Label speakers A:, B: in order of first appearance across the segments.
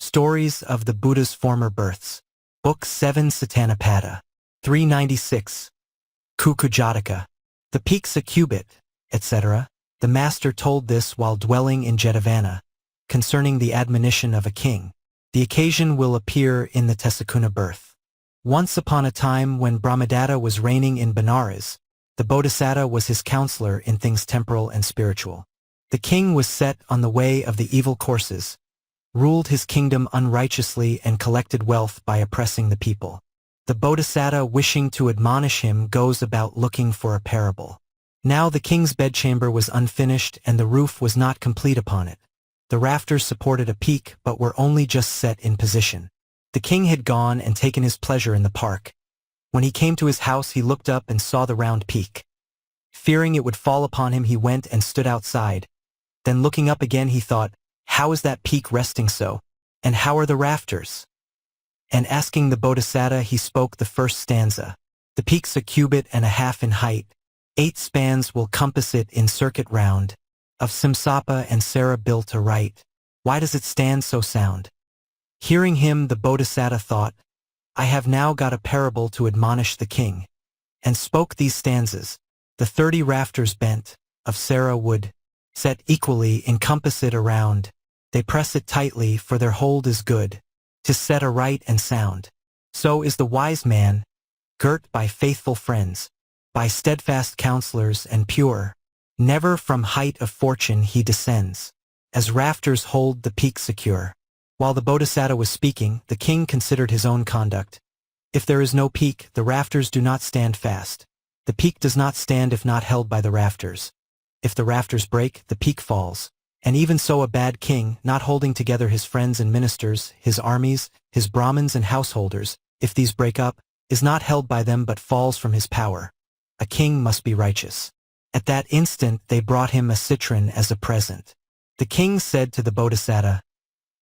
A: Stories of the Buddha's Former Births. Book 7 Satanapada. 396. Kukku Jataka. The peak's a cubit, etc. The master told this while dwelling in Jetavana, concerning the admonition of a king. The occasion will appear in the Tessakuna birth. Once upon a time when Brahmadatta was reigning in Benares, the Bodhisattva was his counselor in things temporal and spiritual. The king was set on the way of the evil courses, ruled his kingdom unrighteously and collected wealth by oppressing the people. The Bodhisattva, wishing to admonish him, goes about looking for a parable. Now the king's bedchamber was unfinished and the roof was not complete upon it. The rafters supported a peak but were only just set in position. The king had gone and taken his pleasure in the park. When he came to his house he looked up and saw the round peak. Fearing it would fall upon him, he went and stood outside. Then looking up again he thought, "How is that peak resting so? And how are the rafters?" And asking the Bodhisattva, he spoke the first stanza. The peak's a cubit and a half in height. 8 spans will compass it in circuit round. Of Simsapa and Sarah built aright. Why does it stand so sound? Hearing him, the Bodhisattva thought, "I have now got a parable to admonish the king," and spoke these stanzas. The 30 rafters bent, of Sarah wood, set equally, encompass it around. They press it tightly, for their hold is good. 'Tis set aright and sound. So is the wise man, girt by faithful friends, by steadfast counselors and pure. Never from height of fortune he descends, as rafters hold the peak secure. While the Bodhisattva was speaking, the king considered his own conduct. If there is no peak, the rafters do not stand fast. The peak does not stand if not held by the rafters. If the rafters break, the peak falls. And even so, a bad king, not holding together his friends and ministers, his armies, his Brahmins and householders, if these break up, is not held by them but falls from his power. A king must be righteous. At that instant they brought him a citron as a present. The king said to the Bodhisattva,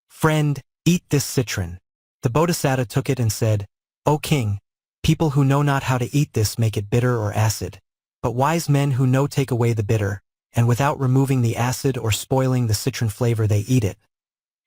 A: "Friend, eat this citron." The Bodhisattva took it and said, "O king, people who know not how to eat this make it bitter or acid. But wise men who know take away the bitter, and without removing the acid or spoiling the citron flavor they eat it."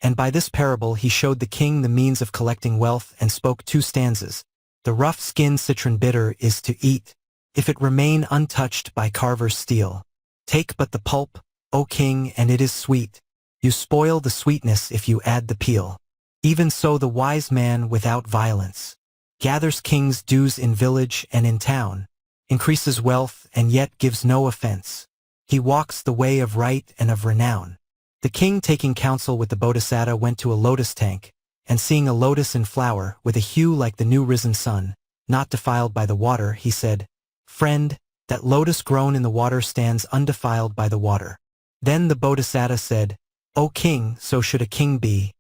A: And by this parable he showed the king the means of collecting wealth and spoke 2 stanzas. The rough-skinned citron bitter is to eat, if it remain untouched by carver's steel. Take but the pulp, O king, and it is sweet. You spoil the sweetness if you add the peel. Even so the wise man without violence gathers king's dues in village and in town, increases wealth and yet gives no offense. He walks the way of right and of renown. The king, taking counsel with the Bodhisattva, went to a lotus tank, and seeing a lotus in flower, with a hue like the new risen sun, not defiled by the water, he said, "Friend, that lotus grown in the water stands undefiled by the water." Then the Bodhisattva said, "O king, so should a king be,"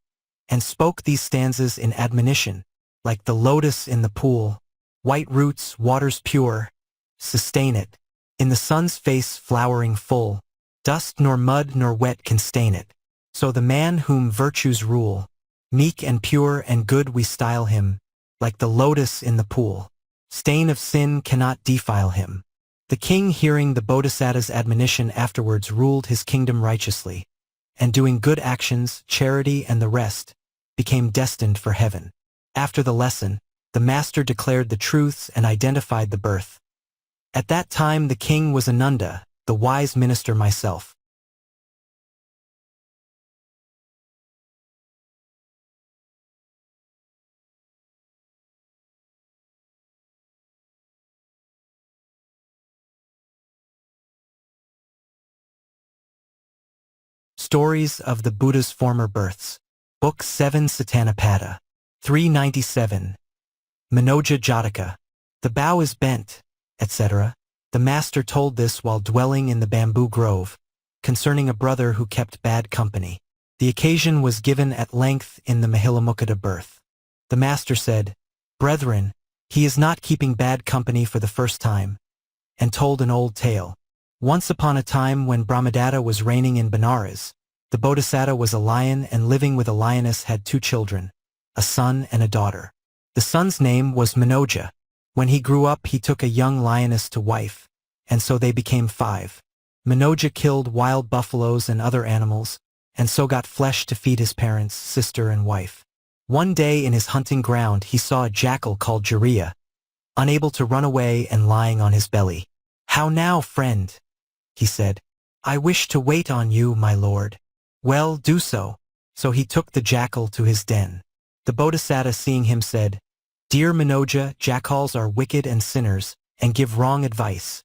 A: and spoke these stanzas in admonition, like the lotus in the pool. White roots, waters pure, sustain it. In the sun's face flowering full, dust nor mud nor wet can stain it. So the man whom virtues rule, meek and pure and good we style him, like the lotus in the pool. Stain of sin cannot defile him. The king, hearing the Bodhisattva's admonition, afterwards ruled his kingdom righteously, and doing good actions, charity and the rest, became destined for heaven. After the lesson, the master declared the truths and identified the birth. At that time the king was Ananda, the wise minister myself. Stories of the Buddha's Former Births. Book 7 Satanapada. 397. Manoja Jataka. The bow is bent, etc. The master told this while dwelling in the bamboo grove, concerning a brother who kept bad company. The occasion was given at length in the Mahilamukata birth. The master said, "Brethren, he is not keeping bad company for the first time," and told an old tale. Once upon a time when Brahmadatta was reigning in Benares, the Bodhisattva was a lion and living with a lioness had 2 children, a son and a daughter. The son's name was Manoja. When he grew up he took a young lioness to wife, and so they became 5. Manoja killed wild buffaloes and other animals, and so got flesh to feed his parents, sister and wife. One day in his hunting ground he saw a jackal called Jariya, unable to run away and lying on his belly. "How now, friend?" he said. "I wish to wait on you, my lord." "Well, do so." So he took the jackal to his den. The Bodhisattva, seeing him, said, "Dear Manoja, jackals are wicked and sinners, and give wrong advice.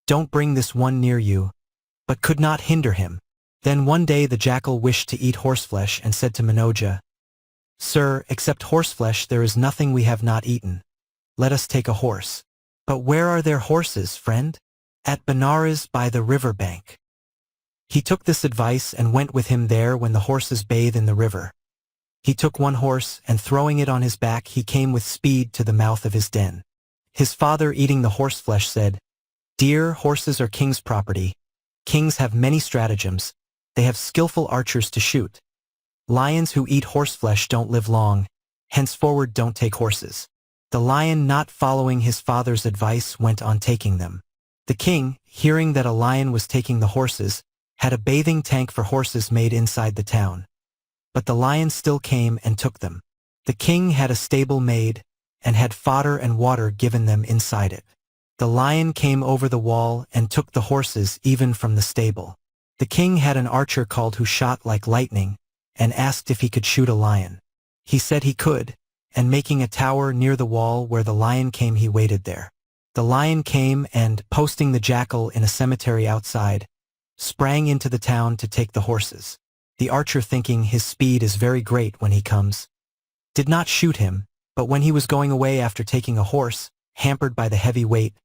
A: Don't bring this one near you," but could not hinder him. Then one day the jackal wished to eat horseflesh and said to Manoja, "Sir, except horseflesh there is nothing we have not eaten. Let us take a horse." "But where are their horses, friend?" "At Benares by the river bank." He took this advice and went with him there when the horses bathe in the river. He took one horse, and throwing it on his back he came with speed to the mouth of his den. His father, eating the horseflesh, said, "Dear, horses are king's property. Kings have many stratagems. They have skillful archers to shoot. Lions who eat horseflesh don't live long. Henceforward don't take horses." The lion, not following his father's advice, went on taking them. The king, hearing that a lion was taking the horses, had a bathing tank for horses made inside the town. But the lion still came and took them. The king had a stable made, and had fodder and water given them inside it. The lion came over the wall and took the horses even from the stable. The king had an archer called who shot like lightning, and asked if he could shoot a lion. He said he could, and making a tower near the wall where the lion came he waited there. The lion came and, posting the jackal in a cemetery outside, sprang into the town to take the horses. The archer, thinking his speed is very great when he comes, did not shoot him, but when he was going away after taking a horse, hampered by the heavy weight,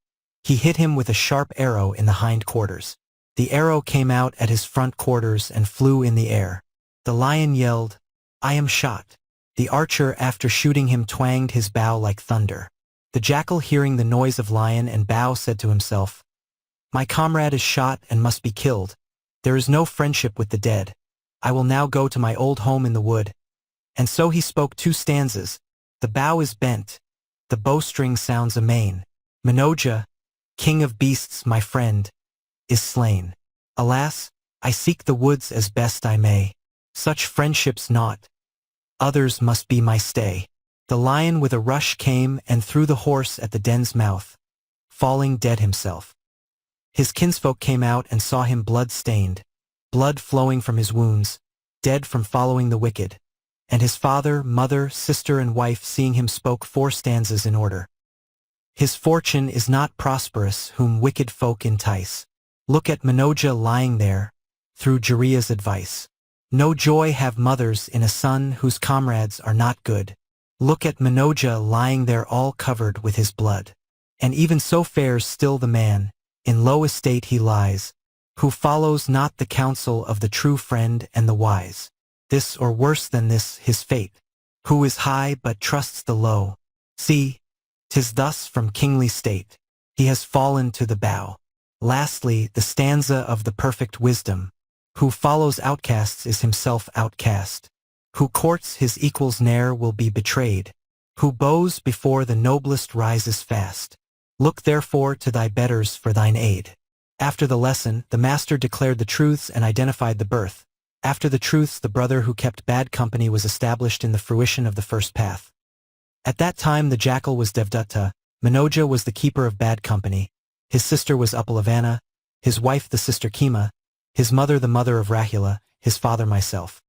A: he hit him with a sharp arrow in the hind quarters. The arrow came out at his front quarters and flew in the air. The lion yelled, "I am shot." The archer, after shooting him, twanged his bow like thunder. The jackal, hearing the noise of lion and bow, said to himself, "My comrade is shot and must be killed. There is no friendship with the dead. I will now go to my old home in the wood." And so he spoke 2 stanzas. The bow is bent, the bowstring sounds amain. Manoja, king of beasts, my friend, is slain. Alas, I seek the woods as best I may. Such friendships not. Others must be my stay. The lion with a rush came and threw the horse at the den's mouth, falling dead himself. His kinsfolk came out and saw him blood-stained, blood flowing from his wounds, dead from following the wicked. And his father, mother, sister, and wife, seeing him, spoke 4 stanzas in order. His fortune is not prosperous whom wicked folk entice. Look at Manoja lying there, through Jariya's advice. No joy have mothers in a son whose comrades are not good. Look at Manoja lying there all covered with his blood. And even so fares still the man, in low estate he lies, who follows not the counsel of the true friend and the wise. This, or worse than this, his fate, who is high but trusts the low. See, 'tis thus from kingly state, he has fallen to the bow. Lastly, the stanza of the perfect wisdom, who follows outcasts is himself outcast. Who courts his equals ne'er will be betrayed. Who bows before the noblest rises fast. Look therefore to thy betters for thine aid. After the lesson, the master declared the truths and identified the birth. After the truths, the brother who kept bad company was established in the fruition of the first path. At that time the jackal was Devdatta, Manoja was the keeper of bad company, his sister was Uppalavana, his wife the sister Kema, his mother the mother of Rahula, his father myself.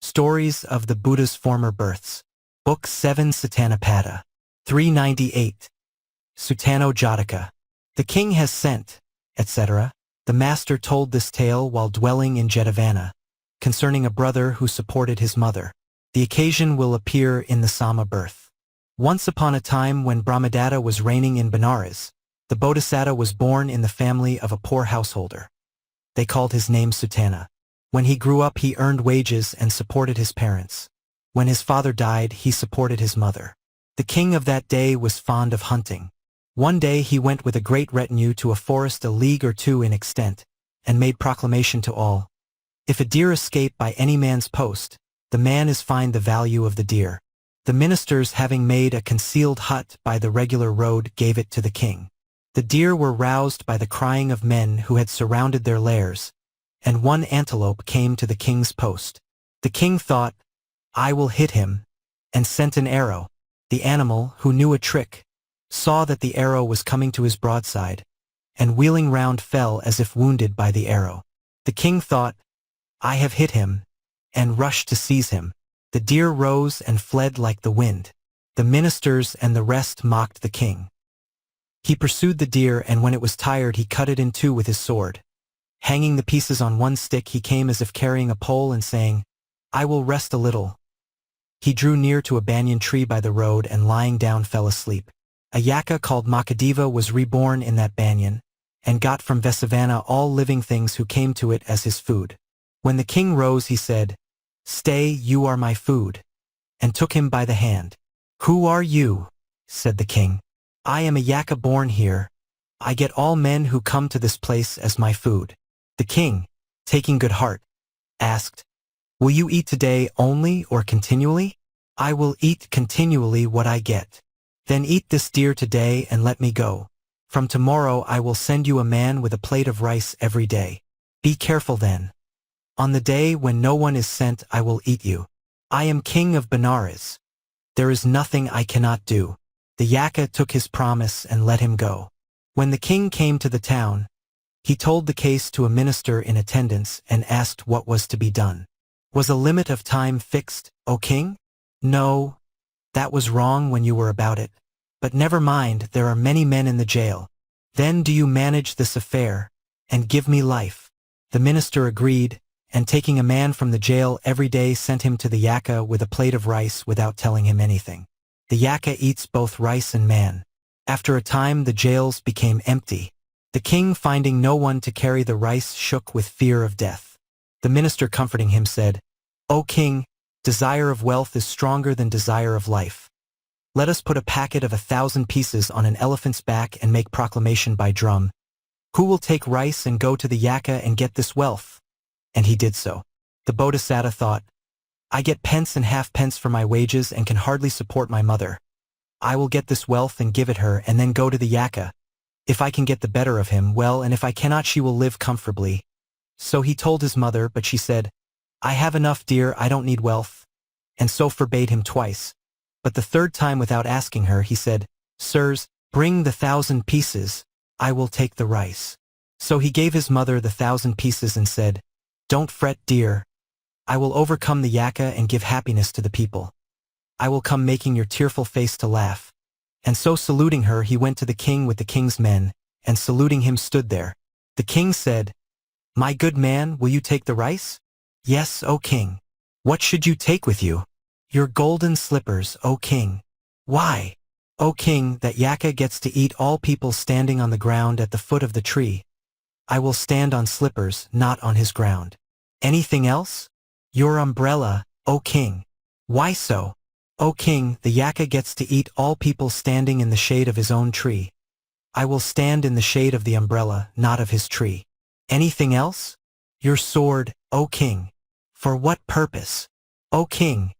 A: Stories of the Buddha's Former Births. Book 7 Sutana Pada. 398. Sutana Jataka. The king has sent, etc. The master told this tale while dwelling in Jetavana, concerning a brother who supported his mother. The occasion will appear in the Sama birth. Once upon a time when Brahmadatta was reigning in Benares, the Bodhisattva was born in the family of a poor householder. They called his name Sutana. When he grew up he earned wages and supported his parents. When his father died he supported his mother. The king of that day was fond of hunting. One day he went with a great retinue to a forest a league or 2 in extent, and made proclamation to all. If a deer escape by any man's post, the man is fined the value of the deer. The ministers, having made a concealed hut by the regular road, gave it to the king. The deer were roused by the crying of men who had surrounded their lairs, and one antelope came to the king's post. The king thought, I will hit him, and sent an arrow. The animal, who knew a trick, saw that the arrow was coming to his broadside, and wheeling round fell as if wounded by the arrow. The king thought, I have hit him, and rushed to seize him. The deer rose and fled like the wind. The ministers and the rest mocked the king. He pursued the deer, and when it was tired he cut it in two with his sword. Hanging the pieces on one stick, he came as if carrying a pole and saying, I will rest a little. He drew near to a banyan tree by the road and lying down fell asleep. A Yaka called Mahakadeva was reborn in that banyan, and got from Vesavana all living things who came to it as his food. When the king rose he said, Stay, you are my food, and took him by the hand. Who are you? Said the king. I am a Yaka born here. I get all men who come to this place as my food. The king, taking good heart, asked, Will you eat today only or continually? I will eat continually what I get. Then eat this deer today and let me go. From tomorrow I will send you a man with a plate of rice every day. Be careful then. On the day when no one is sent I will eat you. I am king of Benares. There is nothing I cannot do. The Yaka took his promise and let him go. When the king came to the town, he told the case to a minister in attendance and asked what was to be done. Was a limit of time fixed, O king? No, that was wrong when you were about it. But never mind, there are many men in the jail. Then do you manage this affair, and give me life. The minister agreed, and taking a man from the jail every day sent him to the Yaka with a plate of rice without telling him anything. The Yaka eats both rice and man. After a time the jails became empty. The king, finding no one to carry the rice, shook with fear of death. The minister, comforting him, said, O king, desire of wealth is stronger than desire of life. Let us put a packet of 1,000 pieces on an elephant's back and make proclamation by drum. Who will take rice and go to the Yaka and get this wealth? And he did so. The Bodhisattva thought, I get pence and halfpence for my wages and can hardly support my mother. I will get this wealth and give it her and then go to the Yaka. If I can get the better of him, well, and if I cannot, she will live comfortably. So he told his mother, but she said, I have enough, dear, I don't need wealth. And so forbade him twice. But the third time, without asking her, he said, Sirs, bring the 1,000 pieces, I will take the rice. So he gave his mother the 1,000 pieces and said, Don't fret, dear. I will overcome the Yaka and give happiness to the people. I will come making your tearful face to laugh. And so saluting her, he went to the king with the king's men, and saluting him stood there. The king said, My good man, will you take the rice? Yes, O king. What should you take with you? Your golden slippers, O king. Why? O king, that Yaka gets to eat all people standing on the ground at the foot of the tree. I will stand on slippers, not on his ground. Anything else? Your umbrella, O king. Why so? O king, the Yaka gets to eat all people standing in the shade of his own tree. I will stand in the shade of the umbrella, not of his tree. Anything else? Your sword, O king. For what purpose? O king.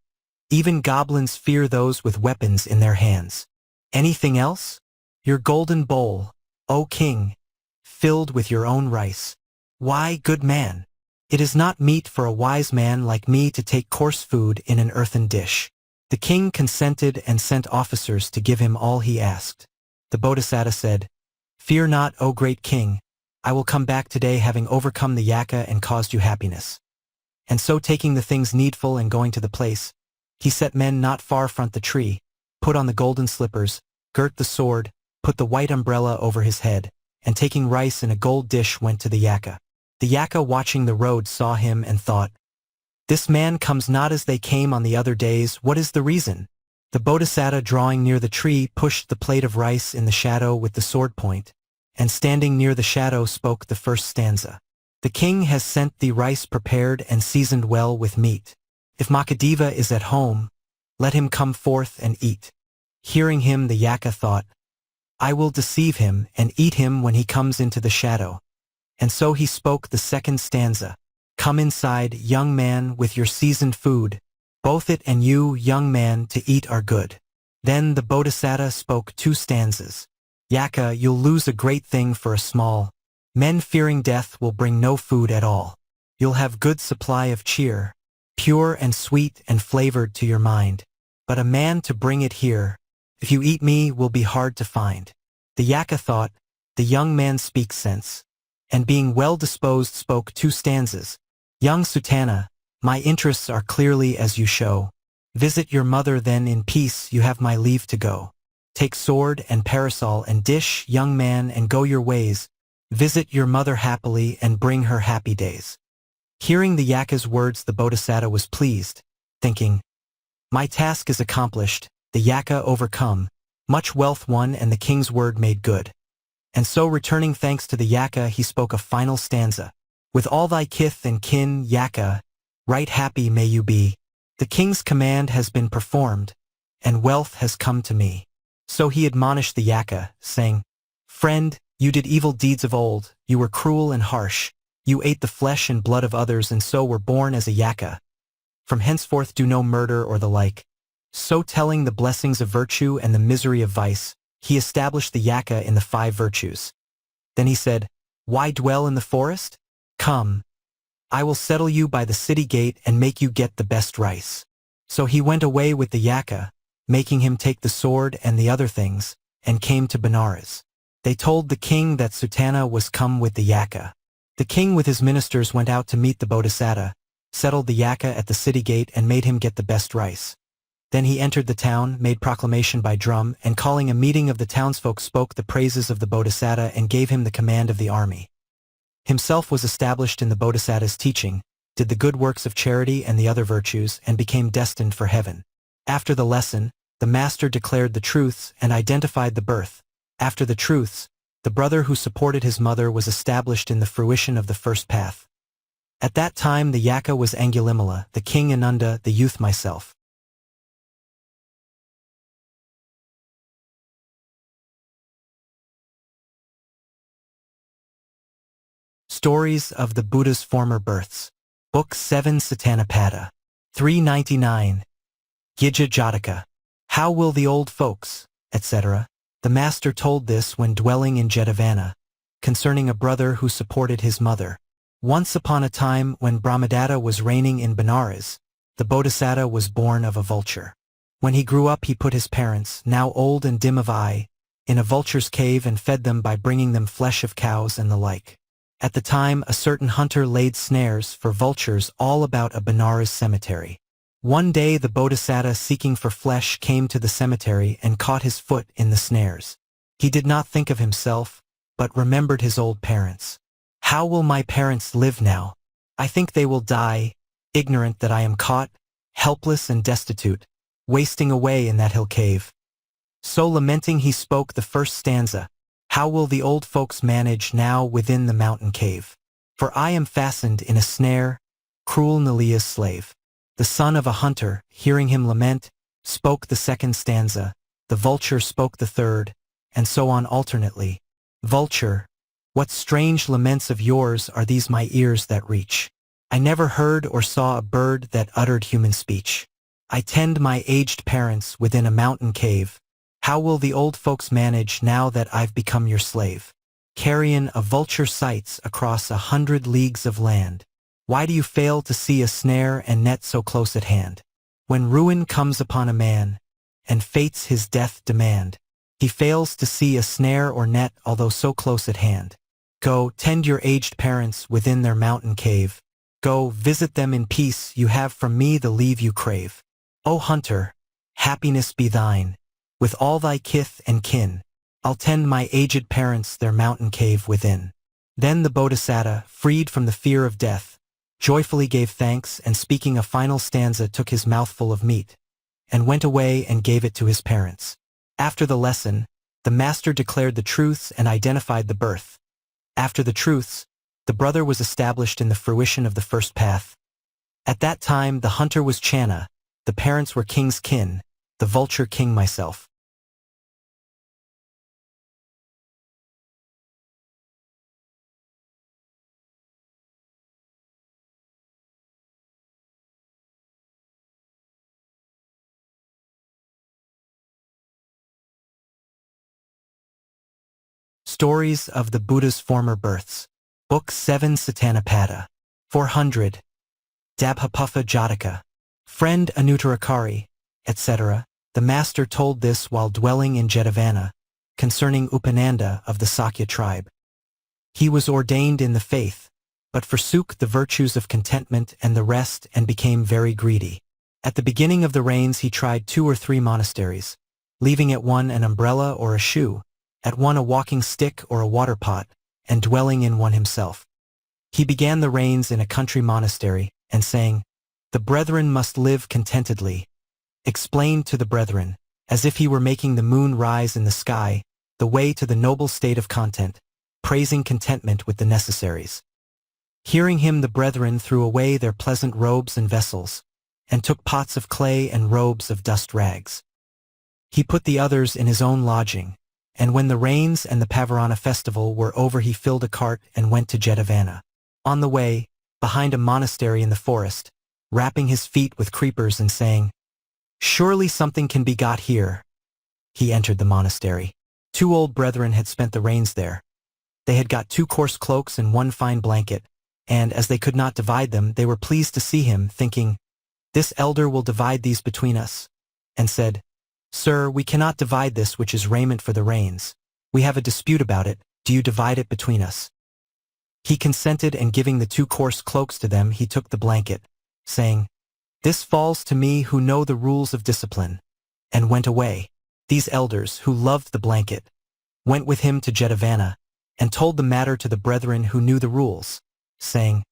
A: Even goblins fear those with weapons in their hands. Anything else? Your golden bowl, O king, filled with your own rice. Why, good man? It is not meet for a wise man like me to take coarse food in an earthen dish. The king consented and sent officers to give him all he asked. The Bodhisattva said, Fear not, O great king, I will come back today having overcome the Yaka and caused you happiness. And so taking the things needful and going to the place, he set men not far from the tree, put on the golden slippers, girt the sword, put the white umbrella over his head, and taking rice in a gold dish went to the Yaka. The Yaka, watching the road, saw him and thought, This man comes not as they came on the other days, what is the reason? The Bodhisattva, drawing near the tree, pushed the plate of rice in the shadow with the sword point, and standing near the shadow spoke the first stanza. The king has sent thee rice prepared and seasoned well with meat. If Mahakadeva is at home, let him come forth and eat. Hearing him, the Yaka thought, I will deceive him and eat him when he comes into the shadow. And so he spoke the second stanza. Come inside, young man, with your seasoned food. Both it and you, young man, to eat are good. Then the Bodhisattva spoke two stanzas. Yaka, you'll lose a great thing for a small. Men fearing death will bring no food at all. You'll have good supply of cheer, pure and sweet and flavored to your mind. But a man to bring it here, if you eat me, will be hard to find. The Yaka thought, the young man speaks sense, and being well-disposed spoke 2 stanzas. Young Sutana, my interests are clearly as you show. Visit your mother then in peace, you have my leave to go. Take sword and parasol and dish, young man, and go your ways. Visit your mother happily and bring her happy days. Hearing the Yaka's words, the Bodhisattva was pleased, thinking, my task is accomplished, the Yaka overcome, much wealth won and the king's word made good. And so returning thanks to the Yaka, he spoke a final stanza. With all thy kith and kin, Yaka, right happy may you be. The king's command has been performed, and wealth has come to me. So he admonished the Yaka, saying, friend, you did evil deeds of old, you were cruel and harsh, you ate the flesh and blood of others and so were born as a Yaka. From henceforth do no murder or the like. So telling the blessings of virtue and the misery of vice, he established the Yaka in the 5 virtues. Then he said, why dwell in the forest? Come, I will settle you by the city gate and make you get the best rice. So he went away with the Yaka, making him take the sword and the other things, and came to Benares. They told the king that Sutana was come with the Yaka. The king with his ministers went out to meet the Bodhisattva, settled the Yaka at the city gate and made him get the best rice. Then he entered the town, made proclamation by drum, and calling a meeting of the townsfolk spoke the praises of the Bodhisattva and gave him the command of the army. Himself was established in the Bodhisattva's teaching, did the good works of charity and the other virtues, and became destined for heaven. After the lesson, the master declared the truths and identified the birth. After the truths, the brother who supported his mother was established in the fruition of the first path. At that time the Yaka was Angulimala, the king Ananda, the youth myself. Stories of the Buddha's Former Births. Book 7 Satanapada. 399. Gijjha Jataka. How will the old folks, etc. The master told this when dwelling in Jetavana, concerning a brother who supported his mother. Once upon a time when Brahmadatta was reigning in Benares, the Bodhisattva was born of a vulture. When he grew up he put his parents, now old and dim of eye, in a vulture's cave and fed them by bringing them flesh of cows and the like. At the time a certain hunter laid snares for vultures all about a Benares cemetery. One day the Bodhisattva seeking for flesh came to the cemetery and caught his foot in the snares. He did not think of himself, but remembered his old parents. How will my parents live now? I think they will die, ignorant that I am caught, helpless and destitute, wasting away in that hill cave. So lamenting he spoke the first stanza. How will the old folks manage now within the mountain cave? For I am fastened in a snare, cruel Nalia's slave. The son of a hunter, hearing him lament, spoke the second stanza, the vulture spoke the third, and so on alternately. Vulture, what strange laments of yours are these my ears that reach? I never heard or saw a bird that uttered human speech. I tend my aged parents within a mountain cave. How will the old folks manage now that I've become your slave? Carrion a vulture sights across 100 leagues of land. Why do you fail to see a snare and net so close at hand? When ruin comes upon a man, and fates his death demand, he fails to see a snare or net although so close at hand. Go, tend your aged parents within their mountain cave. Go, visit them in peace, you have from me the leave you crave. O hunter, happiness be thine, with all thy kith and kin. I'll tend my aged parents their mountain cave within. Then the Bodhisattva, freed from the fear of death, joyfully gave thanks and speaking a final stanza took his mouthful of meat, and went away and gave it to his parents. After the lesson, the master declared the truths and identified the birth. After the truths, the brother was established in the fruition of the first path. At that time the hunter was Channa, the parents were king's kin, the vulture king myself. Stories of the Buddha's Former Births. Book 7 Sutana Jataka. 400. Dabbhapuppha Jataka. Friend Anuttarakari, etc. The master told this while dwelling in Jetavana, concerning Upananda of the Sakya tribe. He was ordained in the faith, but forsook the virtues of contentment and the rest and became very greedy. At the beginning of the reigns he tried 2 or 3 monasteries, leaving at one an umbrella or a shoe, at one a walking stick or a water pot, and dwelling in one himself. He began the reigns in a country monastery, and saying, "The brethren must live contentedly," explained to the brethren, as if he were making the moon rise in the sky, the way to the noble state of content, praising contentment with the necessaries. Hearing him the brethren threw away their pleasant robes and vessels, and took pots of clay and robes of dust rags. He put the others in his own lodging, and when the rains and the Pavarana festival were over he filled a cart and went to Jetavana. On the way, behind a monastery in the forest, wrapping his feet with creepers and saying, "Surely something can be got here," he entered the monastery. 2 old brethren had spent the rains there. They had got 2 coarse cloaks and 1 fine blanket, and as they could not divide them, they were pleased to see him, thinking, "This elder will divide these between us," and said, "Sir, we cannot divide this which is raiment for the rains. We have a dispute about it. Do you divide it between us?" He consented, and giving the 2 coarse cloaks to them, he took the blanket, saying, "This falls to me who know the rules of discipline," and went away. These elders, who loved the blanket, went with him to Jetavana, and told the matter to the brethren who knew the rules, saying,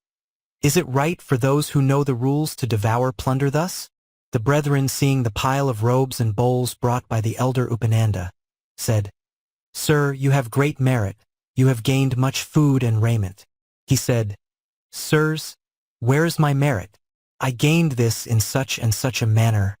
A: "Is it right for those who know the rules to devour plunder thus?" The brethren, seeing the pile of robes and bowls brought by the elder Upananda, said, "Sir, you have great merit. You have gained much food and raiment." He said, "Sirs, where is my merit? I gained this in such and such a manner."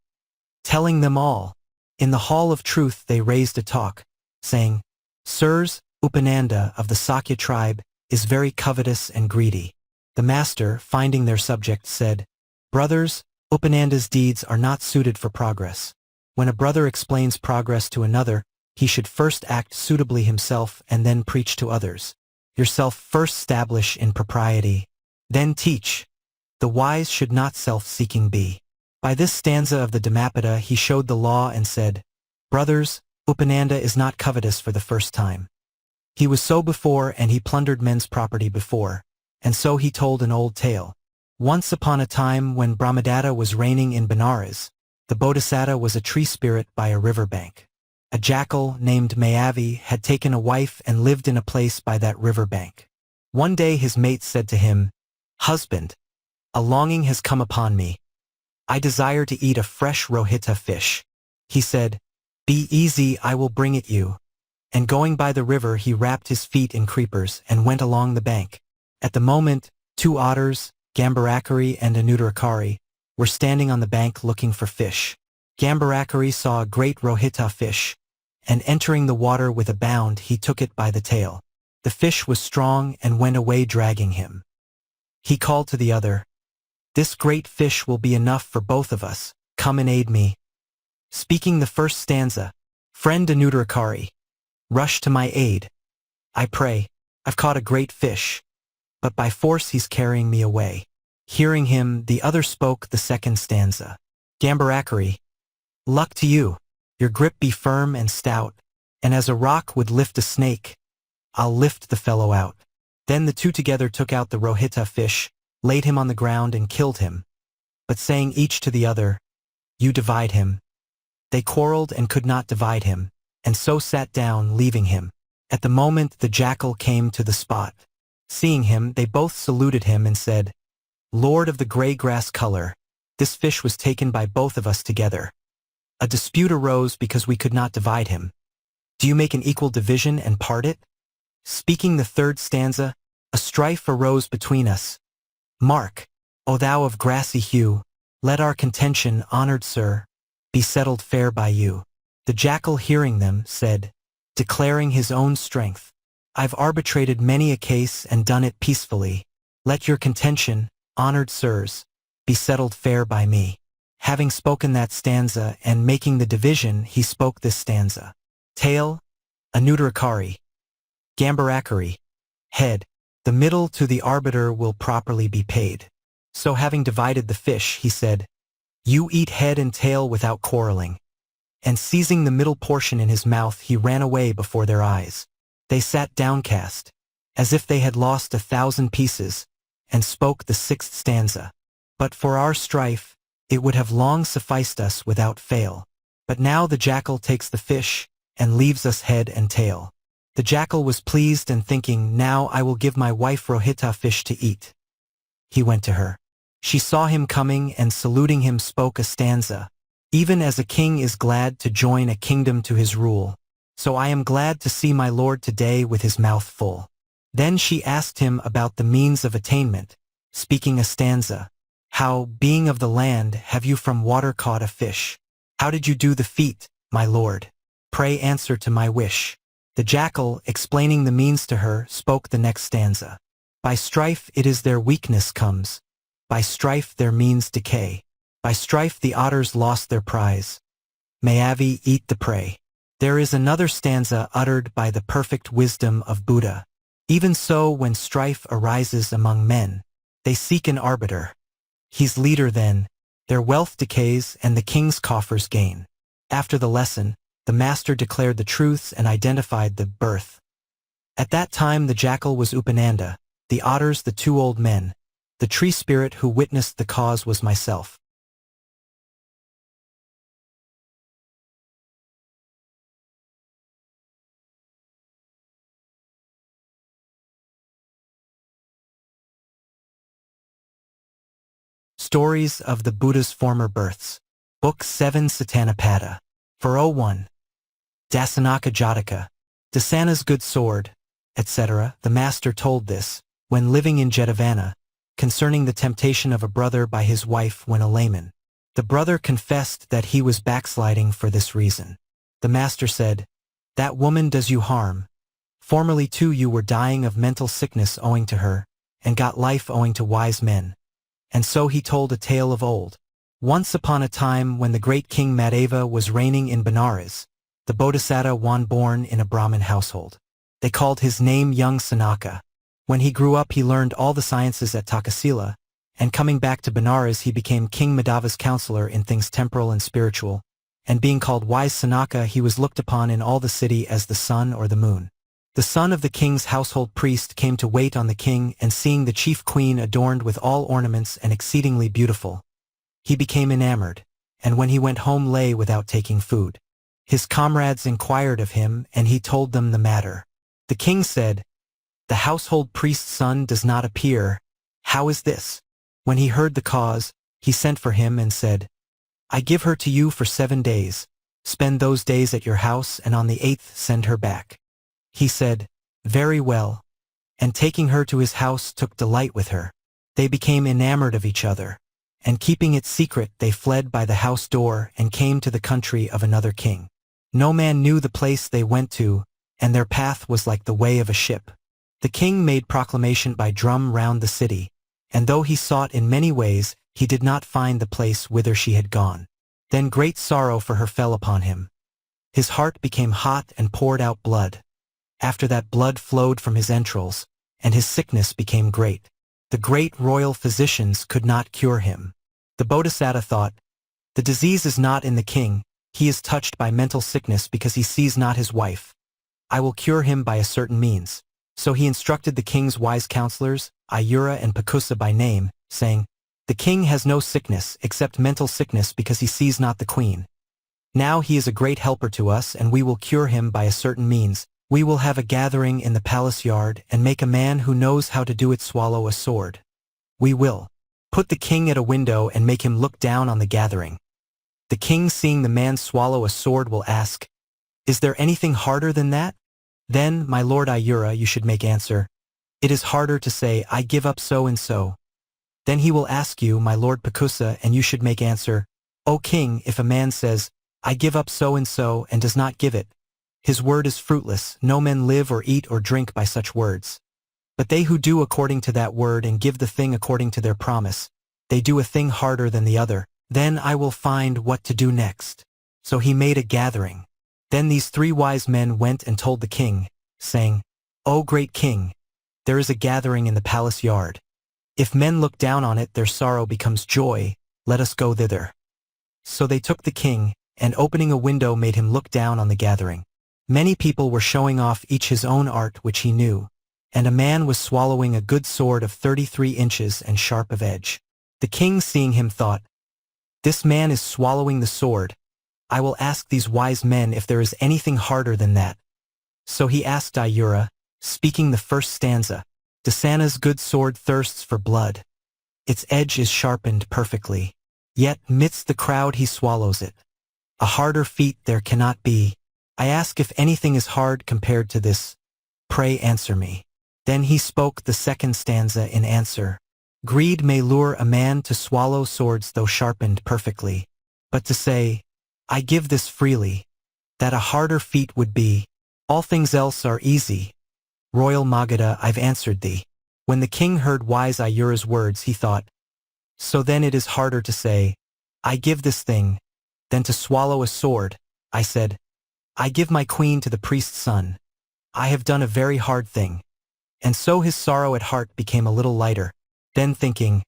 A: Telling them all, in the hall of truth they raised a talk, saying, "Sirs, Upananda of the Sakya tribe is very covetous and greedy." The master, finding their subject, said, "Brothers, Upananda's deeds are not suited for progress. When a brother explains progress to another, he should first act suitably himself and then preach to others. Yourself first establish in propriety, then teach. The wise should not self-seeking be." By this stanza of the Dhammapada he showed the law and said, "Brothers, Upananda is not covetous for the first time. He was so before, and he plundered men's property before." And so he told an old tale. Once upon a time, when Brahmadatta was reigning in Benares, the Bodhisattva was a tree spirit by a river bank. A jackal named Mayavi had taken a wife and lived in a place by that river bank. One day his mate said to him, "Husband, a longing has come upon me. I desire to eat a fresh rohita fish." He said, "Be easy, I will bring it you." And going by the river he wrapped his feet in creepers and went along the bank. At the moment, 2 otters, Gambharakari and Anuttarakari, were standing on the bank looking for fish. Gambharakari saw a great rohita fish, and entering the water with a bound he took it by the tail. The fish was strong and went away dragging him. He called to the other, "This great fish will be enough for both of us. Come and aid me." Speaking the first stanza, "Friend Anuttarakari, rush to my aid. I pray, I've caught a great fish, but by force he's carrying me away." Hearing him, the other spoke the second stanza. "Gambharakari, luck to you. Your grip be firm and stout, and as a rock would lift a snake, I'll lift the fellow out." Then the 2 together took out the rohita fish, laid him on the ground and killed him. But saying each to the other, "You divide him," they quarreled and could not divide him, and so sat down, leaving him. At the moment the jackal came to the spot. Seeing him, they both saluted him and said, "Lord of the gray grass color, this fish was taken by both of us together. A dispute arose because we could not divide him. Do you make an equal division and part it?" Speaking the third stanza, "A strife arose between us. Mark, O thou of grassy hue, let our contention, honored sir, be settled fair by you." The jackal, hearing them, said, declaring his own strength, "I've arbitrated many a case and done it peacefully. Let your contention, honored sirs, be settled fair by me." Having spoken that stanza and making the division, he spoke this stanza. Tale, Anuttarakari. Gambarakari. Head. The middle to the arbiter will properly be paid. So having divided the fish, he said, You eat head and tail without quarreling. And seizing the middle portion in his mouth, he ran away before their eyes. They sat downcast, as if they had lost 1,000 pieces, and spoke the 6th stanza. But for our strife, it would have long sufficed us without fail. But now the jackal takes the fish, and leaves us head and tail. The jackal was pleased and thinking, Now I will give my wife Rohita fish to eat. He went to her. She saw him coming and saluting him spoke a stanza. Even as a king is glad to join a kingdom to his rule, so I am glad to see my lord today with his mouth full. Then she asked him about the means of attainment, speaking a stanza. How, being of the land, have you from water caught a fish? How did you do the feat, my lord? Pray answer to my wish. The jackal, explaining the means to her, spoke the next stanza. By strife it is their weakness comes. By strife their means decay. By strife the otters lost their prize. Mayavi eat the prey. There is another stanza uttered by the perfect wisdom of Buddha. Even so, when strife arises among men, they seek an arbiter. He's leader then, their wealth decays and the king's coffers gain. After the lesson, the master declared the truths and identified the birth. At that time the jackal was Upananda, the otters the 2 old men. The tree spirit who witnessed the cause was myself. Stories of the Buddha's Former Births. Book 7 Sutana Jataka. 401. Dasannaka Jataka. Dasana's good sword, etc. The master told this, when living in Jetavana, concerning the temptation of a brother by his wife when a layman. The brother confessed that he was backsliding for this reason. The master said, That woman does you harm. Formerly too you were dying of mental sickness owing to her, and got life owing to wise men. And so he told a tale of old. Once upon a time when the great king Madhava was reigning in Benares, the Bodhisattva was born in a Brahmin household. They called his name young Sanaka. When he grew up he learned all the sciences at Takasila, and coming back to Benares he became King Madhava's counselor in things temporal and spiritual, and being called wise Sanaka he was looked upon in all the city as the sun or the moon. The son of the king's household priest came to wait on the king, and seeing the chief queen adorned with all ornaments and exceedingly beautiful, he became enamored, and when he went home lay without taking food. His comrades inquired of him, and he told them the matter. The king said, The household priest's son does not appear. How is this? When he heard the cause, he sent for him and said, I give her to you for 7 days. Spend those days at your house, and on the 8th send her back. He said, Very well. And taking her to his house took delight with her. They became enamored of each other. And keeping it secret they fled by the house door and came to the country of another king. No man knew the place they went to, and their path was like the way of a ship. The king made proclamation by drum round the city, and though he sought in many ways, he did not find the place whither she had gone. Then great sorrow for her fell upon him. His heart became hot and poured out blood. After that blood flowed from his entrails, and his sickness became great. The great royal physicians could not cure him. The Bodhisattva thought, The disease is not in the king, he is touched by mental sickness because he sees not his wife. I will cure him by a certain means. So he instructed the king's wise counselors, Ayura and Pakusa by name, saying, The king has no sickness except mental sickness because he sees not the queen. Now he is a great helper to us, and we will cure him by a certain means. We will have a gathering in the palace yard and make a man who knows how to do it swallow a sword. We will put the king at a window and make him look down on the gathering. The king, seeing the man swallow a sword, will ask, Is there anything harder than that? Then, my lord Ayura, you should make answer, It is harder to say, I give up so and so. Then he will ask you, my lord Pakusa, and you should make answer, O king, if a man says, I give up so and does not give it, his word is fruitless. No men live or eat or drink by such words. But they who do according to that word and give the thing according to their promise, they do a thing harder than the other. Then I will find what to do next. So he made a gathering. Then these 3 wise men went and told the king, saying, "O great king, there is a gathering in the palace yard. If men look down on it, their sorrow becomes joy. Let us go thither." So they took the king, and opening a window made him look down on the gathering. Many people were showing off each his own art which he knew, and a man was swallowing a good sword of 33 inches and sharp of edge. The king, seeing him, thought, "This man is swallowing the sword. I will ask these wise men if there is anything harder than that." So he asked Ayura, speaking the first stanza, "Dasana's good sword thirsts for blood. Its edge is sharpened perfectly. Yet midst the crowd he swallows it. A harder feat there cannot be. I ask if anything is hard compared to this. Pray answer me." Then he spoke the second stanza in answer. "Greed may lure a man to swallow swords though sharpened perfectly. But to say, 'I give this freely,' that a harder feat would be. All things else are easy. Royal Magadha, I've answered thee." When the king heard wise Ayura's words, he thought, "So then it is harder to say, 'I give this thing,' than to swallow a sword." I said, "I give my queen to the priest's son. I have done a very hard thing." And so his sorrow at heart became a little lighter. Then thinking,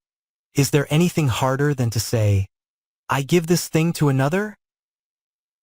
A: "Is there anything harder than to say, 'I give this thing to another?'"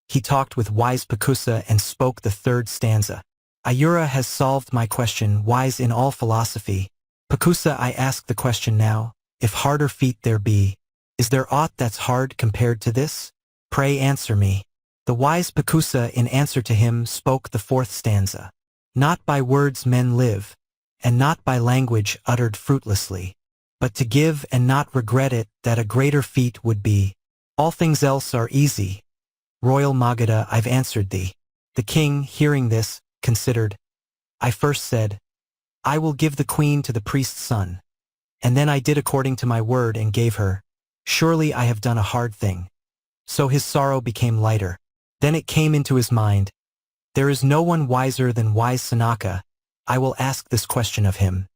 A: He talked with wise Pakusa and spoke the third stanza. "Ayura has solved my question, wise in all philosophy. Pakusa, I ask the question now, if harder feat there be, is there aught that's hard compared to this? Pray answer me." The wise Pakusa in answer to him spoke the fourth stanza. "Not by words men live, and not by language uttered fruitlessly, but to give and not regret it, that a greater feat would be. All things else are easy. Royal Magadha, I've answered thee." The king, hearing this, considered. "I first said, 'I will give the queen to the priest's son,' and then I did according to my word and gave her. Surely I have done a hard thing." So his sorrow became lighter. Then it came into his mind, "There is no one wiser than wise Sanaka. I will ask this question of him."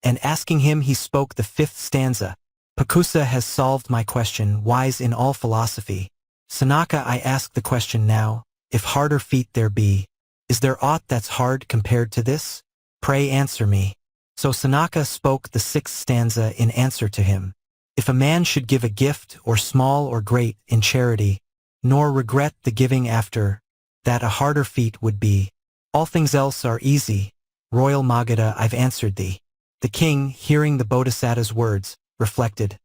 A: And asking him, he spoke the fifth stanza. "Pakusa has solved my question, wise in all philosophy. Sanaka, I ask the question now, if harder feat there be, is there aught that's hard compared to this? Pray answer me." So Sanaka spoke the sixth stanza in answer to him. "If a man should give a gift, or small or great, in charity, nor regret the giving after, that a harder feat would be. All things else are easy. Royal Magadha, I've answered thee." The king, hearing the Bodhisattva's words, reflected.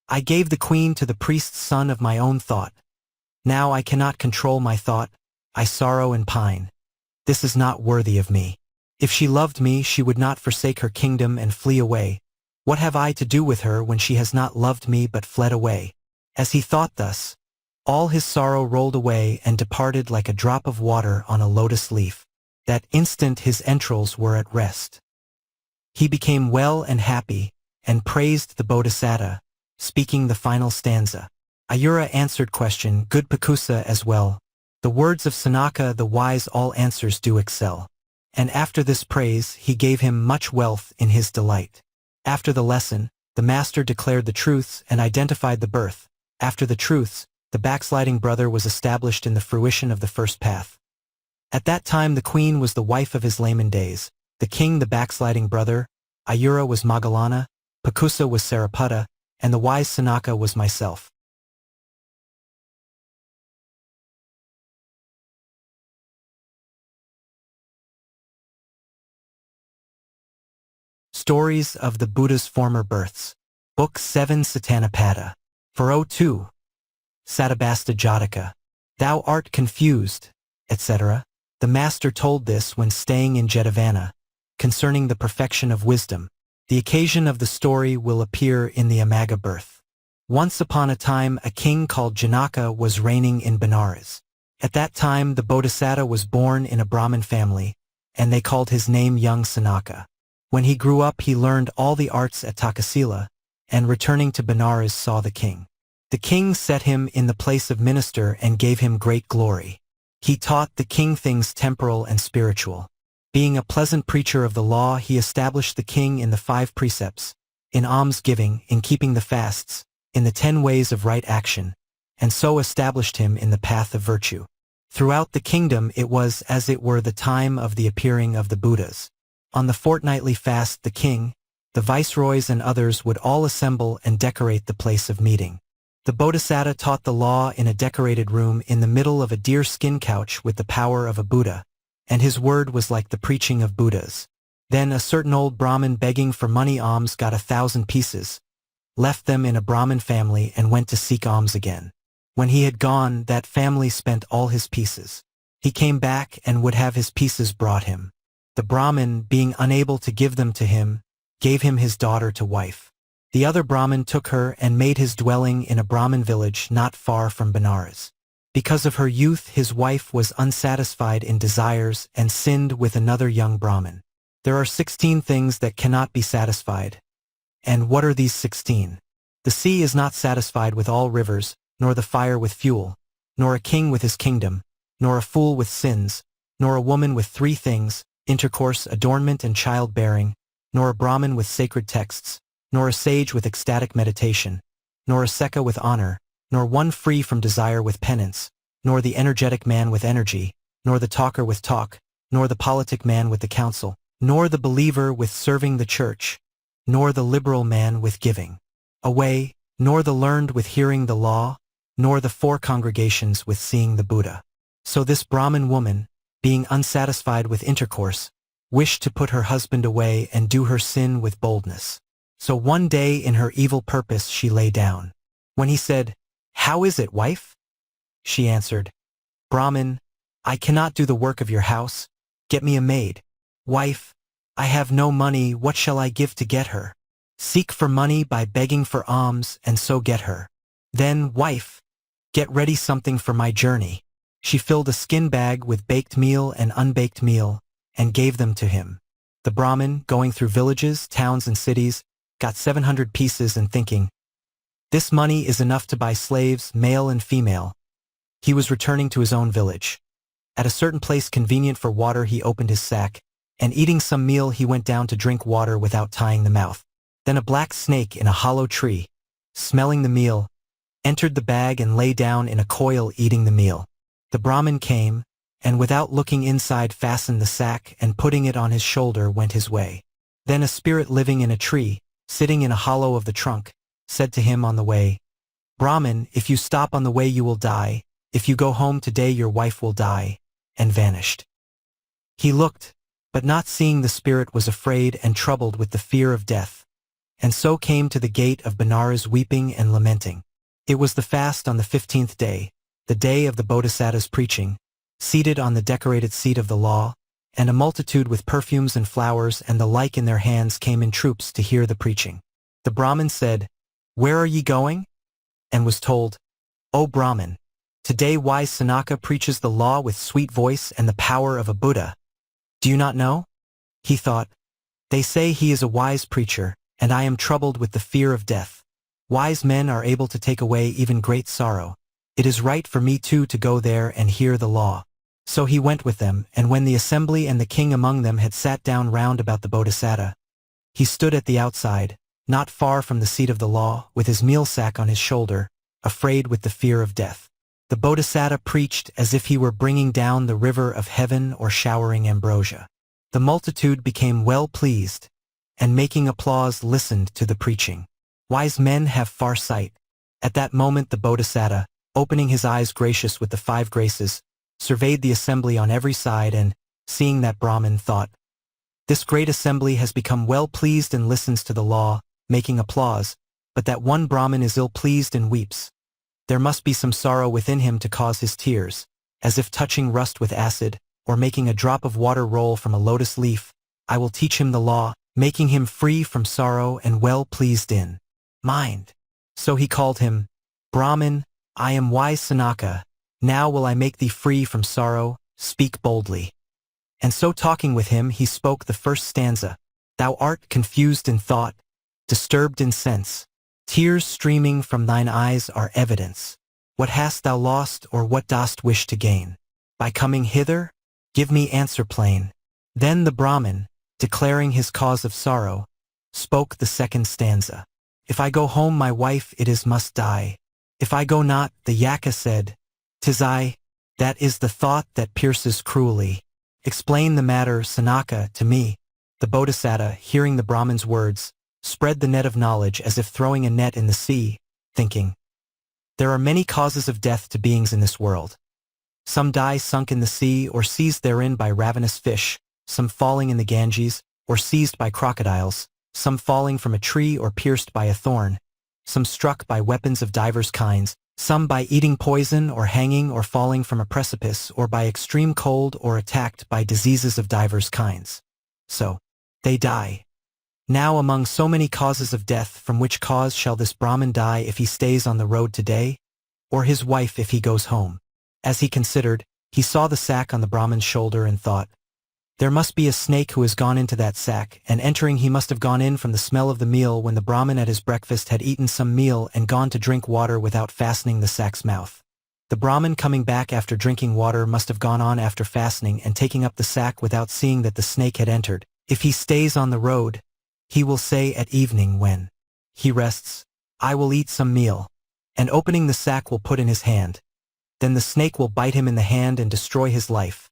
A: "I gave the queen to the priest's son of my own thought. Now I cannot control my thought. I sorrow and pine. This is not worthy of me. If she loved me, she would not forsake her kingdom and flee away. What have I to do with her when she has not loved me but fled away?" As he thought thus, all his sorrow rolled away and departed like a drop of water on a lotus leaf. That instant his entrails were at rest. He became well and happy, and praised the Bodhisattva, speaking the final stanza. Ayura answered question, "Good Pakusa as well. The words of Sanaka the wise all answers do excel." And after this praise, he gave him much wealth in his delight. After the lesson, the master declared the truths and identified the birth. After the truths, the backsliding brother was established in the fruition of the first path. At that time the queen was the wife of his layman days, the king the backsliding brother, Ayura was Moggallana, Pakusa was Sariputta, and the wise Sanaka was myself. Stories of the Buddha's Former Births. Book 7 Satanapada. 402. Sattubhasta Jataka. Thou art confused, etc. The master told this when staying in Jetavana, concerning the perfection of wisdom. The occasion of the story will appear in the Amaga birth. Once upon a time a king called Janaka was reigning in Benares. At that time the Bodhisattva was born in a Brahmin family, and they called his name young Sanaka. When he grew up he learned all the arts at Takasila, and returning to Benares saw the king. The king set him in the place of minister and gave him great glory. He taught the king things temporal and spiritual. Being a pleasant preacher of the law, he established the king in the 5 precepts, in alms-giving, in keeping the fasts, in the 10 ways of right action, and so established him in the path of virtue. Throughout the kingdom it was as it were the time of the appearing of the Buddhas. On the fortnightly fast the king, the viceroys and others would all assemble and decorate the place of meeting. The Bodhisattva taught the law in a decorated room in the middle of a deer-skin couch with the power of a Buddha, and his word was like the preaching of Buddhas. Then a certain old Brahmin begging for money alms got 1,000 pieces, left them in a Brahmin family and went to seek alms again. When he had gone, that family spent all his pieces. He came back and would have his pieces brought him. The Brahmin, being unable to give them to him, gave him his daughter to wife. The other Brahmin took her and made his dwelling in a Brahmin village not far from Benares. Because of her youth his wife was unsatisfied in desires and sinned with another young Brahmin. There are 16 things that cannot be satisfied. And what are these 16? The sea is not satisfied with all rivers, nor the fire with fuel, nor a king with his kingdom, nor a fool with sins, nor a woman with 3 things, intercourse, adornment and childbearing, nor a Brahmin with sacred texts, nor a sage with ecstatic meditation, nor a Sekha with honor, nor one free from desire with penance, nor the energetic man with energy, nor the talker with talk, nor the politic man with the counsel, nor the believer with serving the church, nor the liberal man with giving away, nor the learned with hearing the law, nor the 4 congregations with seeing the Buddha. So this Brahmin woman, being unsatisfied with intercourse, wished to put her husband away and do her sin with boldness. So one day in her evil purpose she lay down. When he said, "How is it, wife?" she answered, "Brahmin, I cannot do the work of your house. Get me a maid." "Wife, I have no money, what shall I give to get her?" "Seek for money by begging for alms and so get her." "Then, wife, get ready something for my journey." She filled a skin bag with baked meal and unbaked meal, and gave them to him. The Brahmin, going through villages, towns and cities, got 700 pieces and thinking, "This money is enough to buy slaves, male and female." He was returning to his own village. At a certain place convenient for water he opened his sack, and eating some meal he went down to drink water without tying the mouth. Then a black snake in a hollow tree, smelling the meal, entered the bag and lay down in a coil eating the meal. The Brahmin came, and without looking inside fastened the sack and putting it on his shoulder went his way. Then a spirit living in a tree, sitting in a hollow of the trunk, said to him on the way, "Brahmin, if you stop on the way you will die, if you go home today your wife will die," and vanished. He looked, but not seeing the spirit was afraid and troubled with the fear of death, and so came to the gate of Benares weeping and lamenting. It was the fast on the 15th day, the day of the Bodhisattva's preaching, seated on the decorated seat of the law, and a multitude with perfumes and flowers and the like in their hands came in troops to hear the preaching. The Brahmin said, "Where are ye going?" and was told, "O Brahmin, today wise Sanaka preaches the law with sweet voice and the power of a Buddha. Do you not know?" He thought, "They say he is a wise preacher, and I am troubled with the fear of death. Wise men are able to take away even great sorrow. It is right for me too to go there and hear the law." So he went with them, and when the assembly and the king among them had sat down round about the Bodhisattva, he stood at the outside, not far from the seat of the law, with his meal sack on his shoulder, afraid with the fear of death. The Bodhisattva preached as if he were bringing down the river of heaven or showering ambrosia. The multitude became well pleased, and making applause listened to the preaching. Wise men have far sight. At that moment the Bodhisattva, opening his eyes gracious with the 5 graces, surveyed the assembly on every side and, seeing that Brahmin, thought, "This great assembly has become well pleased and listens to the law, making applause, but that one Brahmin is ill-pleased and weeps. There must be some sorrow within him to cause his tears, as if touching rust with acid, or making a drop of water roll from a lotus leaf. I will teach him the law, making him free from sorrow and well pleased in mind." So he called him, "Brahmin, I am wise Sanaka. Now will I make thee free from sorrow, speak boldly." And so talking with him he spoke the first stanza. "Thou art confused in thought, disturbed in sense. Tears streaming from thine eyes are evidence. What hast thou lost or what dost wish to gain? By coming hither? Give me answer plain." Then the Brahmin, declaring his cause of sorrow, spoke the second stanza. "If I go home my wife it is must die. If I go not," the Yaka said, "'tis I. That is the thought that pierces cruelly. Explain the matter, Sanaka, to me." The Bodhisattva, hearing the Brahman's words, spread the net of knowledge as if throwing a net in the sea, thinking, "There are many causes of death to beings in this world. Some die sunk in the sea or seized therein by ravenous fish, some falling in the Ganges, or seized by crocodiles, some falling from a tree or pierced by a thorn, some struck by weapons of divers kinds, some by eating poison or hanging or falling from a precipice or by extreme cold or attacked by diseases of divers kinds. So, they die. Now among so many causes of death, from which cause shall this Brahmin die if he stays on the road today, or his wife if he goes home?" As he considered, he saw the sack on the Brahmin's shoulder and thought, "There must be a snake who has gone into that sack, and entering he must have gone in from the smell of the meal when the Brahmin at his breakfast had eaten some meal and gone to drink water without fastening the sack's mouth. The Brahmin coming back after drinking water must have gone on after fastening and taking up the sack without seeing that the snake had entered. If he stays on the road, he will say at evening when he rests, 'I will eat some meal,' and opening the sack will put in his hand. Then the snake will bite him in the hand and destroy his life.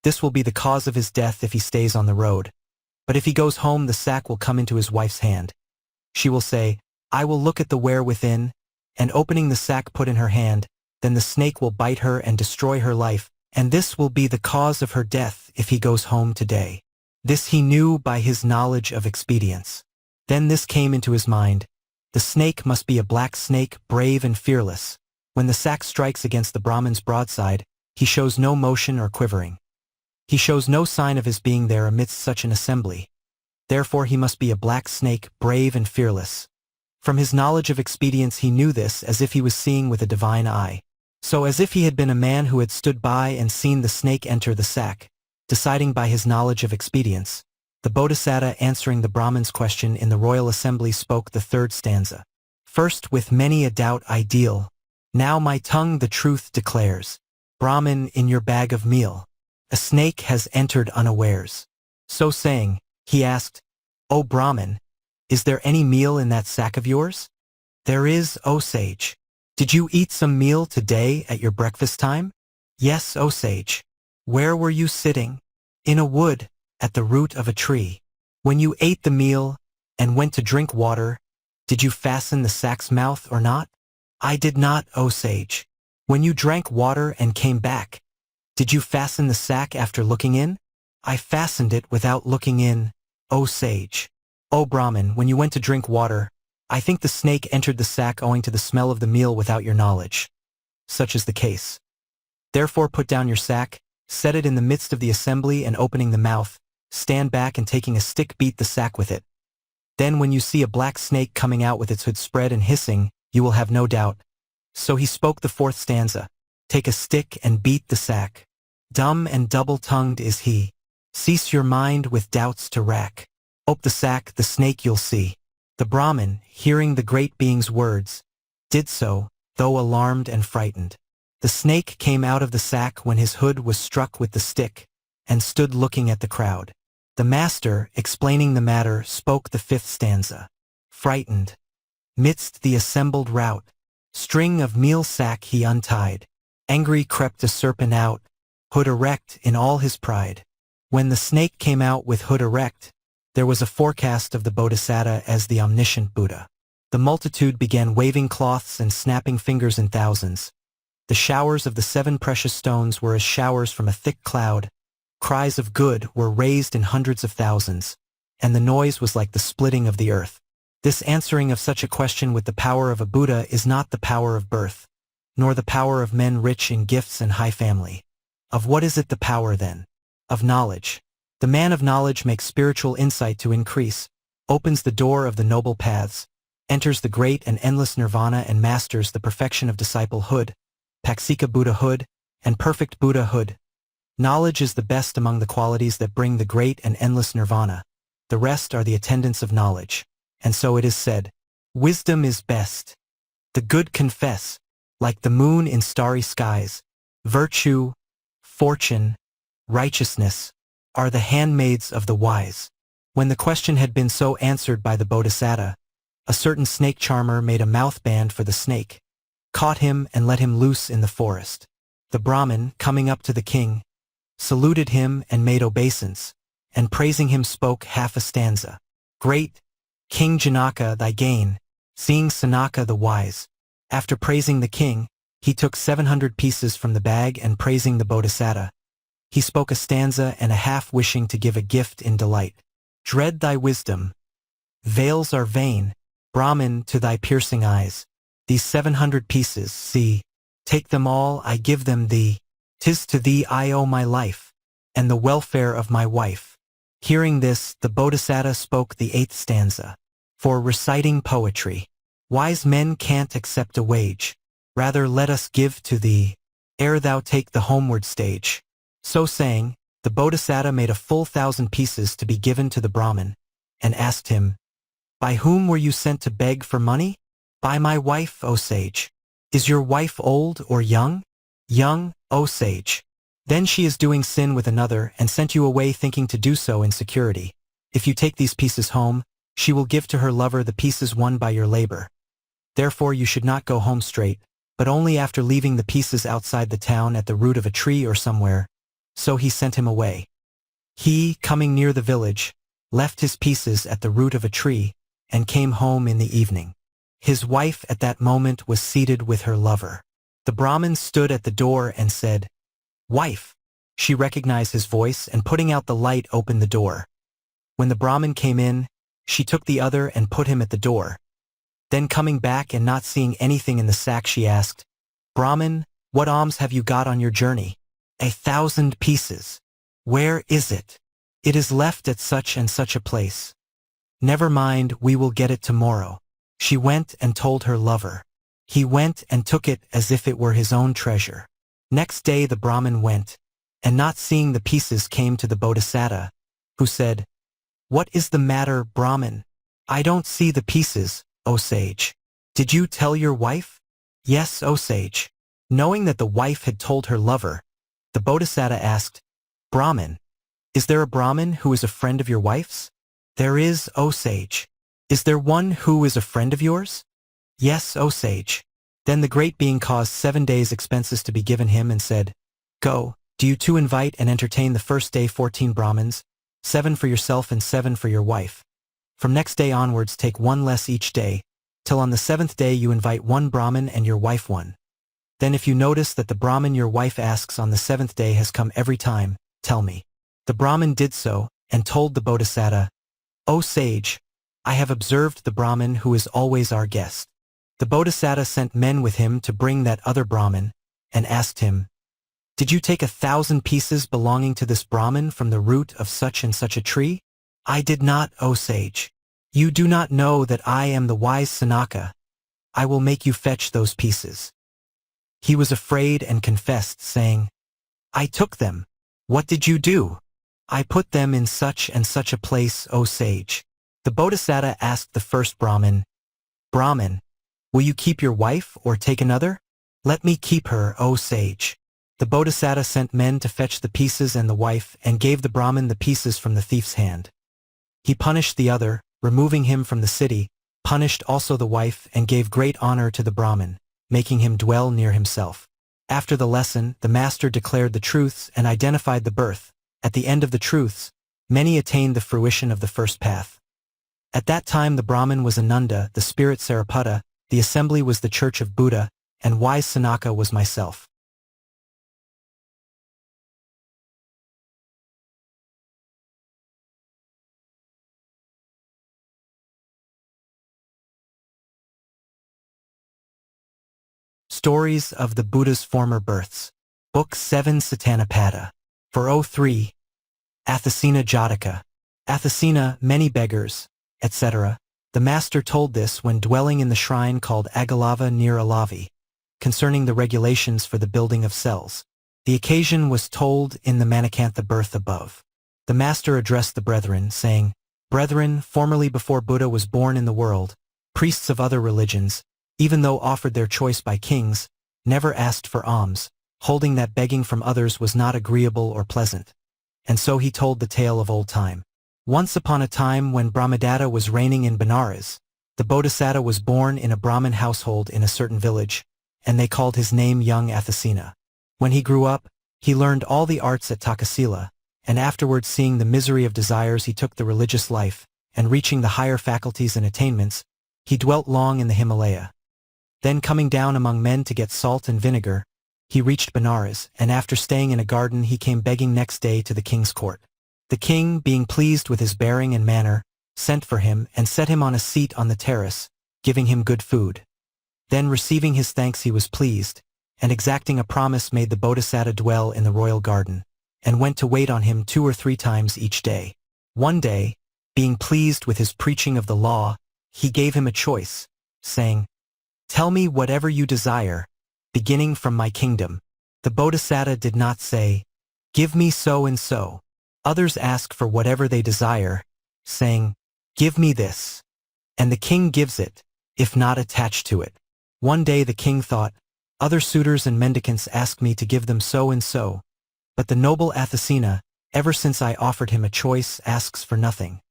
A: This will be the cause of his death if he stays on the road. But if he goes home, the sack will come into his wife's hand. She will say, 'I will look at the ware within,' and opening the sack put in her hand, then the snake will bite her and destroy her life, and this will be the cause of her death if he goes home today." This he knew by his knowledge of expedience. Then this came into his mind: the snake must be a black snake, brave and fearless. When the sack strikes against the Brahmin's broadside, he shows no motion or quivering. He shows no sign of his being there amidst such an assembly. Therefore he must be a black snake, brave and fearless. From his knowledge of expedience he knew this as if he was seeing with a divine eye. So as if he had been a man who had stood by and seen the snake enter the sack, deciding by his knowledge of expedience, the Bodhisattva answering the Brahmin's question in the royal assembly spoke the third stanza. "First with many a doubt I deal, now my tongue the truth declares. Brahmin, in your bag of meal, a snake has entered unawares." So saying, he asked, "O Brahmin, is there any meal in that sack of yours?" "There is, O sage." "Did you eat some meal today at your breakfast time?" "Yes, O sage." "Where were you sitting?" "In a wood, at the root of a tree." "When you ate the meal and went to drink water, did you fasten the sack's mouth or not?" "I did not, O sage." "When you drank water and came back, did you fasten the sack after looking in?" "I fastened it without looking in, O sage." "O Brahmin, when you went to drink water, I think the snake entered the sack owing to the smell of the meal without your knowledge. Such is the case. Therefore put down your sack, set it in the midst of the assembly, and opening the mouth, stand back and taking a stick beat the sack with it. Then when you see a black snake coming out with its hood spread and hissing, you will have no doubt." So he spoke the fourth stanza: "Take a stick and beat the sack. Dumb and double-tongued is he. Cease your mind with doubts to rack. Ope the sack, the snake you'll see." The Brahmin, hearing the great being's words, did so, though alarmed and frightened. The snake came out of the sack when his hood was struck with the stick, and stood looking at the crowd. The master, explaining the matter, spoke the fifth stanza: "Frightened, midst the assembled rout, string of meal sack he untied. Angry crept a serpent out, hood erect in all his pride." When the snake came out with hood erect, there was a forecast of the Bodhisattva as the omniscient Buddha. The multitude began waving cloths and snapping fingers in thousands. The showers of the 7 precious stones were as showers from a thick cloud. Cries of "good" were raised in hundreds of thousands, and the noise was like the splitting of the earth. This answering of such a question with the power of a Buddha is not the power of birth, nor the power of men rich in gifts and high family. Of what is it the power then? Of knowledge. The man of knowledge makes spiritual insight to increase, opens the door of the noble paths, enters the great and endless nirvana, and masters the perfection of disciplehood, Paksika Buddhahood, and perfect Buddhahood. Knowledge is the best among the qualities that bring the great and endless nirvana. The rest are the attendants of knowledge. And so it is said, "Wisdom is best. The good confess, like the moon in starry skies. Virtue, fortune, righteousness are the handmaids of the wise." When the question had been so answered by the Bodhisattva, a certain snake charmer made a mouth band for the snake, caught him and let him loose in the forest. The Brahmin, coming up to the king, saluted him and made obeisance, and praising him spoke half a stanza. Great King Janaka, thy gain, seeing Sanaka the wise. After praising the king, he took 700 pieces from the bag and praising the Bodhisattva, he spoke a stanza and a half wishing to give a gift in delight. Dread thy wisdom. Veils are vain, Brahmin, to thy piercing eyes. These 700 pieces, see. Take them all, I give them thee. 'Tis to thee I owe my life, and the welfare of my wife. Hearing this, the Bodhisattva spoke the 8th stanza. For reciting poetry, wise men can't accept a wage. Rather let us give to thee, ere thou take the homeward stage. So saying, the Bodhisattva made a full 1,000 pieces to be given to the Brahmin, and asked him, By whom were you sent to beg for money? By my wife, O sage. Is your wife old or young? Young, O sage. Then she is doing sin with another and sent you away thinking to do so in security. If you take these pieces home, she will give to her lover the pieces won by your labor. Therefore you should not go home straight, but only after leaving the pieces outside the town at the root of a tree or somewhere. So he sent him away. He, coming near the village, left his pieces at the root of a tree, and came home in the evening. His wife at that moment was seated with her lover. The Brahmin stood at the door and said, Wife. She recognized his voice and putting out the light opened the door. When the Brahmin came in, she took the other and put him at the door. Then coming back and not seeing anything in the sack she asked, Brahmin, what alms have you got on your journey? 1,000 pieces. Where is it? It is left at such and such a place. Never mind, we will get it tomorrow. She went and told her lover. He went and took it as if it were his own treasure. Next day the Brahmin went, and not seeing the pieces came to the Bodhisattva, who said, What is the matter, Brahmin? I don't see the pieces, O sage. Did you tell your wife? Yes, O sage. Knowing that the wife had told her lover, the Bodhisattva asked, Brahmin, is there a Brahmin who is a friend of your wife's? There is, O sage. Is there one who is a friend of yours? Yes, O sage. Then the great being caused 7 days' expenses to be given him and said, Go, do you two invite and entertain the first day 14 Brahmins, 7 for yourself and 7 for your wife. From next day onwards take 1 less each day, till on the 7th day you invite 1 Brahmin and your wife 1. Then if you notice that the Brahmin your wife asks on the 7th day has come every time, tell me. The Brahmin did so, and told the Bodhisattva, O sage, I have observed the Brahmin who is always our guest. The Bodhisattva sent men with him to bring that other Brahmin, and asked him, Did you take 1,000 pieces belonging to this Brahmin from the root of such and such a tree? I did not, O sage. You do not know that I am the wise Sanaka. I will make you fetch those pieces. He was afraid and confessed, saying, I took them. What did you do? I put them in such and such a place, O sage. The Bodhisattva asked the first Brahmin, Brahmin, will you keep your wife or take another? Let me keep her, O sage. The Bodhisattva sent men to fetch the pieces and the wife and gave the Brahmin the pieces from the thief's hand. He punished the other, removing him from the city, punished also the wife and gave great honor to the Brahmin, making him dwell near himself. After the lesson, the master declared the truths and identified the birth. At the end of the truths, many attained the fruition of the first path. At that time the Brahmin was Ananda, the spirit Sariputta, the assembly was the church of Buddha, and wise Sanaka was myself. Stories of the Buddha's Former Births. Book 7 Sutana Jataka. For 03. Atthisena Jataka. Atthisena, many beggars, etc. The master told this when dwelling in the shrine called Agalava near Alavi, concerning the regulations for the building of cells. The occasion was told in the Manakantha birth above. The master addressed the brethren, saying, Brethren, formerly before Buddha was born in the world, priests of other religions, even though offered their choice by kings, never asked for alms, holding that begging from others was not agreeable or pleasant. And so he told the tale of old time. Once upon a time when Brahmadatta was reigning in Benares, the Bodhisattva was born in a Brahmin household in a certain village, and they called his name young Atthisena. When he grew up, he learned all the arts at Takasila, and afterwards seeing the misery of desires he took the religious life, and reaching the higher faculties and attainments, he dwelt long in the Himalaya. Then coming down among men to get salt and vinegar, he reached Benares, and after staying in a garden he came begging next day to the king's court. The king, being pleased with his bearing and manner, sent for him and set him on a seat on the terrace, giving him good food. Then receiving his thanks he was pleased, and exacting a promise made the Bodhisattva dwell in the royal garden, and went to wait on him 2 or 3 times each day. One day, being pleased with his preaching of the law, he gave him a choice, saying, "Tell me whatever you desire, beginning from my kingdom." The Bodhisattva did not say, "Give me so and so." Others ask for whatever they desire, saying, "Give me this." And the king gives it, if not attached to it. One day the king thought, "Other suitors and mendicants ask me to give them so and so, but the noble Atthisena, ever since I offered him a choice, asks for nothing.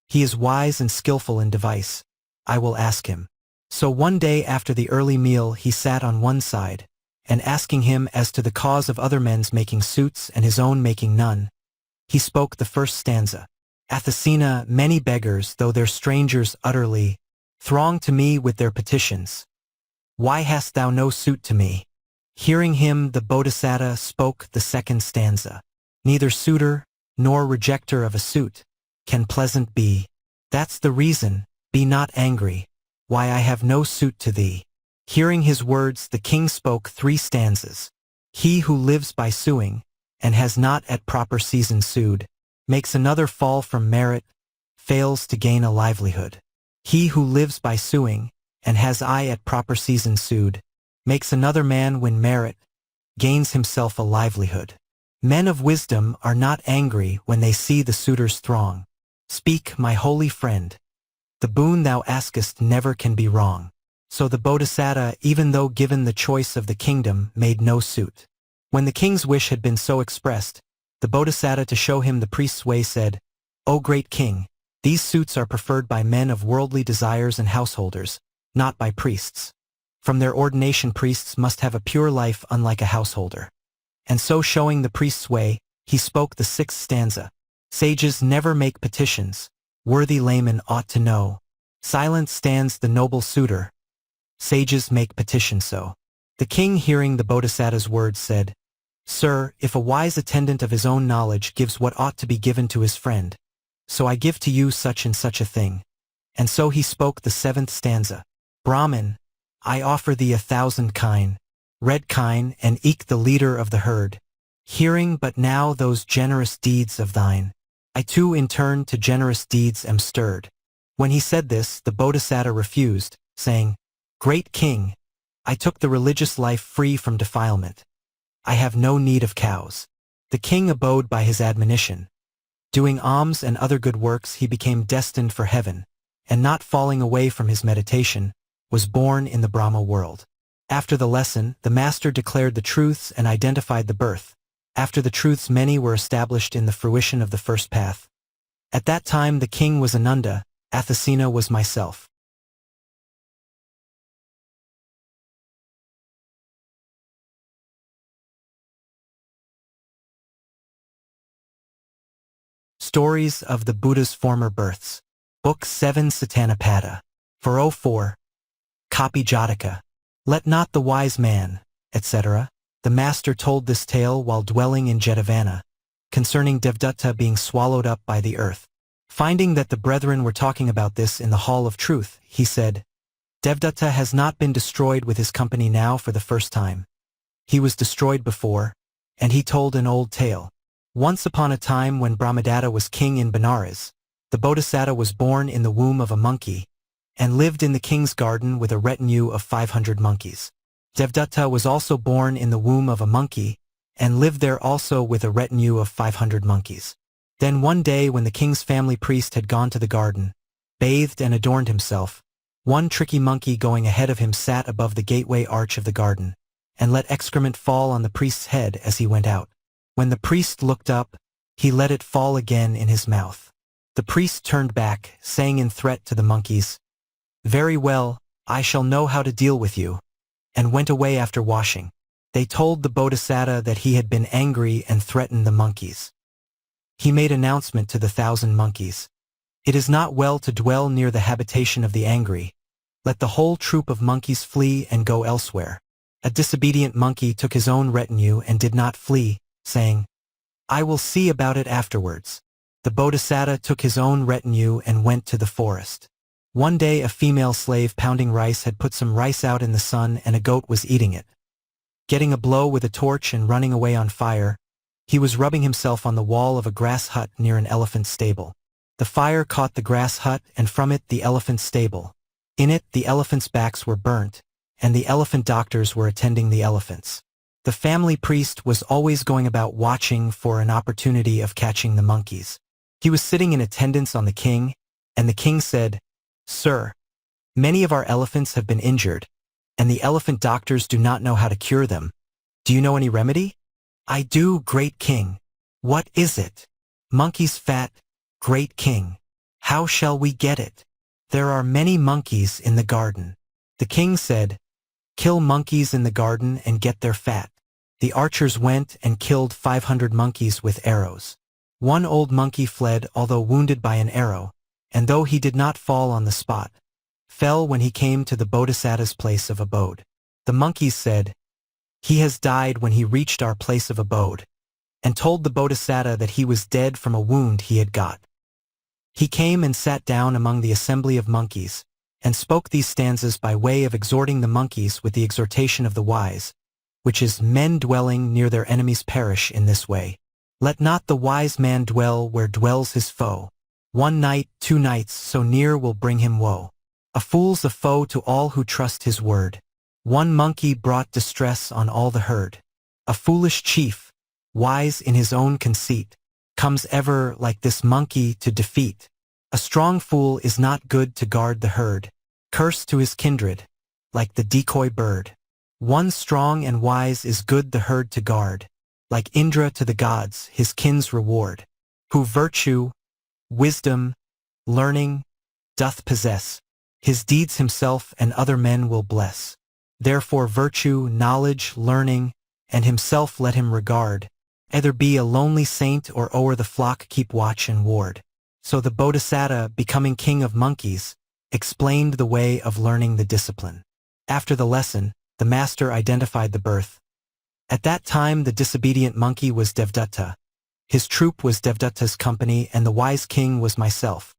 A: He is wise and skillful in device. I will ask him." So one day after the early meal he sat on one side, and asking him as to the cause of other men's making suits and his own making none, he spoke the first stanza. "Atthisena, many beggars, though they're strangers utterly, throng to me with their petitions. Why hast thou no suit to me?" Hearing him, the Bodhisattva spoke the second stanza. "Neither suitor, nor rejecter of a suit, can pleasant be. That's the reason, be not angry, why I have no suit to thee." Hearing his words, the king spoke 3 stanzas. "He who lives by suing, and has not at proper season sued, makes another fall from merit, fails to gain a livelihood. He who lives by suing, and has I at proper season sued, makes another man win merit, gains himself a livelihood. Men of wisdom are not angry when they see the suitors throng. Speak, my holy friend. The boon thou askest never can be wrong." So the Bodhisattva, even though given the choice of the kingdom, made no suit. When the king's wish had been so expressed, the Bodhisattva, to show him the priest's way, said, "O great king, these suits are preferred by men of worldly desires and householders, not by priests. From their ordination priests must have a pure life unlike a householder." And so showing the priest's way, he spoke the 6th stanza. "Sages never make petitions, worthy laymen ought to know. Silent stands the noble suitor, sages make petition so." The king, hearing the Bodhisattva's words, said, "Sir, if a wise attendant of his own knowledge gives what ought to be given to his friend, so I give to you such and such a thing." And so he spoke the 7th stanza. "Brahmin, I offer thee 1,000 kine, red kine, and eke the leader of the herd. Hearing but now those generous deeds of thine, I too in turn to generous deeds am stirred." When he said this, the Bodhisattva refused, saying, "Great king, I took the religious life free from defilement. I have no need of cows." The king abode by his admonition. Doing alms and other good works, he became destined for heaven, and not falling away from his meditation, was born in the Brahma world. After the lesson, the master declared the truths and identified the birth. After the truths, many were established in the fruition of the first path. At that time the king was Ananda, Atthisena was myself. Stories of the Buddha's Former Births. Book 7 Sutana Jataka. 404. Kapi Jataka. Let not the wise man, etc. The master told this tale while dwelling in Jetavana, concerning Devdatta being swallowed up by the earth. Finding that the brethren were talking about this in the hall of truth, he said, "Devdatta has not been destroyed with his company now for the first time. He was destroyed before," and he told an old tale. Once upon a time when Brahmadatta was king in Benares, the Bodhisattva was born in the womb of a monkey, and lived in the king's garden with a retinue of 500 monkeys. Devdatta was also born in the womb of a monkey, and lived there also with a retinue of 500 monkeys. Then one day when the king's family priest had gone to the garden, bathed and adorned himself, one tricky monkey going ahead of him sat above the gateway arch of the garden, and let excrement fall on the priest's head as he went out. When the priest looked up, he let it fall again in his mouth. The priest turned back, saying in threat to the monkeys, "Very well, I shall know how to deal with you," and went away after washing. They told the Bodhisattva that he had been angry and threatened the monkeys. he made announcement to the 1,000 monkeys. It is not well to dwell near the habitation of the angry. Let the whole troop of monkeys flee and go elsewhere. A disobedient monkey took his own retinue and did not flee, saying, I will see about it afterwards. The Bodhisattva took his own retinue and went to the forest. One day a female slave pounding rice had put some rice out in the sun and a goat was eating it. Getting a blow with a torch and running away on fire, he was rubbing himself on the wall of a grass hut near an elephant stable. The fire caught the grass hut and from it the elephant stable. In it the elephants' backs were burnt, and the elephant doctors were attending the elephants. The family priest was always going about watching for an opportunity of catching the monkeys. He was sitting in attendance on the king, and the king said, Sir, many of our elephants have been injured, and the elephant doctors do not know how to cure them. Do you know any remedy? I do, great king. What is it? Monkeys fat, great king. How shall we get it? There are many monkeys in the garden. The king said, Kill monkeys in the garden and get their fat. The archers went and killed 500 monkeys with arrows. One old monkey fled although wounded by an arrow, and though he did not fall on the spot, fell when he came to the Bodhisattva's place of abode. The monkeys said, He has died when he reached our place of abode, and told the Bodhisattva that he was dead from a wound he had got. He came and sat down among the assembly of monkeys, and spoke these stanzas by way of exhorting the monkeys with the exhortation of the wise, which is, men dwelling near their enemies perish in this way. Let not the wise man dwell where dwells his foe. 1 night, 2 nights, so near will bring him woe. A fool's a foe to all who trust his word. 1 monkey brought distress on all the herd. A foolish chief, wise in his own conceit, comes ever like this monkey to defeat. A strong fool is not good to guard the herd. Curse to his kindred, like the decoy bird. 1 strong and wise is good the herd to guard, like Indra to the gods, his kin's reward. Who virtue, wisdom, learning, doth possess, his deeds himself and other men will bless. Therefore virtue, knowledge, learning, and himself let him regard, either be a lonely saint or o'er the flock keep watch and ward. So the Bodhisattva, becoming king of monkeys, explained the way of learning the discipline. After the lesson, the master identified the birth. At that time the disobedient monkey was Devdatta. His troop was Devdatta's company, and the wise king was myself.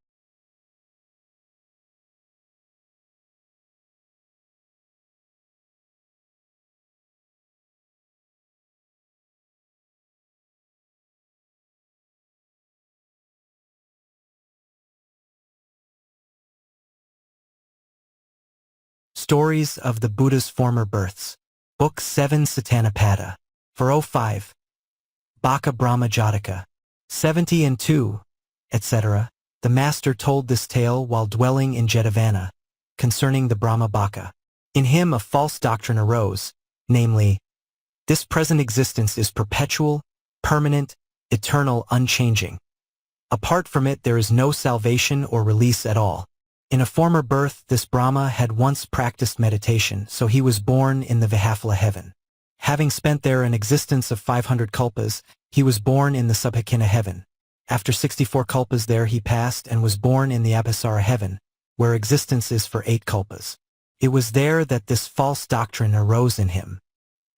A: Stories of the Buddha's Former Births. Book 7 Sutana Jataka. 405. Baka-Brahma Jataka. 70 and 2, etc. The master told this tale while dwelling in Jetavana, concerning the Brahma Baka. In him a false doctrine arose, namely, this present existence is perpetual, permanent, eternal, unchanging. Apart from it there is no salvation or release at all. In a former birth this Brahma had once practiced meditation, so he was born in the Vipassanā heaven. Having spent there an existence of 500 kalpas, he was born in the Subhakina heaven. After 64 kalpas there he passed and was born in the Abhisara heaven, where existence is for 8 kalpas. It was there that this false doctrine arose in him.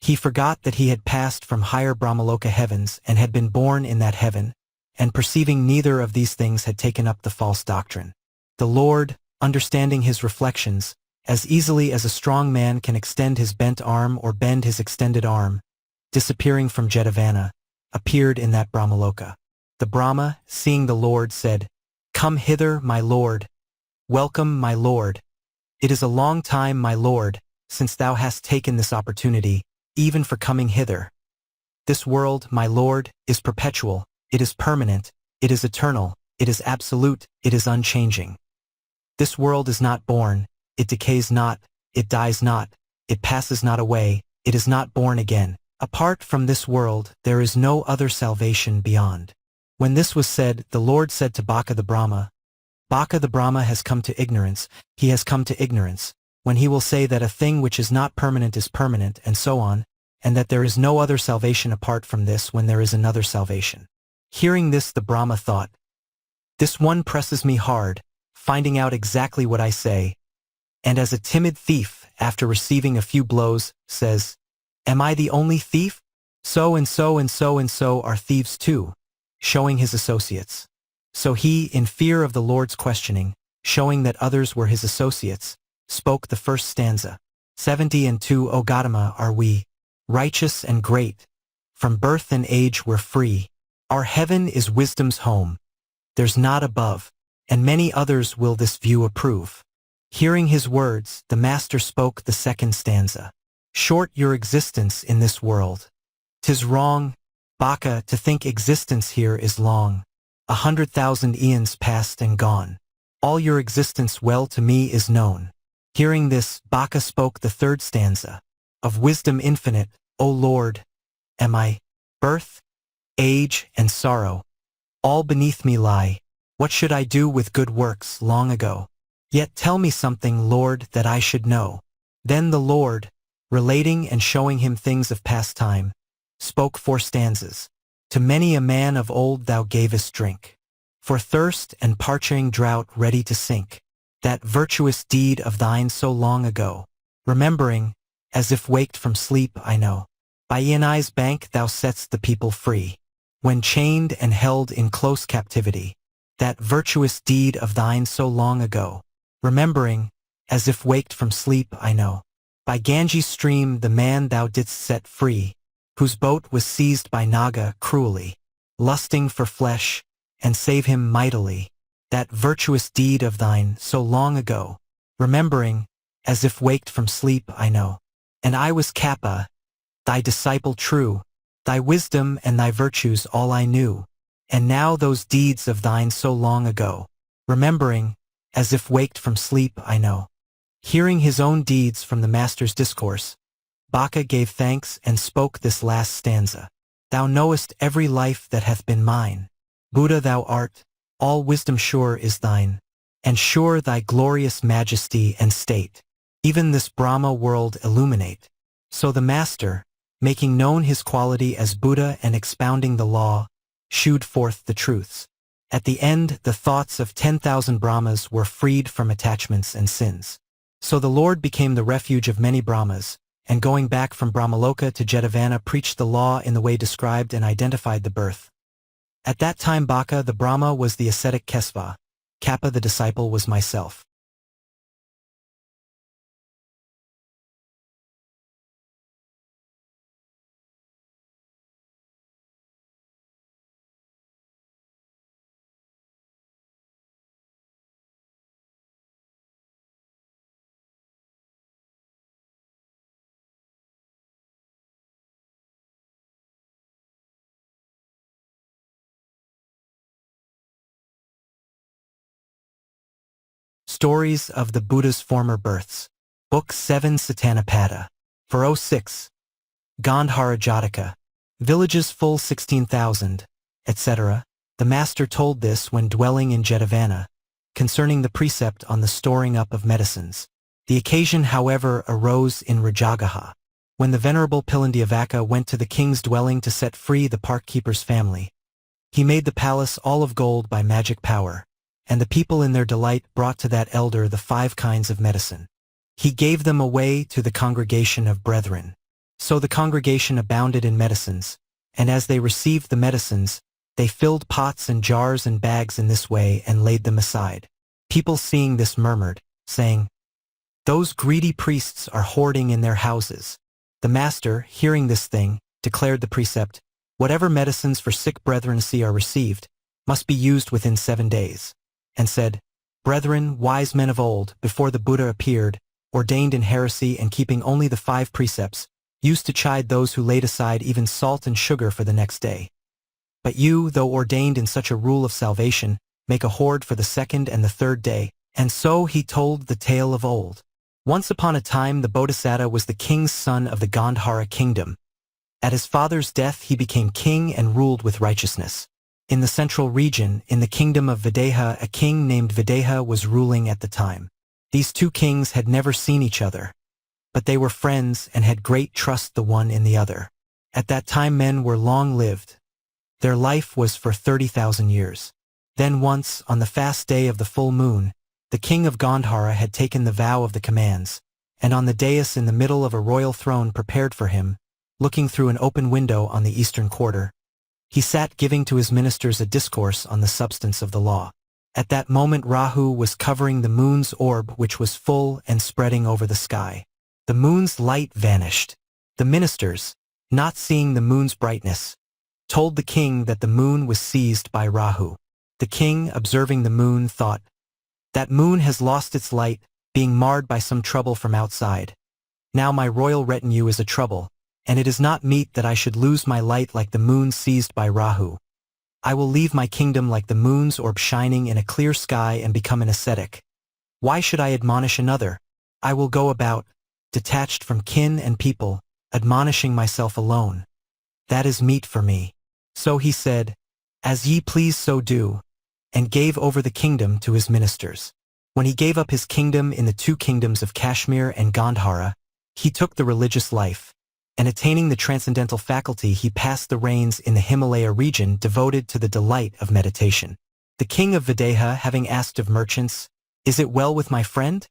A: He forgot that he had passed from higher Brahmaloka heavens and had been born in that heaven, and perceiving neither of these things had taken up the false doctrine. The Lord, understanding his reflections, as easily as a strong man can extend his bent arm or bend his extended arm, disappearing from Jetavana, appeared in that Brahmaloka. The Brahma, seeing the Lord, said, Come hither, my Lord. Welcome, my Lord. It is a long time, my Lord, since thou hast taken this opportunity, even for coming hither. This world, my Lord, is perpetual, it is permanent, it is eternal, it is absolute, it is unchanging. This world is not born, it decays not, it dies not, it passes not away, it is not born again. Apart from this world, there is no other salvation beyond. When this was said, the Lord said to Baka the Brahma, Baka the Brahma has come to ignorance, he has come to ignorance, when he will say that a thing which is not permanent is permanent, and so on, and that there is no other salvation apart from this when there is another salvation. Hearing this, the Brahma thought, "This one presses me hard, finding out exactly what I say, and as a timid thief, after receiving a few blows, says, 'Am I the only thief? So and so and so and so are thieves too,' showing his associates. So he, in fear of the Lord's questioning, showing that others were his associates, spoke the first stanza. 72 O Gautama are we, righteous and great, from birth and age we're free. Our heaven is wisdom's home, there's not above, and many others will this view approve." Hearing his words, the master spoke the second stanza. "Short your existence in this world. 'Tis wrong, Baka, to think existence here is long. 100,000 eons past and gone. All your existence well to me is known." Hearing this, Baka spoke the third stanza. "Of wisdom infinite, O Lord, am I. Birth, age, and sorrow, all beneath me lie. What should I do with good works long ago? Yet tell me something, Lord, that I should know." Then the Lord, relating and showing him things of past time, spoke four stanzas. "To many a man of old thou gavest drink, for thirst and parching drought ready to sink. That virtuous deed of thine so long ago, remembering, as if waked from sleep I know. By Iani's bank thou setst the people free, when chained and held in close captivity. That virtuous deed of thine so long ago, remembering, as if waked from sleep I know. By Ganges stream the man thou didst set free, whose boat was seized by Naga cruelly, lusting for flesh, and save him mightily. That virtuous deed of thine so long ago, remembering, as if waked from sleep I know. And I was Kappa, thy disciple true, thy wisdom and thy virtues all I knew. And now those deeds of thine so long ago, remembering, as if waked from sleep I know." Hearing his own deeds from the master's discourse, Baka gave thanks and spoke this last stanza. "Thou knowest every life that hath been mine. Buddha thou art, all wisdom sure is thine, and sure thy glorious majesty and state. Even this Brahma world illuminate." So the master, making known his quality as Buddha and expounding the law, shewed forth the truths. At the end, the thoughts of 10,000 Brahmas were freed from attachments and sins. So the Lord became the refuge of many Brahmas, and going back from Brahmaloka to Jetavana preached the law in the way described and identified the birth. At that time Baka the Brahma was the ascetic Kesva, Kappa the disciple was myself. Stories of the Buddha's Former Births. Book 7 Sutana Jataka. 406. Gandhara Jataka. Villages full 16,000, etc. The master told this when dwelling in Jetavana, concerning the precept on the storing up of medicines. The occasion, however, arose in Rajagaha, when the venerable Pilandiyavaka went to the king's dwelling to set free the park-keeper's family. He made the palace all of gold by magic power, and the people in their delight brought to that elder the 5 kinds of medicine. He gave them away to the congregation of brethren. So the congregation abounded in medicines, and as they received the medicines, they filled pots and jars and bags in this way and laid them aside. People seeing this murmured, saying, "Those greedy priests are hoarding in their houses." The master, hearing this thing, declared the precept, "Whatever medicines for sick brethren see are received, must be used within 7 days." And said, "Brethren, wise men of old, before the Buddha appeared, ordained in heresy and keeping only the 5 precepts, used to chide those who laid aside even salt and sugar for the next day. But you, though ordained in such a rule of salvation, make a hoard for the 2nd and the 3rd day." And so he told the tale of old. Once upon a time the Bodhisattva was the king's son of the Gandhara kingdom. At his father's death he became king and ruled with righteousness. In the central region, in the kingdom of Videha, a king named Videha was ruling at the time. These 2 kings had never seen each other, but they were friends and had great trust the one in the other. At that time men were long-lived. Their life was for 30,000 years. Then once, on the fast day of the full moon, the king of Gandhara had taken the vow of the commands, and on the dais in the middle of a royal throne prepared for him, looking through an open window on the eastern quarter, he sat giving to his ministers a discourse on the substance of the law. At that moment Rahu was covering the moon's orb, which was full and spreading over the sky. The moon's light vanished. The ministers, not seeing the moon's brightness, told the king that the moon was seized by Rahu. The king, observing the moon, thought, "That moon has lost its light, being marred by some trouble from outside. Now my royal retinue is a trouble, and it is not meet that I should lose my light like the moon seized by Rahu. I will leave my kingdom like the moon's orb shining in a clear sky and become an ascetic. Why should I admonish another? I will go about, detached from kin and people, admonishing myself alone. That is meet for me." So he said, "As ye please so do," and gave over the kingdom to his ministers. When he gave up his kingdom in the two kingdoms of Kashmir and Gandhara, he took the religious life, and attaining the transcendental faculty he passed the reins in the Himalaya region devoted to the delight of meditation. The king of Videha, having asked of merchants, "Is it well with my friend?"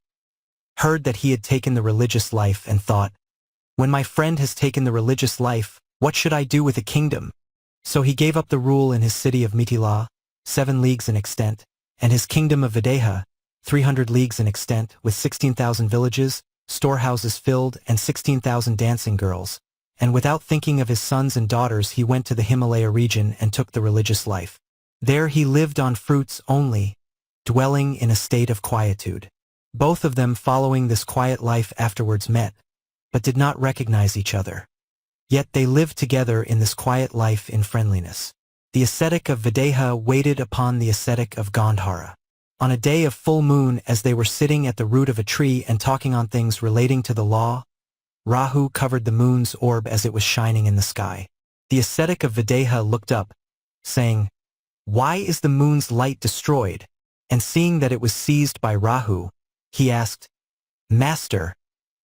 A: heard that he had taken the religious life and thought, "When my friend has taken the religious life, what should I do with a kingdom?" So he gave up the rule in his city of Mithila, 7 leagues in extent, and his kingdom of Videha, 300 leagues in extent, with 16,000 villages, storehouses filled, and 16,000 dancing girls, and without thinking of his sons and daughters he went to the Himalaya region and took the religious life. There he lived on fruits only, dwelling in a state of quietude. Both of them following this quiet life afterwards met, but did not recognize each other. Yet they lived together in this quiet life in friendliness. The ascetic of Videha waited upon the ascetic of Gandhara. On a day of full moon, as they were sitting at the root of a tree and talking on things relating to the law, Rahu covered the moon's orb as it was shining in the sky. The ascetic of Videha looked up, saying, "Why is the moon's light destroyed?" And seeing that it was seized by Rahu, he asked, "Master,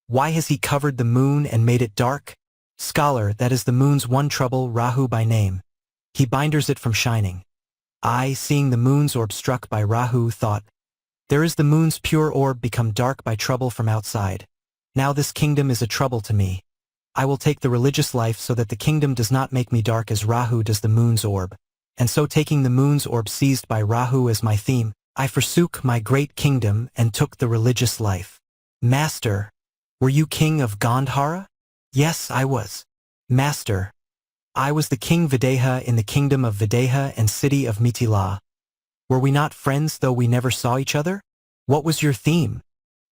A: why has he covered the moon and made it dark?" Scholar, that is the moon's one trouble, Rahu by name. He binders it from shining. I, seeing the moon's orb struck by Rahu, thought, "There is the moon's pure orb become dark by trouble from outside. Now this kingdom is a trouble to me. I will take the religious life so that the kingdom does not make me dark as Rahu does the moon's orb. And so taking the moon's orb seized by Rahu as my theme, I forsook my great kingdom and took the religious life." Master, were you king of Gandhara? Yes, I was. Master, I was the king Videha in the kingdom of Videha and city of Mithila. Were we not friends though we never saw each other? What was your theme?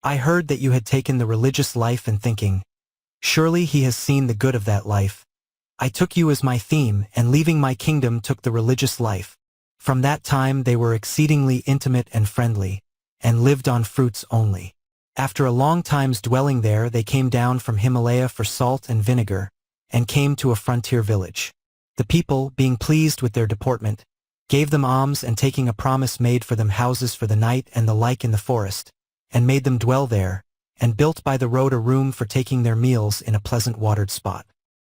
A: I heard that you had taken the religious life and thinking, "Surely he has seen the good of that life." I took you as my theme and leaving my kingdom took the religious life. From that time they were exceedingly intimate and friendly, and lived on fruits only. After a long time's dwelling there they came down from Himalaya for salt and vinegar, and came to a frontier village. The people, being pleased with their deportment, gave them alms and taking a promise made for them houses for the night and the like in the forest, and made them dwell there, and built by the road a room for taking their meals in a pleasant watered spot.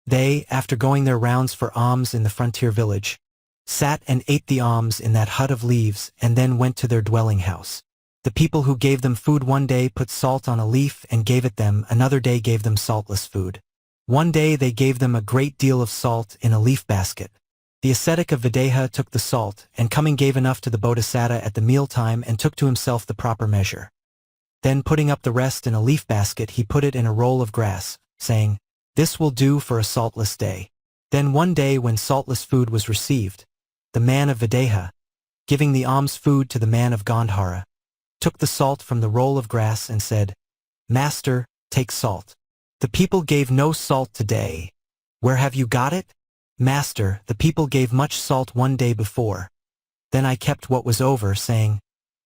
A: They, after going their rounds for alms in the frontier village, sat and ate the alms in that hut of leaves and then went to their dwelling house. The people who gave them food one day put salt on a leaf and gave it them, another day gave them saltless food. One day they gave them a great deal of salt in a leaf basket. The ascetic of Videha took the salt, and coming gave enough to the Bodhisattva at the mealtime and took to himself the proper measure. Then putting up the rest in a leaf basket he put it in a roll of grass, saying, "This will do for a saltless day." Then one day when saltless food was received, the man of Videha, giving the alms food to the man of Gandhara, took the salt from the roll of grass and said, "Master, take salt." The people gave no salt today. Where have you got it? Master, the people gave much salt one day before. Then I kept what was over, saying,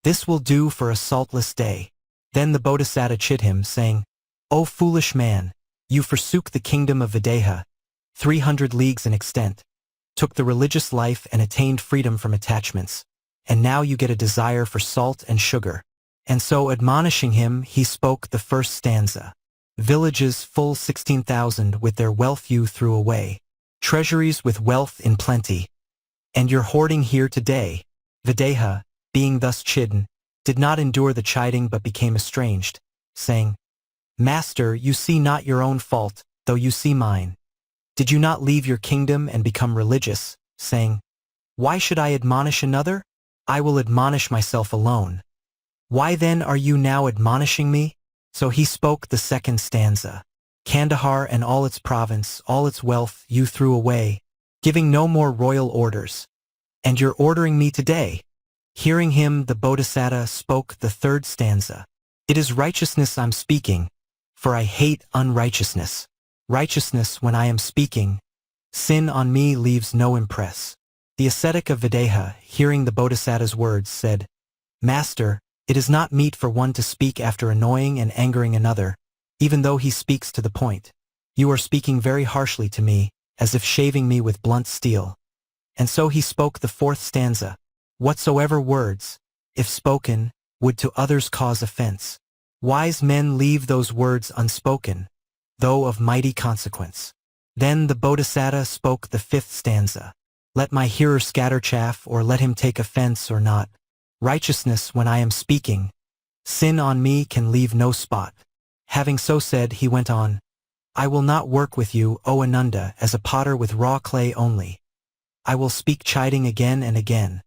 A: "This will do for a saltless day." Then the Bodhisattva chid him, saying, "O foolish man, you forsook the kingdom of Videha, 300 leagues in extent, took the religious life and attained freedom from attachments, and now you get a desire for salt and sugar." And so admonishing him, he spoke the first stanza. Villages full 16,000 with their wealth you threw away, treasuries with wealth in plenty, and you're hoarding here today. Videha, being thus chidden, did not endure the chiding but became estranged, saying, Master, you see not your own fault, though you see mine. Did you not leave your kingdom and become religious, saying, Why should I admonish another? I will admonish myself alone. Why then are you now admonishing me? So he spoke the second stanza. Kandahar and all its province, all its wealth you threw away, giving no more royal orders. And you're ordering me today. Hearing him, the Bodhisattva spoke the third stanza. It is righteousness I'm speaking, for I hate unrighteousness. Righteousness when I am speaking, sin on me leaves no impress. The ascetic of Videha, hearing the Bodhisattva's words, said, Master, it is not meet for one to speak after annoying and angering another, even though he speaks to the point. You are speaking very harshly to me, as if shaving me with blunt steel. And so he spoke the fourth stanza. Whatsoever words, if spoken, would to others cause offense. Wise men leave those words unspoken, though of mighty consequence. Then the Bodhisattva spoke the fifth stanza. Let my hearer scatter chaff, or let him take offense or not. Righteousness when I am speaking, sin on me can leave no spot. Having so said, he went on, I will not work with you, O Ananda, as a potter with raw clay only. I will speak chiding again and again.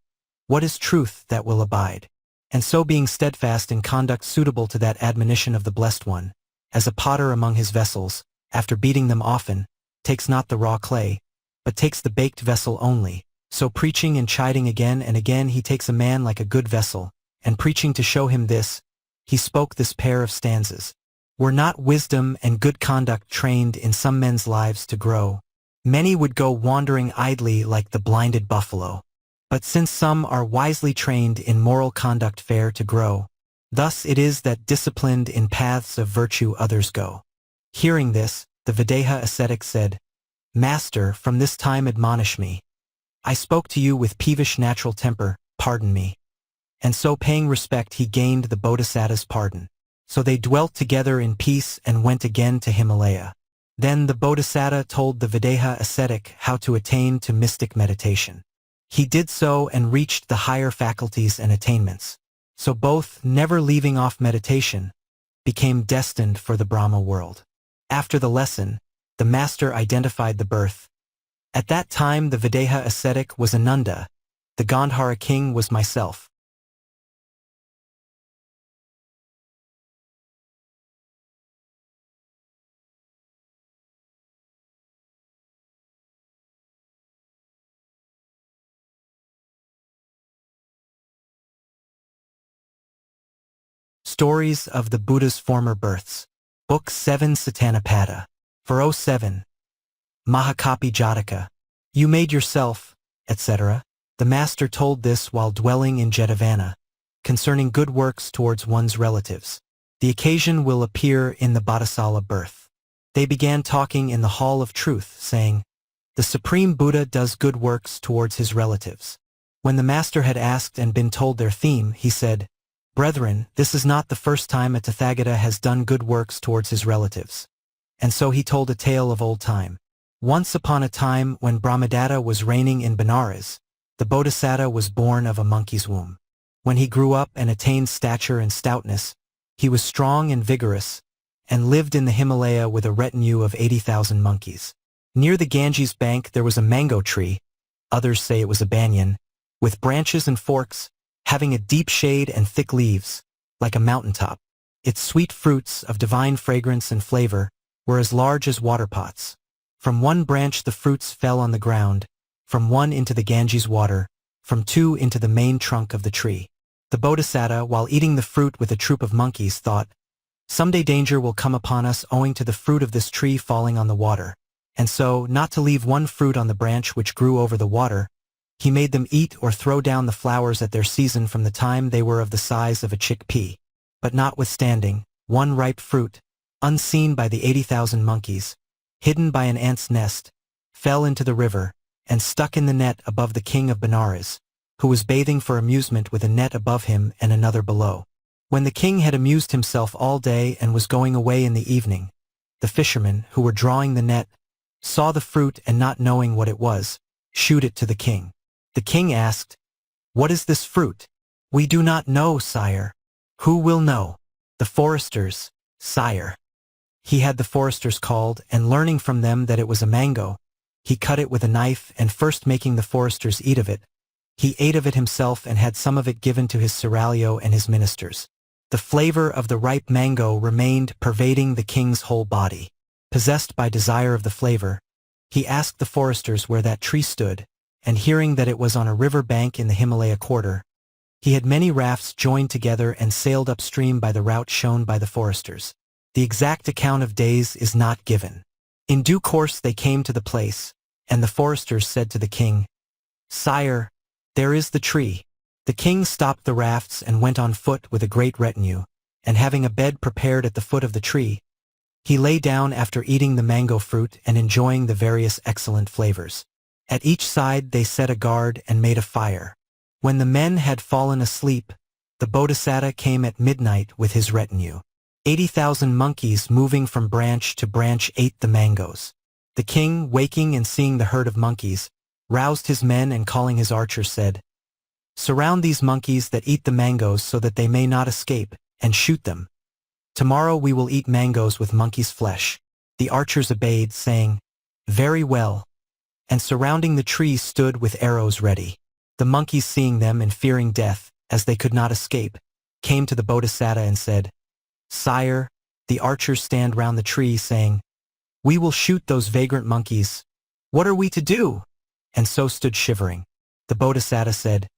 A: What is truth that will abide? And so being steadfast in conduct suitable to that admonition of the Blessed One, as a potter among his vessels, after beating them often, takes not the raw clay, but takes the baked vessel only. So preaching and chiding again and again he takes a man like a good vessel, and preaching to show him this, he spoke this pair of stanzas. Were not wisdom and good conduct trained in some men's lives to grow, many would go wandering idly like the blinded buffalo. But since some are wisely trained in moral conduct fair to grow, thus it is that disciplined in paths of virtue others go. Hearing this, the Videha ascetic said, Master, from this time admonish me. I spoke to you with peevish natural temper, pardon me. And so paying respect he gained the Bodhisattva's pardon. So they dwelt together in peace and went again to Himalaya. Then the Bodhisattva told the Videha ascetic how to attain to mystic meditation. He did so and reached the higher faculties and attainments. So both, never leaving off meditation, became destined for the Brahma world. After the lesson, the master identified the birth. At that time the Videha ascetic was Ananda, the Gandhara king was myself. Stories of the Buddha's Former Births. Book 7 Sutana Jataka. 407. Mahakapi Jataka. You made yourself, etc. The master told this while dwelling in Jetavana, concerning good works towards one's relatives. The occasion will appear in the Bodhisala birth. They began talking in the Hall of Truth, saying, The Supreme Buddha does good works towards his relatives. When the master had asked and been told their theme, he said, Brethren, this is not the first time a Tathagata has done good works towards his relatives. And so he told a tale of old time. Once upon a time, when Brahmadatta was reigning in Benares, the Bodhisattva was born of a monkey's womb. When he grew up and attained stature and stoutness, he was strong and vigorous, and lived in the Himalaya with a retinue of 80,000 monkeys. Near the Ganges bank there was a mango tree, others say it was a banyan, with branches and forks, having a deep shade and thick leaves, like a mountaintop. Its sweet fruits, of divine fragrance and flavor, were as large as water pots. From one branch the fruits fell on the ground, from one into the Ganges water, from two into the main trunk of the tree. The Bodhisattva, while eating the fruit with a troop of monkeys, thought, Someday danger will come upon us owing to the fruit of this tree falling on the water. And so, not to leave one fruit on the branch which grew over the water, he made them eat or throw down the flowers at their season from the time they were of the size of a chickpea. But notwithstanding, one ripe fruit, unseen by the 80,000 monkeys, hidden by an ant's nest, fell into the river, and stuck in the net above the king of Benares, who was bathing for amusement with a net above him and another below. When the king had amused himself all day and was going away in the evening, the fishermen, who were drawing the net, saw the fruit and not knowing what it was, shewed it to the king. The king asked, "What is this fruit?" "We do not know, sire." "Who will know?" "The foresters, sire." He had the foresters called, and learning from them that it was a mango, he cut it with a knife, and first making the foresters eat of it, he ate of it himself and had some of it given to his seraglio and his ministers. The flavor of the ripe mango remained pervading the king's whole body. Possessed by desire of the flavor, he asked the foresters where that tree stood, and hearing that it was on a river bank in the Himalaya quarter, he had many rafts joined together and sailed upstream by the route shown by the foresters. The exact account of days is not given. In due course they came to the place, and the foresters said to the king, "Sire, there is the tree." The king stopped the rafts and went on foot with a great retinue, and having a bed prepared at the foot of the tree, he lay down after eating the mango fruit and enjoying the various excellent flavors. At each side they set a guard and made a fire. When the men had fallen asleep, the Bodhisattva came at midnight with his retinue. 80,000 monkeys moving from branch to branch ate the mangoes. The king, waking and seeing the herd of monkeys, roused his men and calling his archers said, "Surround these monkeys that eat the mangoes so that they may not escape, and shoot them. Tomorrow we will eat mangoes with monkey's flesh." The archers obeyed, saying, "Very well," and surrounding the tree stood with arrows ready. The monkeys, seeing them and fearing death, as they could not escape, came to the Bodhisattva and said, "Sire, the archers stand round the tree, saying, 'We will shoot those vagrant monkeys. What are we to do?' And so stood shivering. The Bodhisattva said,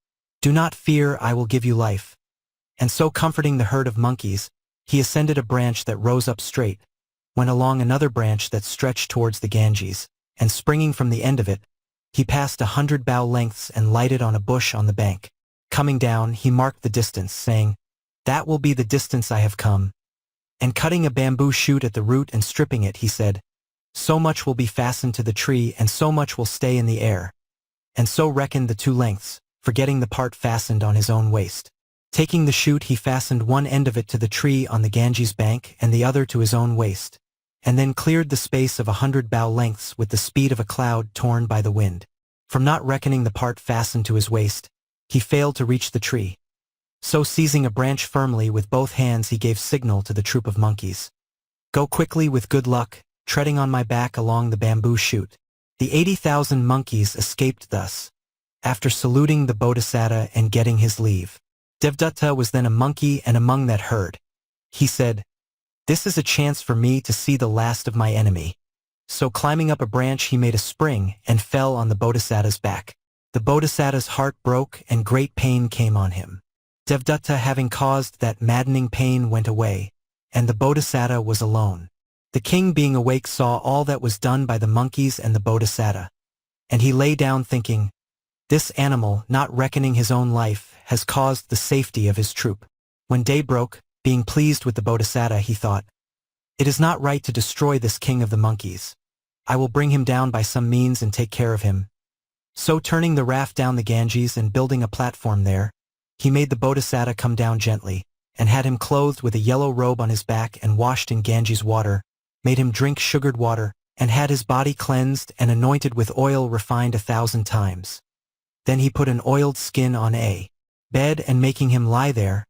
A: "Do not fear, I will give you life." And so comforting the herd of monkeys, he ascended a branch that rose up straight, went along another branch that stretched towards the Ganges, and springing from the end of it, he passed 100 bow lengths and lighted on a bush on the bank. Coming down, he marked the distance, saying, "That will be the distance I have come." And cutting a bamboo shoot at the root and stripping it, he said, "So much will be fastened to the tree, and so much will stay in the air." And so reckoned the 2 lengths, forgetting the part fastened on his own waist. Taking the shoot, he fastened one end of it to the tree on the Ganges bank and the other to his own waist, and then cleared the space of 100 bow lengths with the speed of a cloud torn by the wind. From not reckoning the part fastened to his waist, he failed to reach the tree. So seizing a branch firmly with both hands, he gave signal to the troop of monkeys, "Go quickly with good luck, treading on my back along the bamboo shoot." The 80,000 monkeys escaped thus, after saluting the Bodhisattva and getting his leave. Devdatta was then a monkey and among that herd. He said, "This is a chance for me to see the last of my enemy." So climbing up a branch, he made a spring and fell on the Bodhisattva's back. The Bodhisattva's heart broke and great pain came on him. Devdatta, having caused that maddening pain, went away, and the Bodhisattva was alone. The king, being awake, saw all that was done by the monkeys and the Bodhisattva, and he lay down thinking, "This animal, not reckoning his own life, has caused the safety of his troop." When day broke, being pleased with the Bodhisattva, he thought, "It is not right to destroy this king of the monkeys. I will bring him down by some means and take care of him." So turning the raft down the Ganges and building a platform there, he made the Bodhisattva come down gently, and had him clothed with a yellow robe on his back and washed in Ganges water, made him drink sugared water, and had his body cleansed and anointed with oil refined 1,000 times. Then he put an oiled skin on a bed, and making him lie there,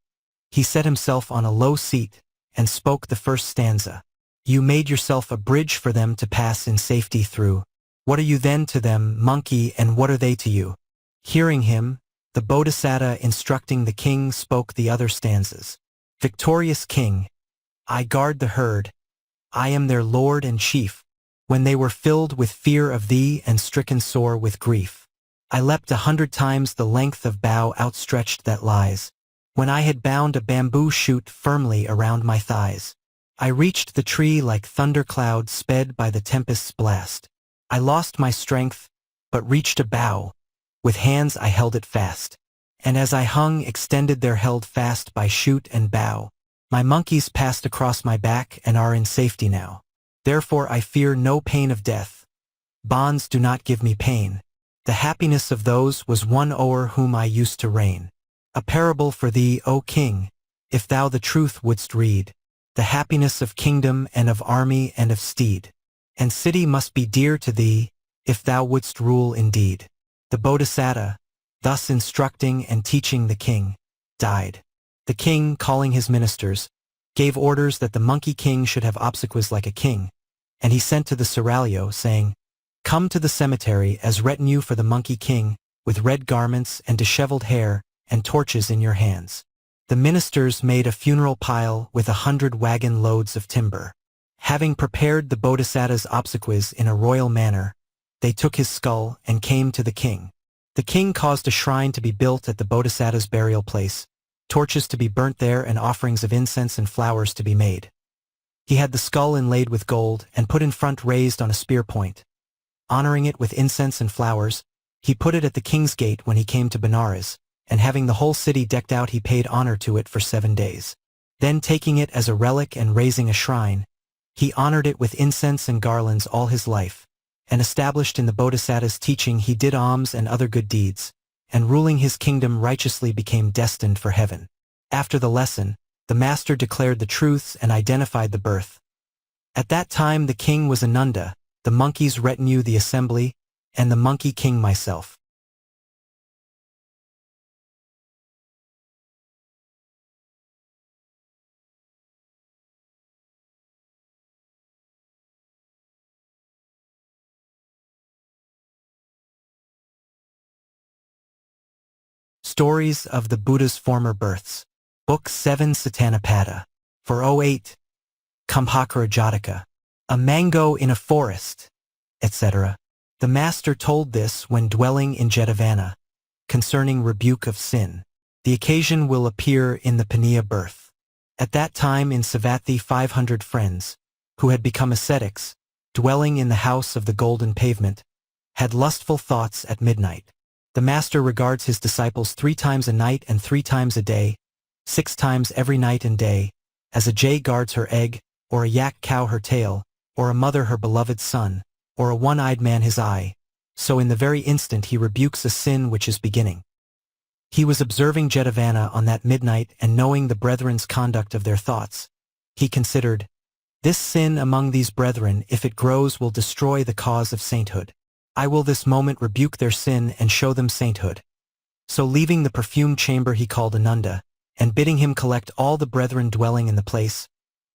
A: he set himself on a low seat and spoke the first stanza. "You made yourself a bridge for them to pass in safety through. What are you then to them, monkey, and what are they to you?" Hearing him, the Bodhisattva, instructing the king, spoke the other stanzas. "Victorious king, I guard the herd. I am their lord and chief. When they were filled with fear of thee and stricken sore with grief, I leapt 100 times the length of bough outstretched that lies. When I had bound a bamboo shoot firmly around my thighs, I reached the tree like thundercloud sped by the tempest's blast. I lost my strength, but reached a bough. With hands I held it fast, and as I hung extended there held fast by shoot and bough. My monkeys passed across my back and are in safety now. Therefore I fear no pain of death. Bonds do not give me pain. The happiness of those was one o'er whom I used to reign. A parable for thee, O king, if thou the truth wouldst read. The happiness of kingdom and of army and of steed and city must be dear to thee, if thou wouldst rule indeed." The Bodhisattva, thus instructing and teaching the king, died. The king, calling his ministers, gave orders that the monkey king should have obsequies like a king, and he sent to the seraglio, saying, "Come to the cemetery as retinue for the monkey king, with red garments and disheveled hair and torches in your hands." The ministers made a funeral pile with 100 wagon loads of timber. Having prepared the bodhisattva's obsequies in a royal manner, they took his skull and came to the king. The king caused a shrine to be built at the bodhisattva's burial place, torches to be burnt there and offerings of incense and flowers to be made. He had the skull inlaid with gold and put in front raised on a spear point. Honoring it with incense and flowers, he put it at the king's gate when he came to Benares, and having the whole city decked out he paid honor to it for 7 days. Then taking it as a relic and raising a shrine, he honored it with incense and garlands all his life, and established in the bodhisattva's teaching he did alms and other good deeds, and ruling his kingdom righteously became destined for heaven. After the lesson, the master declared the truths and identified the birth. At that time the king was Ananda, the monkey's retinue the assembly, and the monkey king myself. Stories of the Buddha's Former Births. Book 7 Sutana Jataka. 408. Kumbhakara Jataka. A mango in a forest, etc. The master told this when dwelling in Jetavana, concerning rebuke of sin. The occasion will appear in the Paniya birth. At that time in Savatthi 500 friends, who had become ascetics, dwelling in the house of the golden pavement, had lustful thoughts at midnight. The master regards his disciples 3 times a night and 3 times a day, 6 times every night and day, as a jay guards her egg, or a yak cow her tail, or a mother her beloved son, or a one-eyed man his eye, so in the very instant he rebukes a sin which is beginning. He was observing Jetavana on that midnight and knowing the brethren's conduct of their thoughts. He considered, "This sin among these brethren, if it grows, will destroy the cause of sainthood. I will this moment rebuke their sin and show them sainthood." So leaving the perfumed chamber he called Ananda, and bidding him collect all the brethren dwelling in the place,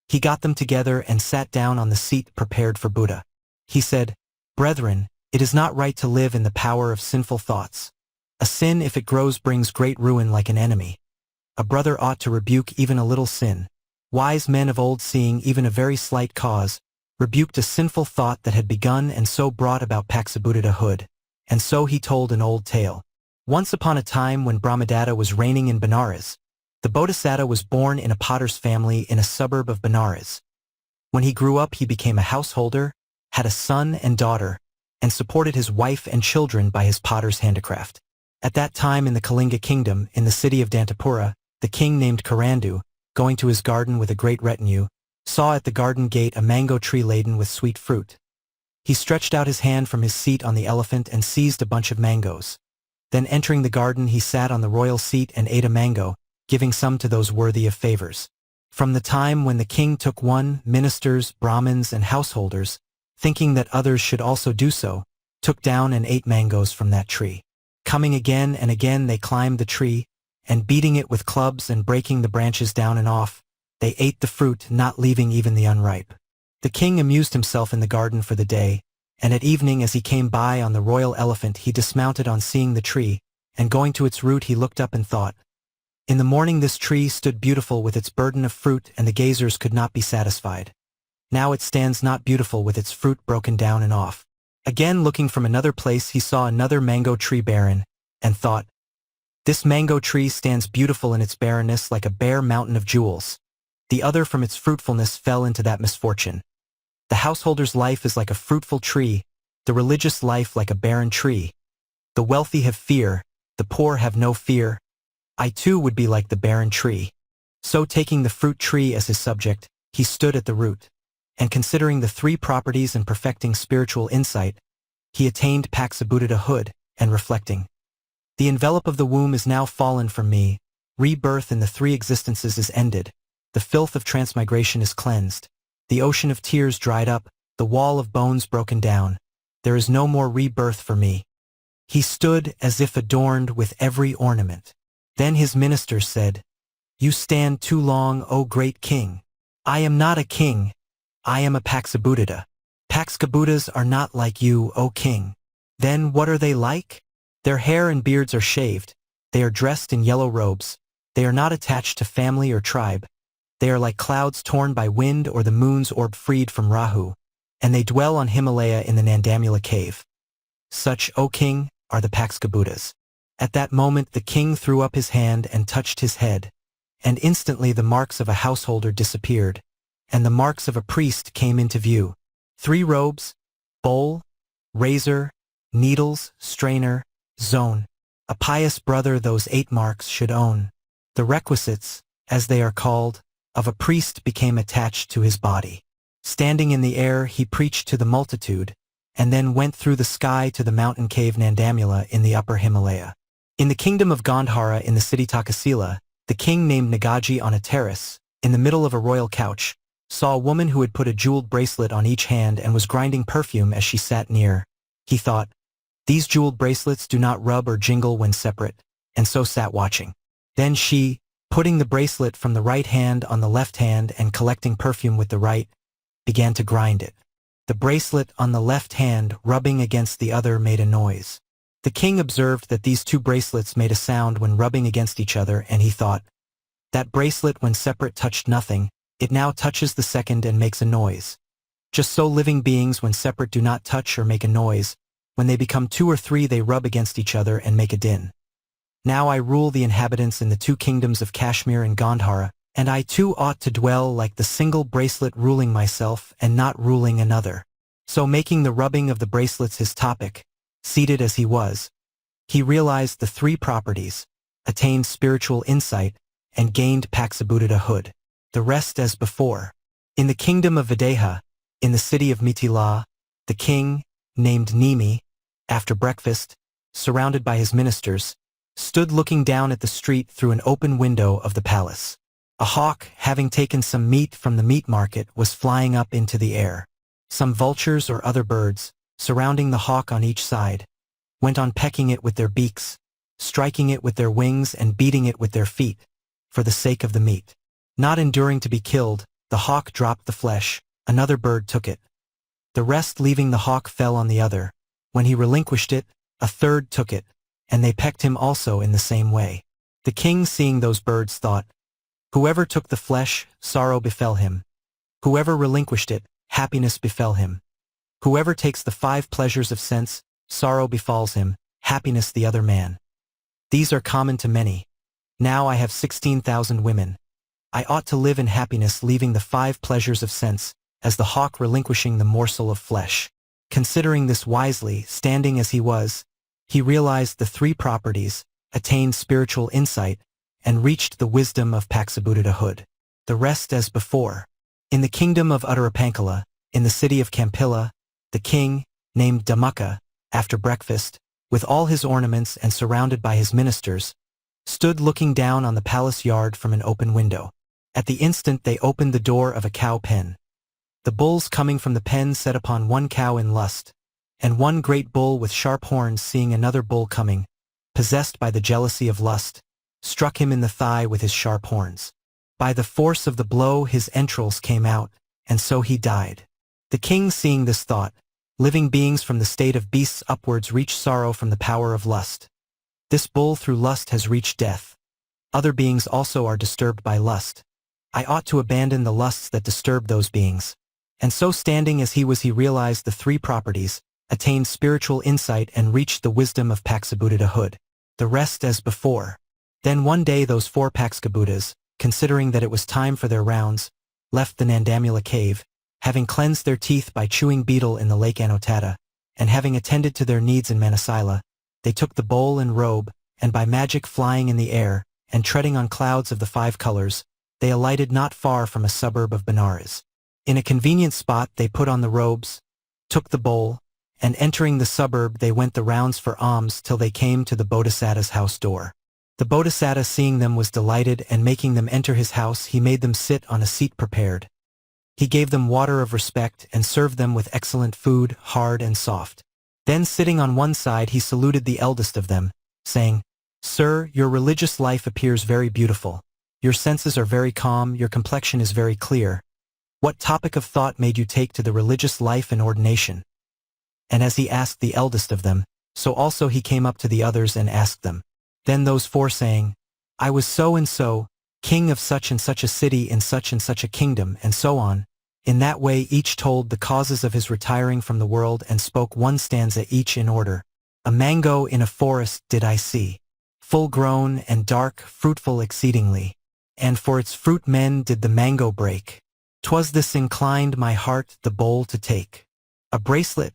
A: he got them together and sat down on the seat prepared for Buddha. He said, "Brethren, it is not right to live in the power of sinful thoughts. A sin, if it grows, brings great ruin like an enemy. A brother ought to rebuke even a little sin. Wise men of old, seeing even a very slight cause, rebuked a sinful thought that had begun and so brought about Paksabuddhahood." And so he told an old tale. Once upon a time when Brahmadatta was reigning in Benares, the Bodhisattva was born in a potter's family in a suburb of Benares. When he grew up he became a householder, had a son and daughter, and supported his wife and children by his potter's handicraft. At that time in the Kalinga kingdom, in the city of Dantapura, the king named Karandu, going to his garden with a great retinue, saw at the garden gate a mango tree laden with sweet fruit. He stretched out his hand from his seat on the elephant and seized a bunch of mangoes. Then entering the garden he sat on the royal seat and ate a mango, giving some to those worthy of favors. From the time when the king took one, ministers, Brahmins, and householders, thinking that others should also do so, took down and ate mangoes from that tree. Coming again and again they climbed the tree, and beating it with clubs and breaking the branches down and off, they ate the fruit, not leaving even the unripe. The king amused himself in the garden for the day, and at evening as he came by on the royal elephant he dismounted on seeing the tree, and going to its root he looked up and thought, "In the morning this tree stood beautiful with its burden of fruit and the gazers could not be satisfied. Now it stands not beautiful with its fruit broken down and off." Again looking from another place he saw another mango tree barren, and thought, "This mango tree stands beautiful in its barrenness like a bare mountain of jewels. The other from its fruitfulness fell into that misfortune. The householder's life is like a fruitful tree, the religious life like a barren tree. The wealthy have fear, the poor have no fear. I too would be like the barren tree." So taking the fruit tree as his subject, he stood at the root, and considering the 3 properties and perfecting spiritual insight, he attained Paksabuddhahood, and reflecting, "The envelope of the womb is now fallen from me, rebirth in the 3 existences is ended, the filth of transmigration is cleansed, the ocean of tears dried up, the wall of bones broken down. There is no more rebirth for me." He stood as if adorned with every ornament. Then his ministers said, "You stand too long, O great king." "I am not a king. I am a Paksabuddha. Paksabuddhas are not like you, O king." "Then what are they like?" "Their hair and beards are shaved. They are dressed in yellow robes. They are not attached to family or tribe. They are like clouds torn by wind or the moon's orb freed from Rahu, and they dwell on Himalaya in the Nandamula cave. Such, O king, are the Paksabuddhas." At that moment the king threw up his hand and touched his head, and instantly the marks of a householder disappeared, and the marks of a priest came into view. 3 robes, bowl, razor, needles, strainer, zone. A pious brother those 8 marks should own. The requisites, as they are called, of a priest became attached to his body. Standing in the air he preached to the multitude, and then went through the sky to the mountain cave Nandamula in the upper Himalaya. In the kingdom of Gandhara in the city Takasila, the king named Nagaji on a terrace, in the middle of a royal couch, saw a woman who had put a jeweled bracelet on each hand and was grinding perfume as she sat near. He thought, "These jeweled bracelets do not rub or jingle when separate," and so sat watching. Then she, putting the bracelet from the right hand on the left hand and collecting perfume with the right, began to grind it. The bracelet on the left hand rubbing against the other made a noise. The king observed that these 2 bracelets made a sound when rubbing against each other, and he thought, "That bracelet when separate touched nothing, it now touches the second and makes a noise." Just so living beings when separate do not touch or make a noise, when they become 2 or 3 they rub against each other and make a din. Now I rule the inhabitants in the 2 kingdoms of Kashmir and Gandhara, and I too ought to dwell like the single bracelet ruling myself and not ruling another. So making the rubbing of the bracelets his topic, seated as he was, he realized the 3 properties, attained spiritual insight, and gained Paksabuddhahood. The rest as before. In the kingdom of Videha, in the city of Mithila, the king, named Nimi, after breakfast, surrounded by his ministers, stood looking down at the street through an open window of the palace. A hawk, having taken some meat from the meat market, was flying up into the air. Some vultures or other birds, surrounding the hawk on each side, went on pecking it with their beaks, striking it with their wings and beating it with their feet, for the sake of the meat. Not enduring to be killed, the hawk dropped the flesh, another bird took it. The rest leaving the hawk fell on the other. When he relinquished it, a third took it, and they pecked him also in the same way. The king, seeing those birds, thought, "Whoever took the flesh, sorrow befell him. Whoever relinquished it, happiness befell him. Whoever takes the 5 pleasures of sense, sorrow befalls him, happiness the other man. These are common to many. Now I have 16,000 women. I ought to live in happiness leaving the 5 pleasures of sense, as the hawk relinquishing the morsel of flesh." Considering this wisely, standing as he was, he realized the 3 properties, attained spiritual insight, and reached the wisdom of Paksabuddhahood. The rest as before. In the kingdom of Uttarapankala, in the city of Kampila, the king, named Dhammaka, after breakfast, with all his ornaments and surrounded by his ministers, stood looking down on the palace yard from an open window. At the instant they opened the door of a cow pen. The bulls coming from the pen set upon one cow in lust, and one great bull with sharp horns, seeing another bull coming, possessed by the jealousy of lust, struck him in the thigh with his sharp horns. By the force of the blow his entrails came out, and so he died. The king, seeing this, thought, "Living beings from the state of beasts upwards reach sorrow from the power of lust. This bull through lust has reached death. Other beings also are disturbed by lust. I ought to abandon the lusts that disturb those beings." And so standing as he was, he realized the 3 properties, attained spiritual insight, and reached the wisdom of Paksabuddhahood. The rest as before. Then one day those 4 Paksabuddhas, considering that it was time for their rounds, left the Nandamula cave, having cleansed their teeth by chewing betel in the lake Anotada, and having attended to their needs in Manasila, they took the bowl and robe, and by magic flying in the air, and treading on clouds of the 5 colors, they alighted not far from a suburb of Benares. In a convenient spot they put on the robes, took the bowl, and entering the suburb they went the rounds for alms till they came to the Bodhisattva's house door. The Bodhisattva, seeing them, was delighted, and making them enter his house he made them sit on a seat prepared. He gave them water of respect and served them with excellent food, hard and soft. Then sitting on one side he saluted the eldest of them, saying, "Sir, your religious life appears very beautiful. Your senses are very calm, your complexion is very clear. What topic of thought made you take to the religious life and ordination?" And as he asked the eldest of them, so also he came up to the others and asked them. Then those four saying, "I was so and so, king of such and such a city in such and such a kingdom," and so on. In that way each told the causes of his retiring from the world and spoke one stanza each in order. "A mango in a forest did I see, full grown and dark, fruitful exceedingly. And for its fruit men did the mango break. 'Twas this inclined my heart the bowl to take. A bracelet,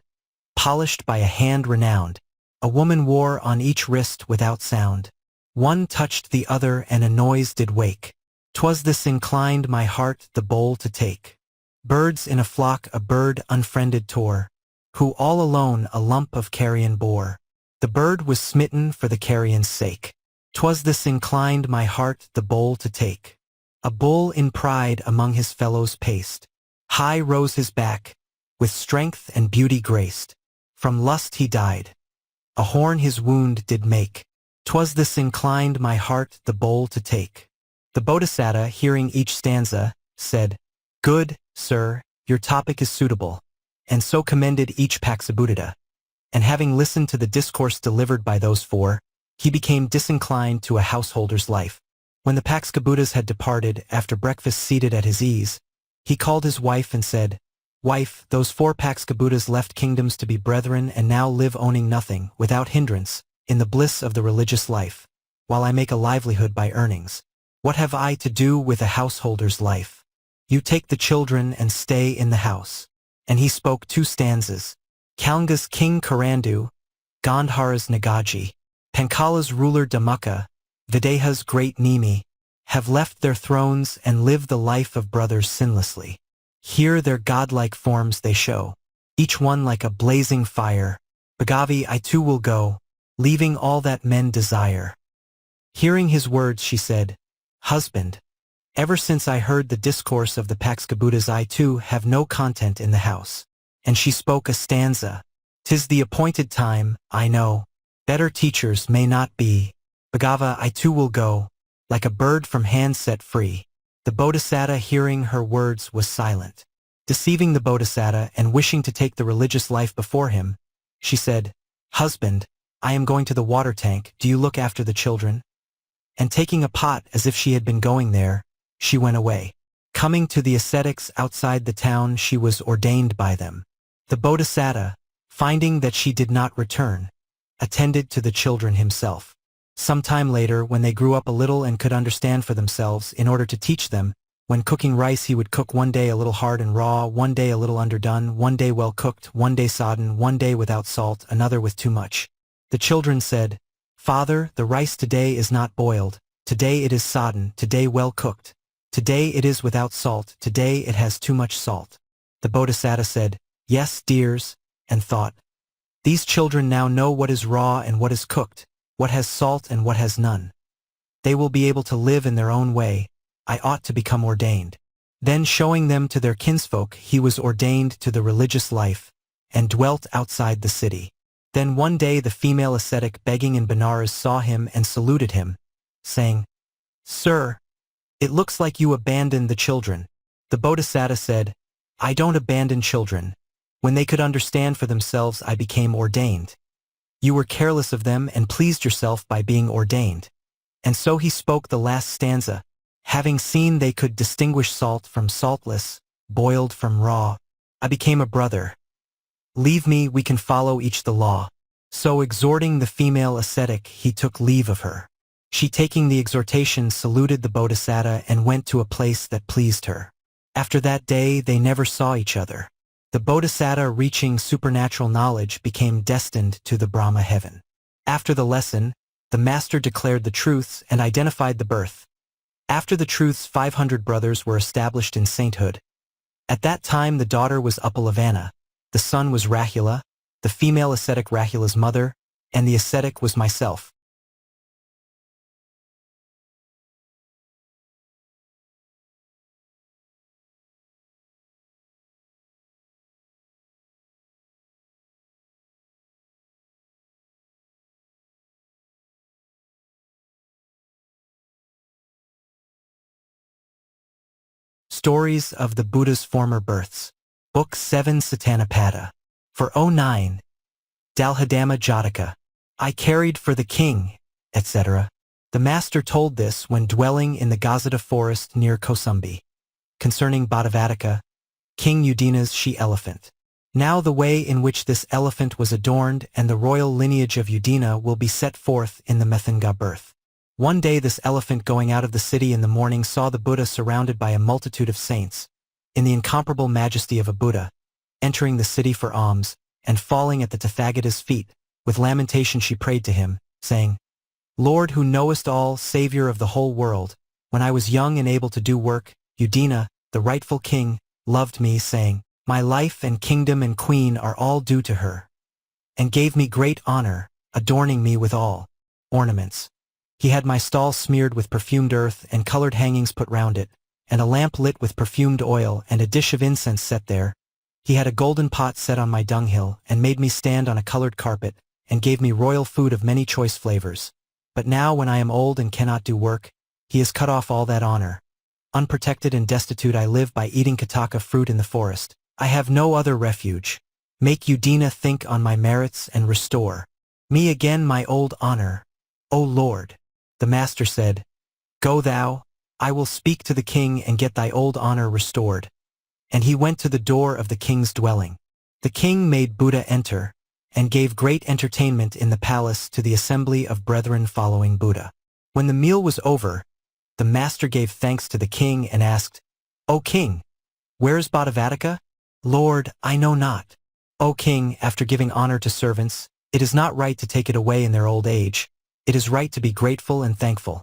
A: polished by a hand renowned, a woman wore on each wrist without sound. One touched the other and a noise did wake. 'Twas this inclined my heart the bowl to take. Birds in a flock a bird unfriended tore, who all alone a lump of carrion bore. The bird was smitten for the carrion's sake. 'Twas this inclined my heart the bowl to take. A bull in pride among his fellows paced. High rose his back, with strength and beauty graced. From lust he died. A horn his wound did make. 'Twas this inclined my heart the bowl to take." The Bodhisattva, hearing each stanza, said, "Good, sir, your topic is suitable," and so commended each Paksabuddha. And having listened to the discourse delivered by those four, he became disinclined to a householder's life. When the Paksabuddhas had departed, after breakfast seated at his ease, he called his wife and said, "Wife, those four Paksabuddhas left kingdoms to be brethren and now live owning nothing, without hindrance, in the bliss of the religious life, while I make a livelihood by earnings. What have I to do with a householder's life? You take the children and stay in the house." And he spoke two stanzas. Kalinga's king Karandu, Gandhara's Nagaji, Pankala's ruler Dhammaka, Videha's great Nimi, have left their thrones and live the life of brothers sinlessly. Here their godlike forms they show, each one like a blazing fire. Bhagavi, I too will go, leaving all that men desire. Hearing his words she said, "Husband, ever since I heard the discourse of the Paksabuddhas I too have no content in the house." And she spoke a stanza. "'Tis the appointed time, I know, better teachers may not be. Bhagava, I too will go, like a bird from hand set free." The Bodhisattva, hearing her words, was silent. Deceiving the Bodhisattva and wishing to take the religious life before him, she said, "Husband, I am going to the water tank, do you look after the children?" And taking a pot as if she had been going there, she went away. Coming to the ascetics outside the town, she was ordained by them. The Bodhisattva, finding that she did not return, attended to the children himself. Some time later, when they grew up a little and could understand for themselves, in order to teach them, when cooking rice he would cook one day a little hard and raw, one day a little underdone, one day well cooked, one day sodden, one day without salt, another with too much. The children said, "Father, the rice today is not boiled, today it is sodden, today well cooked. Today it is without salt, today it has too much salt." The Bodhisattva said, "Yes, dears," and thought, "These children now know what is raw and what is cooked, what has salt and what has none. They will be able to live in their own way. I ought to become ordained." Then showing them to their kinsfolk, he was ordained to the religious life, and dwelt outside the city. Then one day the female ascetic begging in Benares saw him and saluted him, saying, "Sir, it looks like you abandoned the children." The Bodhisattva said, "I don't abandon children. When they could understand for themselves, I became ordained. You were careless of them and pleased yourself by being ordained." And so he spoke the last stanza, "Having seen they could distinguish salt from saltless, boiled from raw, I became a brother. Leave me, we can follow each the law." So exhorting the female ascetic, he took leave of her. She, taking the exhortation, saluted the Bodhisattva and went to a place that pleased her. After that day they never saw each other. The Bodhisattva, reaching supernatural knowledge, became destined to the Brahma heaven. After the lesson, the master declared the truths and identified the birth. After the truths, 500 brothers were established in sainthood. At that time the daughter was Upalavanna, the son was Rahula, the female ascetic Rahula's mother, and the ascetic was myself. Stories of the Buddha's Former Births. Book 7 Sutana Jataka. For 09. Dalhadhamma Jataka. I carried for the king, etc. The master told this when dwelling in the Gajata forest near Kotisimbali. Concerning Baka-Brahma, King Udina's she-elephant. Now the way in which this elephant was adorned and the royal lineage of Udina will be set forth in the Mahakapi birth. One day this elephant going out of the city in the morning saw the Buddha surrounded by a multitude of saints, in the incomparable majesty of a Buddha, entering the city for alms, and falling at the Tathagata's feet. With lamentation she prayed to him, saying, Lord who knowest all, Savior of the whole world, when I was young and able to do work, Udina, the rightful king, loved me, saying, My life and kingdom and queen are all due to her, and gave me great honor, adorning me with all ornaments. He had my stall smeared with perfumed earth and colored hangings put round it, and a lamp lit with perfumed oil and a dish of incense set there. He had a golden pot set on my dunghill and made me stand on a colored carpet, and gave me royal food of many choice flavors. But now when I am old and cannot do work, he has cut off all that honor. Unprotected and destitute I live by eating Jataka fruit in the forest. I have no other refuge. Make Udina think on my merits and restore me again my old honor, O Lord. The master said, Go thou, I will speak to the king and get thy old honor restored. And he went to the door of the king's dwelling. The king made Buddha enter, and gave great entertainment in the palace to the assembly of brethren following Buddha. When the meal was over, the master gave thanks to the king and asked, O king, where is Baka-Brahma? Lord, I know not. O king, after giving honor to servants, it is not right to take it away in their old age. It is right to be grateful and thankful.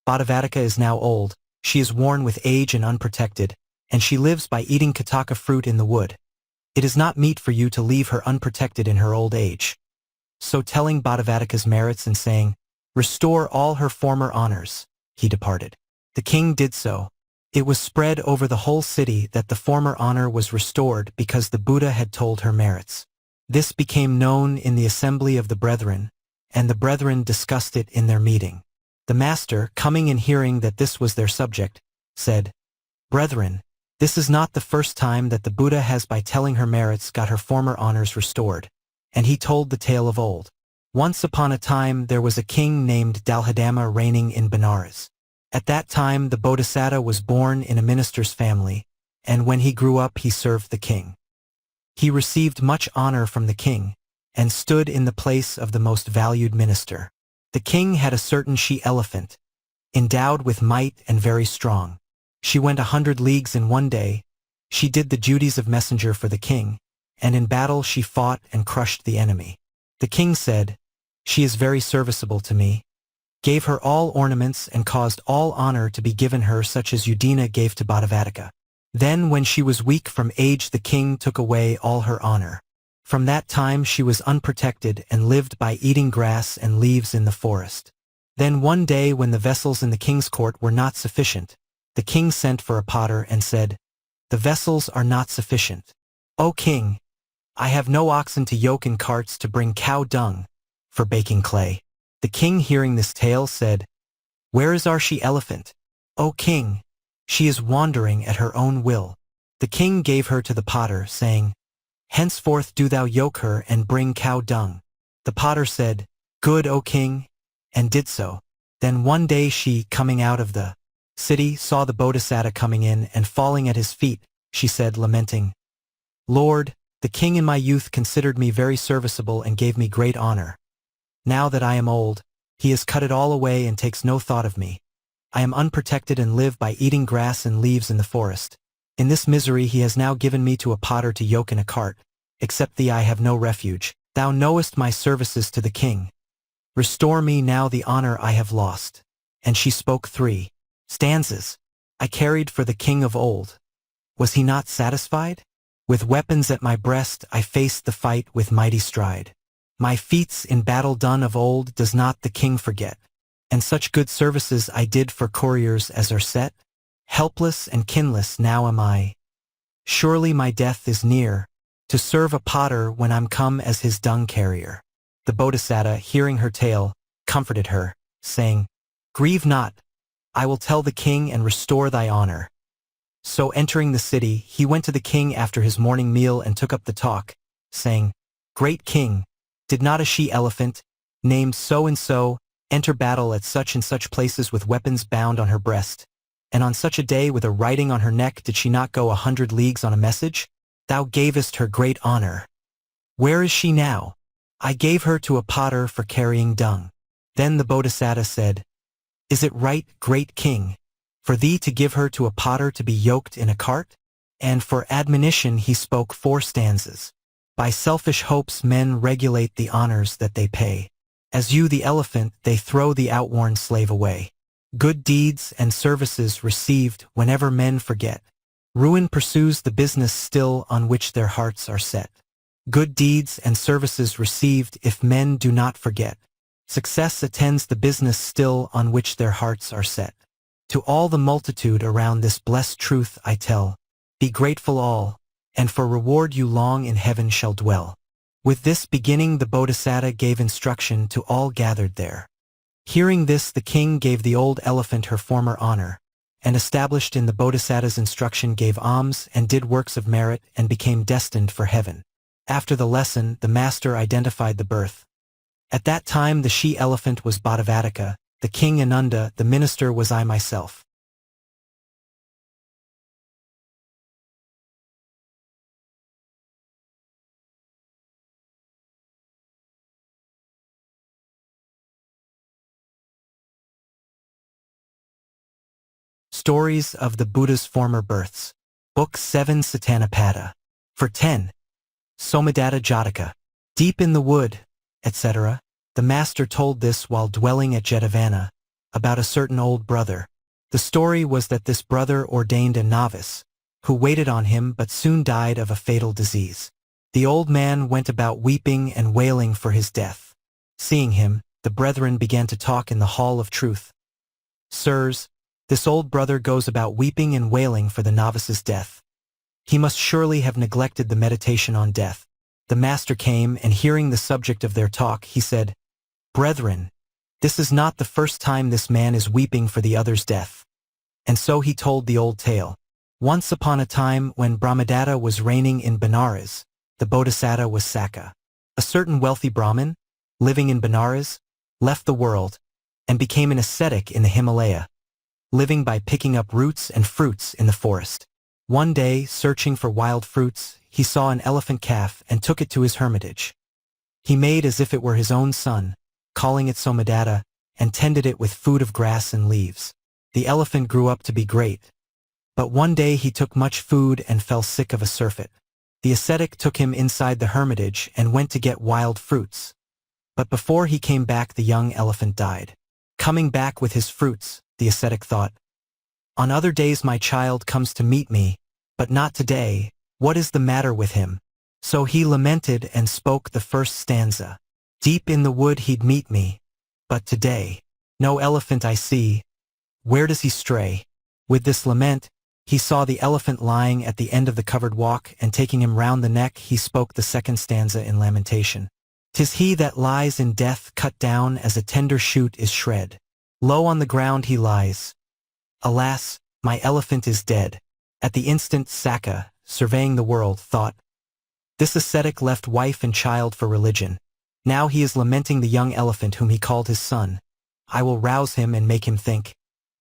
A: Baka-Brahma is now old, she is worn with age and unprotected, and she lives by eating Jataka fruit in the wood. It is not meet for you to leave her unprotected in her old age. So telling Baka-Brahma's merits and saying, Restore all her former honors, he departed. The king did so. It was spread over the whole city that the former honor was restored because the Buddha had told her merits. This became known in the assembly of the brethren, and the brethren discussed it in their meeting. The master, coming and hearing that this was their subject, said, Brethren, this is not the first time that the Buddha has by telling her merits got her former honors restored. And he told the tale of old. Once upon a time there was a king named Dalhadhamma reigning in Benares. At that time the Bodhisattva was born in a minister's family, and when he grew up he served the king. He received much honor from the king, and stood in the place of the most valued minister. The king had a certain she-elephant, endowed with might and very strong. She went 100 leagues in one day. She did the duties of messenger for the king, and in battle she fought and crushed the enemy. The king said, She is very serviceable to me, gave her all ornaments and caused all honor to be given her such as Udina gave to Baka-Brahma. Then when she was weak from age the king took away all her honor. From that time she was unprotected and lived by eating grass and leaves in the forest. Then one day when the vessels in the king's court were not sufficient, the king sent for a potter and said, The vessels are not sufficient. O king, I have no oxen to yoke in carts to bring cow dung for baking clay. The king hearing this tale said, Where is our she-elephant? O king, she is wandering at her own will. The king gave her to the potter, saying, Henceforth do thou yoke her and bring cow dung. The potter said, Good, O king, and did so. Then one day she, coming out of the city, saw the Bodhisattva coming in, and falling at his feet, she said, lamenting, Lord, the king in my youth considered me very serviceable and gave me great honor. Now that I am old, he has cut it all away and takes no thought of me. I am unprotected and live by eating grass and leaves in the forest. In this misery he has now given me to a potter to yoke in a cart. Except thee I have no refuge. Thou knowest my services to the king. Restore me now the honor I have lost. And she spoke 3 stanzas. I carried for the king of old. Was he not satisfied? With weapons at my breast I faced the fight with mighty stride. My feats in battle done of old does not the king forget. And such good services I did for couriers as are set. Helpless and kinless now am I. Surely my death is near, to serve a potter when I'm come as his dung carrier. The Bodhisattva, hearing her tale, comforted her, saying, Grieve not, I will tell the king and restore thy honor. So entering the city, he went to the king after his morning meal and took up the talk, saying, "Great king, did not a she-elephant, named so-and-so, enter battle at such and such places with weapons bound on her breast? And on such a day with a writing on her neck did she not go 100 leagues on a message? Thou gavest her great honor. Where is she now? I gave her to a potter for carrying dung." Then the Bodhisattva said, "Is it right, great king, for thee to give her to a potter to be yoked in a cart?" And for admonition he spoke 4 stanzas. "By selfish hopes men regulate the honors that they pay. As you the elephant, they throw the outworn slave away. Good deeds and services received whenever men forget. Ruin pursues the business still on which their hearts are set. Good deeds and services received if men do not forget. Success attends the business still on which their hearts are set. To all the multitude around this blessed truth I tell, be grateful all, and for reward you long in heaven shall dwell." With this beginning the Bodhisattva gave instruction to all gathered there. Hearing this the king gave the old elephant her former honor, and established in the Bodhisattva's instruction gave alms and did works of merit and became destined for heaven. After the lesson the master identified the birth. At that time the she-elephant was Baka-Brahma, the king Ananda, the minister was I myself. Stories of the Buddha's Former Births. Book 7 Sutana Jataka. For 10. Somadatta Jataka. Deep in the wood, etc. The master told this while dwelling at Jetavana, about a certain old brother. The story was that this brother ordained a novice, who waited on him but soon died of a fatal disease. The old man went about weeping and wailing for his death. Seeing him, the brethren began to talk in the hall of truth. "Sirs, this old brother goes about weeping and wailing for the novice's death. He must surely have neglected the meditation on death." The master came, and hearing the subject of their talk, he said, "Brethren, this is not the first time this man is weeping for the other's death." And so he told the old tale. Once upon a time, when Brahmadatta was reigning in Benares, the Bodhisattva was Sakka. A certain wealthy Brahmin, living in Benares, left the world, and became an ascetic in the Himalaya, living by picking up roots and fruits in the forest. One day, searching for wild fruits, he saw an elephant calf and took it to his hermitage. He made as if it were his own son, calling it Somadatta, and tended it with food of grass and leaves. The elephant grew up to be great. But one day he took much food and fell sick of a surfeit. The ascetic took him inside the hermitage and went to get wild fruits. But before he came back the young elephant died. Coming back with his fruits, the ascetic thought, "On other days my child comes to meet me, but not today. What is the matter with him?" So he lamented and spoke the first stanza. "Deep in the wood he'd meet me, but today, no elephant I see. Where does he stray?" With this lament, he saw the elephant lying at the end of the covered walk, and taking him round the neck, he spoke the second stanza in lamentation. "'Tis he that lies in death cut down as a tender shoot is shred. Low on the ground he lies. Alas, my elephant is dead." At the instant Sakka, surveying the world, thought, "This ascetic left wife and child for religion. Now he is lamenting the young elephant whom he called his son. I will rouse him and make him think."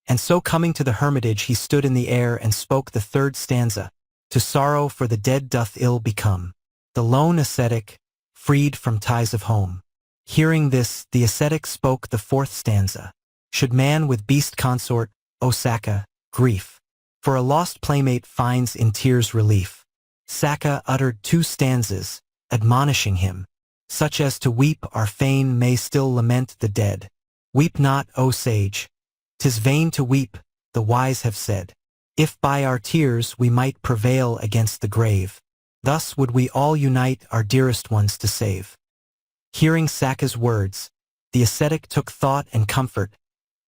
A: And so coming to the hermitage he stood in the air and spoke the third stanza. "To sorrow for the dead doth ill become. The lone ascetic, freed from ties of home." Hearing this, the ascetic spoke the fourth stanza. "Should man with beast consort, O Sakka, grief? For a lost playmate finds in tears relief." Sakka uttered 2 stanzas, admonishing him, "Such as to weep are fain may still lament the dead. Weep not, O sage. 'Tis vain to weep, the wise have said. If by our tears we might prevail against the grave, thus would we all unite our dearest ones to save." Hearing Sakka's words, the ascetic took thought and comfort,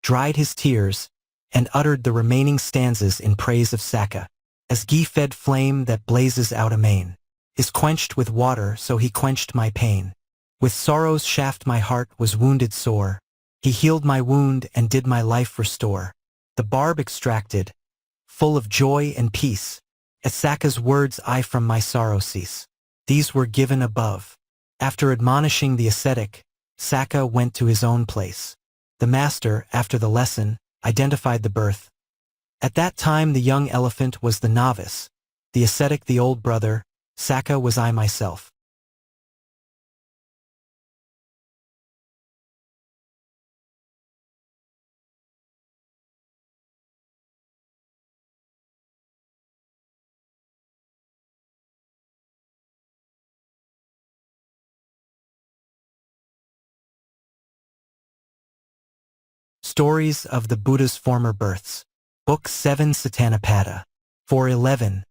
A: dried his tears, and uttered the remaining stanzas in praise of Sakka. "As ghee-fed flame that blazes out amain, is quenched with water, so he quenched my pain. With sorrow's shaft my heart was wounded sore. He healed my wound and did my life restore. The barb extracted, full of joy and peace. At Saka's words, I from my sorrow cease. These were given above. After admonishing the ascetic, Saka went to his own place. The master, after the lesson, identified the birth. At that time the young elephant was the novice, the ascetic the old brother, Saka was I myself. Stories of the Buddha's Former Births. Book 7 Sutana Jataka. 411.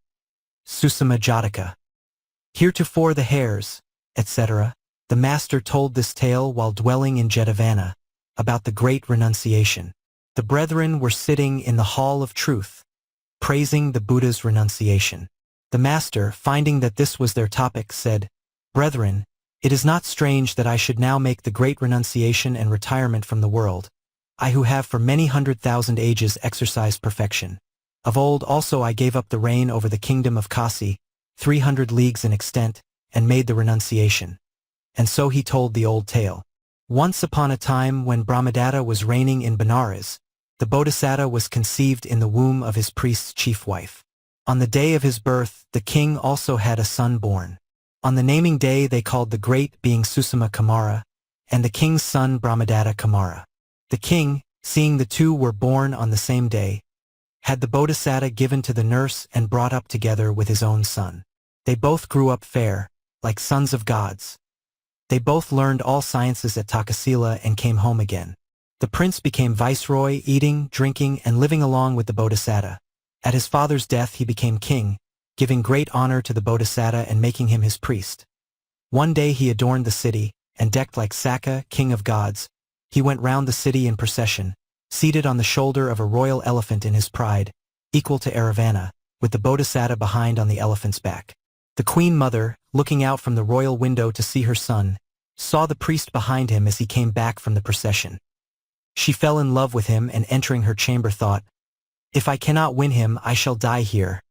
A: Susima Jataka. Heretofore the hares, etc. The master told this tale while dwelling in Jetavana, about the great renunciation. The brethren were sitting in the hall of truth, praising the Buddha's renunciation. The master, finding that this was their topic, said, Brethren, it is not strange that I should now make the great renunciation and retirement from the world, I who have for many 100,000 ages exercised perfection. Of old also I gave up the reign over the kingdom of Kasi, 300 leagues in extent, and made the renunciation. And so he told the old tale. Once upon a time when Brahmadatta was reigning in Benares, the Bodhisattva was conceived in the womb of his priest's chief wife. On the day of his birth, the king also had a son born. On the naming day they called the great being Susima Kumara, and the king's son Brahmadatta Kumara. The king, seeing the two were born on the same day, had the Bodhisattva given to the nurse and brought up together with his own son. They both grew up fair, like sons of gods. They both learned all sciences at Takasila and came home again. The prince became viceroy, eating, drinking, and living along with the Bodhisattva. At his father's death he became king, giving great honor to the Bodhisattva and making him his priest. One day he adorned the city, and decked like Saka, king of gods, he went round the city in procession, seated on the shoulder of a royal elephant in his pride, equal to Aravana, with the Bodhisattva behind on the elephant's back. The queen mother, looking out from the royal window to see her son, saw the priest behind him as he came back from the procession. She fell in love with him and entering her chamber thought, If I cannot win him, I shall die here.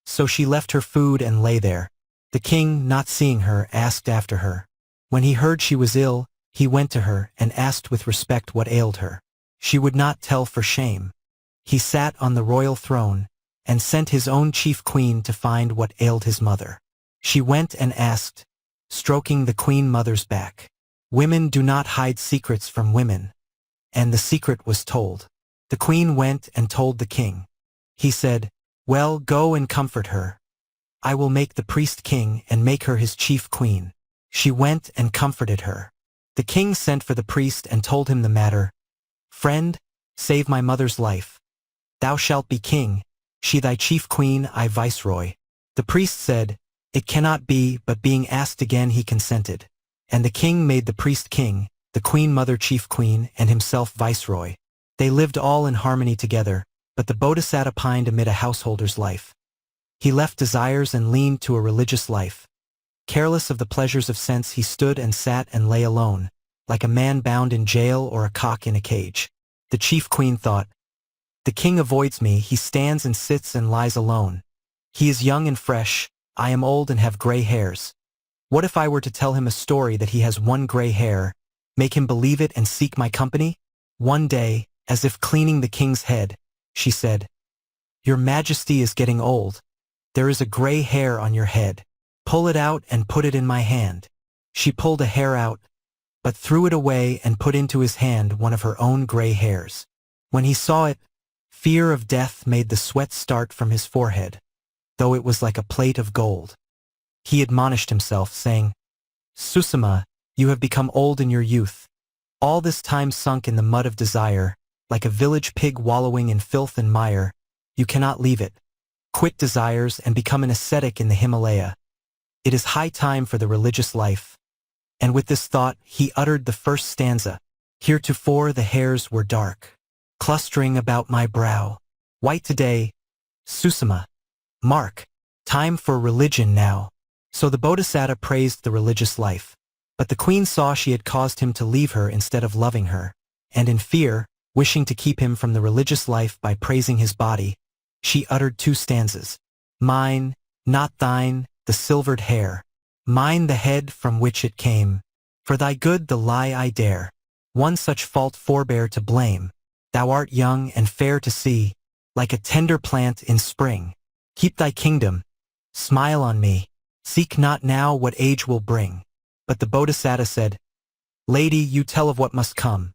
A: So she left her food and lay there. The king, not seeing her, asked after her. When he heard she was ill, he went to her and asked with respect what ailed her. She would not tell for shame. He sat on the royal throne, and sent his own chief queen to find what ailed his mother. She went and asked, stroking the queen mother's back. Women do not hide secrets from women. And the secret was told. The queen went and told the king. He said, Well, go and comfort her. I will make the priest king and make her his chief queen. She went and comforted her. The king sent for the priest and told him the matter. Friend, save my mother's life. Thou shalt be king, she thy chief queen, I viceroy. The priest said, It cannot be, but being asked again he consented. And the king made the priest king, the queen mother chief queen, and himself viceroy. They lived all in harmony together, but the Bodhisattva pined amid a householder's life. He left desires and leaned to a religious life. Careless of the pleasures of sense he stood and sat and lay alone, like a man bound in jail or a cock in a cage. The chief queen thought, The king avoids me, he stands and sits and lies alone. He is young and fresh, I am old and have gray hairs. What if I were to tell him a story that he has one gray hair, make him believe it and seek my company? One day, as if cleaning the king's head, she said, Your Majesty is getting old. There is a gray hair on your head. Pull it out and put it in my hand. She pulled a hair out, but threw it away and put into his hand one of her own gray hairs. When he saw it, fear of death made the sweat start from his forehead, though it was like a plate of gold. He admonished himself, saying, Susima, you have become old in your youth. All this time sunk in the mud of desire, like a village pig wallowing in filth and mire, you cannot leave it. Quit desires and become an ascetic in the Himalaya. It is high time for the religious life. And with this thought, he uttered the first stanza. Heretofore the hairs were dark, clustering about my brow. White today, Susima. Mark, time for religion now. So the Bodhisattva praised the religious life. But the queen saw she had caused him to leave her instead of loving her, and in fear, wishing to keep him from the religious life by praising his body, she uttered 2 stanzas. Mine, not thine, the silvered hair. Mine the head from which it came. For thy good the lie I dare. One such fault forbear to blame. Thou art young and fair to see, like a tender plant in spring. Keep thy kingdom. Smile on me. Seek not now what age will bring. But the Bodhisattva said, Lady, you tell of what must come.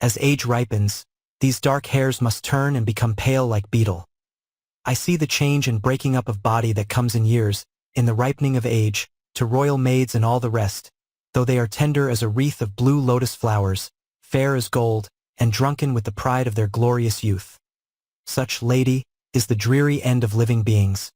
A: As age ripens, these dark hairs must turn and become pale like beetle. I see the change and breaking up of body that comes in years, in the ripening of age, to royal maids and all the rest, though they are tender as a wreath of blue lotus flowers, fair as gold, and drunken with the pride of their glorious youth. Such, lady, is the dreary end of living beings.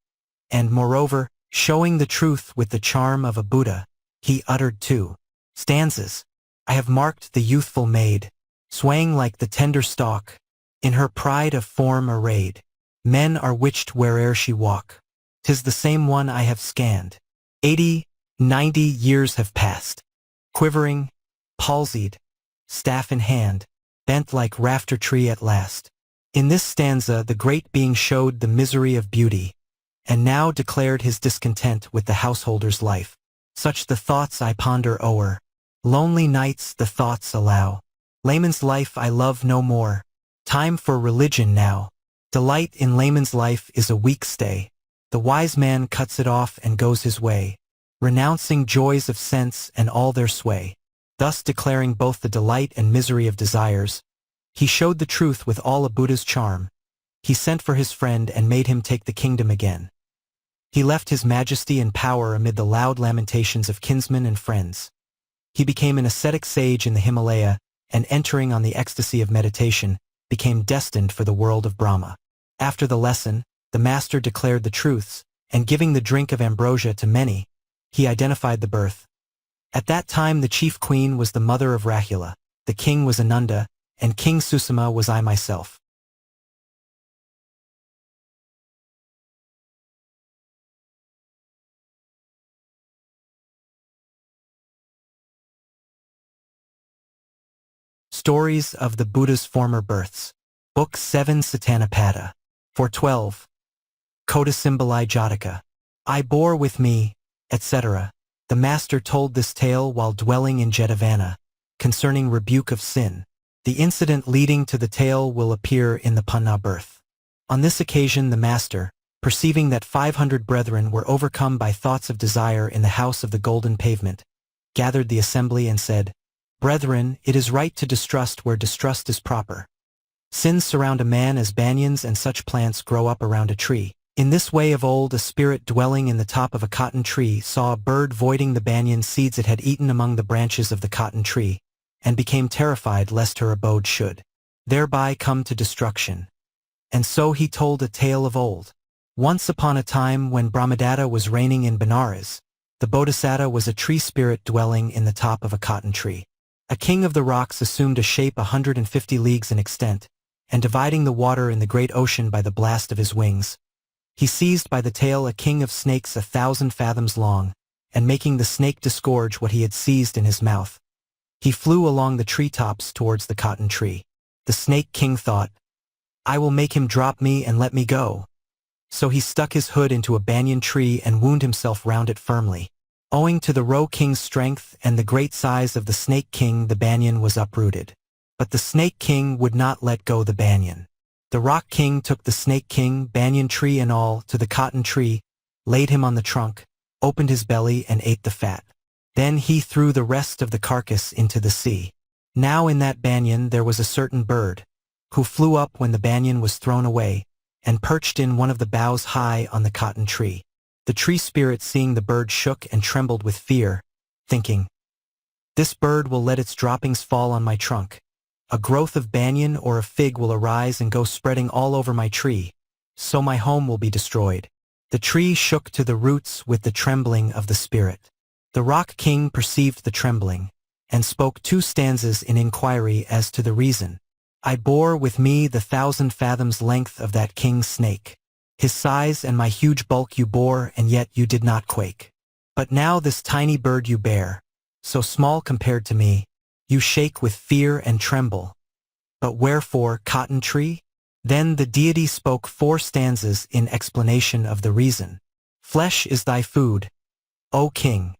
A: And moreover, showing the truth with the charm of a Buddha, he uttered 2 stanzas. I have marked the youthful maid, swaying like the tender stalk, in her pride of form arrayed. Men are witched where'er she walk. 'Tis the same one I have scanned. 80, 90 years have passed. Quivering, palsied, staff in hand, bent like rafter tree at last. In this stanza the great being showed the misery of beauty, and now declared his discontent with the householder's life. Such the thoughts I ponder o'er. Lonely nights the thoughts allow. Layman's life I love no more. Time for religion now. Delight in layman's life is a weak stay. The wise man cuts it off and goes his way, renouncing joys of sense and all their sway. Thus declaring both the delight and misery of desires, he showed the truth with all a Buddha's charm. He sent for his friend and made him take the kingdom again. He left his majesty and power amid the loud lamentations of kinsmen and friends. He became an ascetic sage in the Himalaya, and entering on the ecstasy of meditation, became destined for the world of Brahma. After the lesson, the master declared the truths, and giving the drink of ambrosia to many, he identified the birth. At that time the chief queen was the mother of Rahula, the king was Ananda, and King Susima was I myself. Stories of the Buddha's Former Births. Book 7 Sutana Jataka. 412. Kotisimbali Jataka. I bore with me, etc. The master told this tale while dwelling in Jetavana, concerning rebuke of sin. The incident leading to the tale will appear in the Punna birth. On this occasion the master, perceiving that 500 brethren were overcome by thoughts of desire in the house of the golden pavement, gathered the assembly and said, Brethren, it is right to distrust where distrust is proper. Sins surround a man as banyans and such plants grow up around a tree. In this way of old a spirit dwelling in the top of a cotton tree saw a bird voiding the banyan seeds it had eaten among the branches of the cotton tree, and became terrified lest her abode should thereby come to destruction. And so he told a tale of old. Once upon a time when Brahmadatta was reigning in Benares, the Bodhisattva was a tree spirit dwelling in the top of a cotton tree. A king of the rocks assumed a shape 150 leagues in extent, and dividing the water in the great ocean by the blast of his wings, he seized by the tail a king of snakes 1,000 fathoms long, and making the snake disgorge what he had seized in his mouth, he flew along the treetops towards the cotton tree. The snake king thought, I will make him drop me and let me go. So he stuck his hood into a banyan tree and wound himself round it firmly. Owing to the Roe king's strength and the great size of the snake king, the banyan was uprooted. But the snake king would not let go the banyan. The rock king took the snake king, banyan tree and all, to the cotton tree, laid him on the trunk, opened his belly and ate the fat. Then he threw the rest of the carcass into the sea. Now in that banyan there was a certain bird, who flew up when the banyan was thrown away, and perched in one of the boughs high on the cotton tree. The tree spirit, seeing the bird, shook and trembled with fear, thinking, This bird will let its droppings fall on my trunk. A growth of banyan or of fig will arise and go spreading all over my tree, so my home will be destroyed. The tree shook to the roots with the trembling of the spirit. The rock king perceived the trembling, and spoke 2 stanzas in inquiry as to the reason. I bore with me the 1,000 fathoms length of that king's snake. His size and my huge bulk you bore, and yet you did not quake. But now this tiny bird you bear, so small compared to me, you shake with fear and tremble. But wherefore, cotton tree? Then the deity spoke 4 stanzas in explanation of the reason. Flesh is thy food, O king.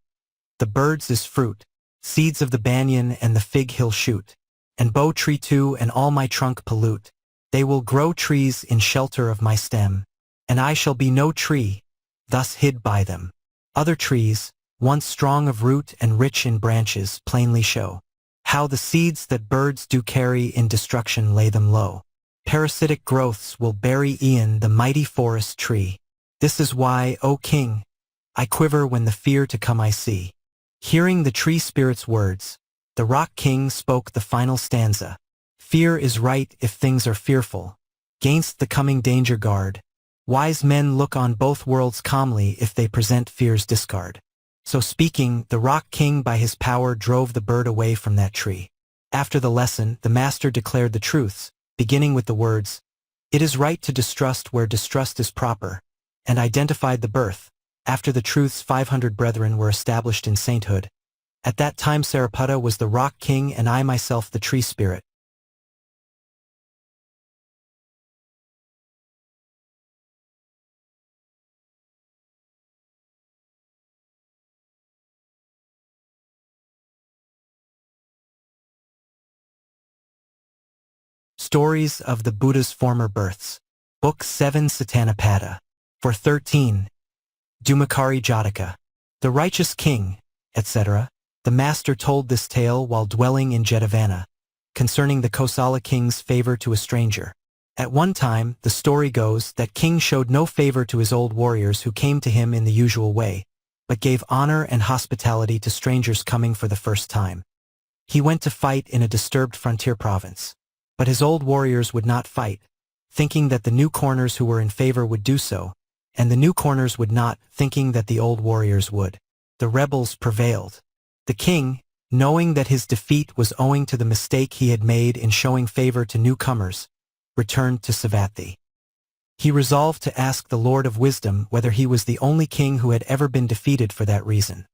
A: The birds is fruit, seeds of the banyan and the fig he'll shoot, and bow tree too and all my trunk pollute. They will grow trees in shelter of my stem, and I shall be no tree, thus hid by them. Other trees, once strong of root and rich in branches, plainly show how the seeds that birds do carry in destruction lay them low. Parasitic growths will bury e'en the mighty forest tree. This is why, O king, I quiver when the fear to come I see. Hearing the tree spirit's words, the rock king spoke the final stanza. Fear is right if things are fearful. Gainst the coming danger guard. Wise men look on both worlds calmly if they present fear's discard. So speaking, the rock king by his power drove the bird away from that tree. After the lesson, the master declared the truths, beginning with the words, "It is right to distrust where distrust is proper," and identified the birth. After the truths, 500 brethren were established in sainthood. At that time Sariputta was the rock king and I myself the tree spirit. Stories of the Buddha's Former Births. Book 7 Sutana Jataka. For 13. Dhumakari Jataka. The righteous king, etc. The master told this tale while dwelling in Jetavana, concerning the Kosala king's favor to a stranger. At one time, the story goes, that king showed no favor to his old warriors who came to him in the usual way, but gave honor and hospitality to strangers coming for the first time. He went to fight in a disturbed frontier province. But his old warriors would not fight, thinking that the new corners who were in favor would do so, and the new corners would not, thinking that the old warriors would. The rebels prevailed. The king, knowing that his defeat was owing to the mistake he had made in showing favor to newcomers, returned to Savatthi. He resolved to ask the Lord of Wisdom whether he was the only king who had ever been defeated for that reason.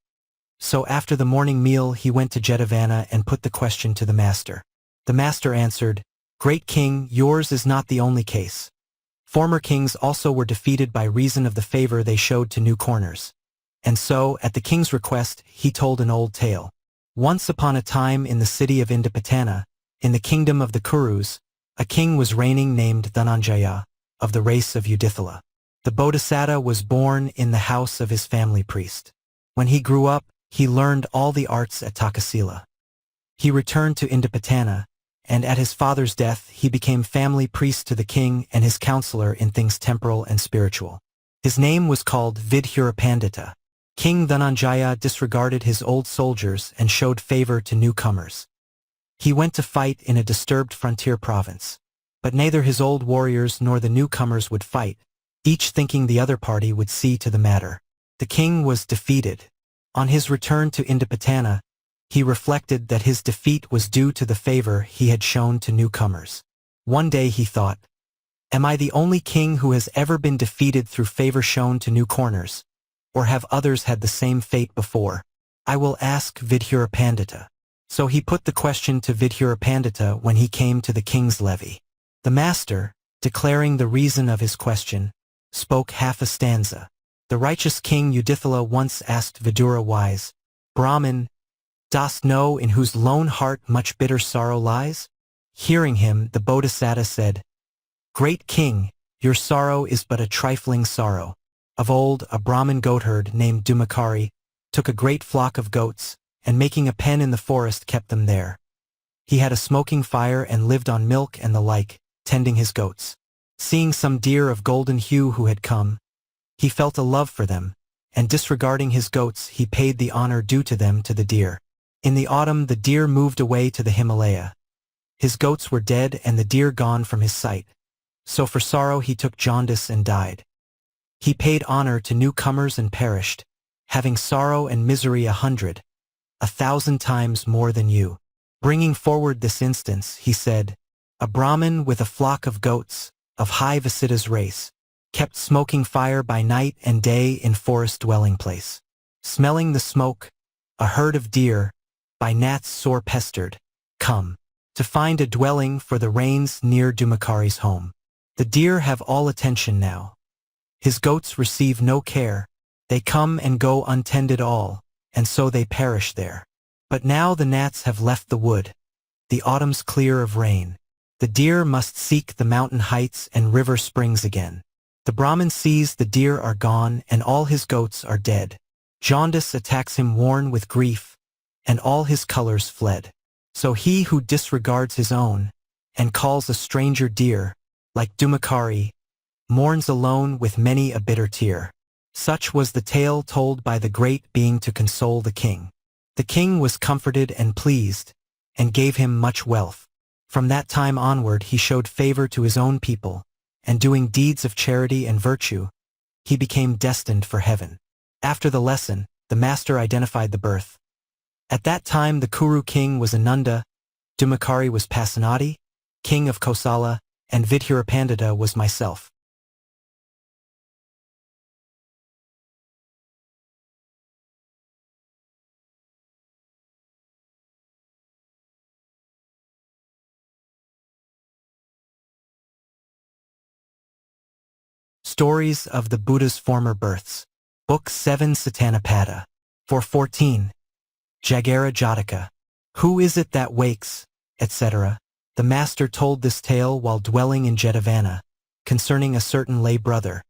A: So after the morning meal he went to Jetavana and put the question to the master. The master answered, "Great king, yours is not the only case. Former kings also were defeated by reason of the favor they showed to new corners." And so, at the king's request, he told an old tale. Once upon a time in the city of Indapatana, in the kingdom of the Kurus, a king was reigning named Dhananjaya, of the race of Udithala. The Bodhisattva was born in the house of his family priest. When he grew up, he learned all the arts at Takasila. He returned to Indapatana, and at his father's death he became family priest to the king and his counselor in things temporal and spiritual. His name was called Vidhurapandita. King Dhananjaya disregarded his old soldiers and showed favor to newcomers. He went to fight in a disturbed frontier province. But neither his old warriors nor the newcomers would fight, each thinking the other party would see to the matter. The king was defeated. On his return to Indapatana, he reflected that his defeat was due to the favor he had shown to newcomers. One day he thought, "Am I the only king who has ever been defeated through favor shown to new corners? Or have others had the same fate before? I will ask Vidhurapandita." So he put the question to Vidhurapandita when he came to the king's levee. The master, declaring the reason of his question, spoke half a stanza. The righteous king Udithala once asked Vidura wise, "Brahmin, dost know in whose lone heart much bitter sorrow lies?" Hearing him, the Bodhisattva said, "Great king, your sorrow is but a trifling sorrow. Of old, a Brahmin goatherd named Dhumakari took a great flock of goats, and making a pen in the forest kept them there. He had a smoking fire and lived on milk and the like, tending his goats. Seeing some deer of golden hue who had come, he felt a love for them, and disregarding his goats he paid the honor due to them to the deer. In the autumn the deer moved away to the Himalaya. His goats were dead and the deer gone from his sight. So for sorrow he took jaundice and died. He paid honor to newcomers and perished, having sorrow and misery 100, 1,000 times more than you. Bringing forward this instance, he said, "A Brahmin with a flock of goats, of high Vasita's race, kept smoking fire by night and day in forest dwelling place. Smelling the smoke, a herd of deer, by gnats sore pestered, come to find a dwelling for the rains near Dhumakari's home. The deer have all attention now. His goats receive no care. They come and go untended all, and so they perish there. But now the gnats have left the wood. The autumn's clear of rain. The deer must seek the mountain heights and river springs again. The Brahmin sees the deer are gone and all his goats are dead. Jaundice attacks him worn with grief, and all his colors fled. So he who disregards his own, and calls a stranger dear, like Dhumakari, mourns alone with many a bitter tear. Such was the tale told by the great being to console the king. The king was comforted and pleased, and gave him much wealth. From that time onward he showed favor to his own people, and doing deeds of charity and virtue, he became destined for heaven. After the lesson, the master identified the birth. At that time the Kuru king was Ananda, Dhumakari was Pasanati, king of Kosala, and Vidhirapandita was myself. Stories of the Buddha's Former Births. Book 7 Sutana Jataka. 414. Jagara Jataka. Who is it that wakes, etc. The master told this tale while dwelling in Jetavana, concerning a certain lay brother.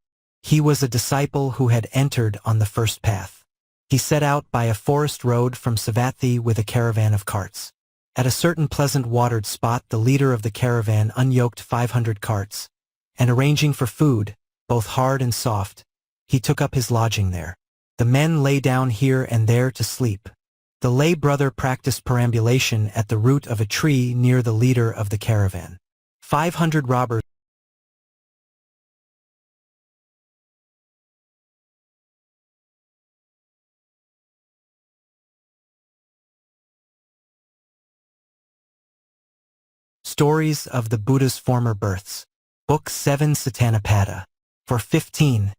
A: He was a disciple who had entered on the first path. He set out by a forest road from Savatthi with a caravan of carts. At a certain pleasant watered spot the leader of the caravan unyoked 500 carts, and arranging for food, both hard and soft, he took up his lodging there. The men lay down here and there to sleep. The lay brother practiced perambulation at the root of a tree near the leader of the caravan. 500 robbers Stories of the Buddha's Former Births. Book 7 Sutana Jataka. 415.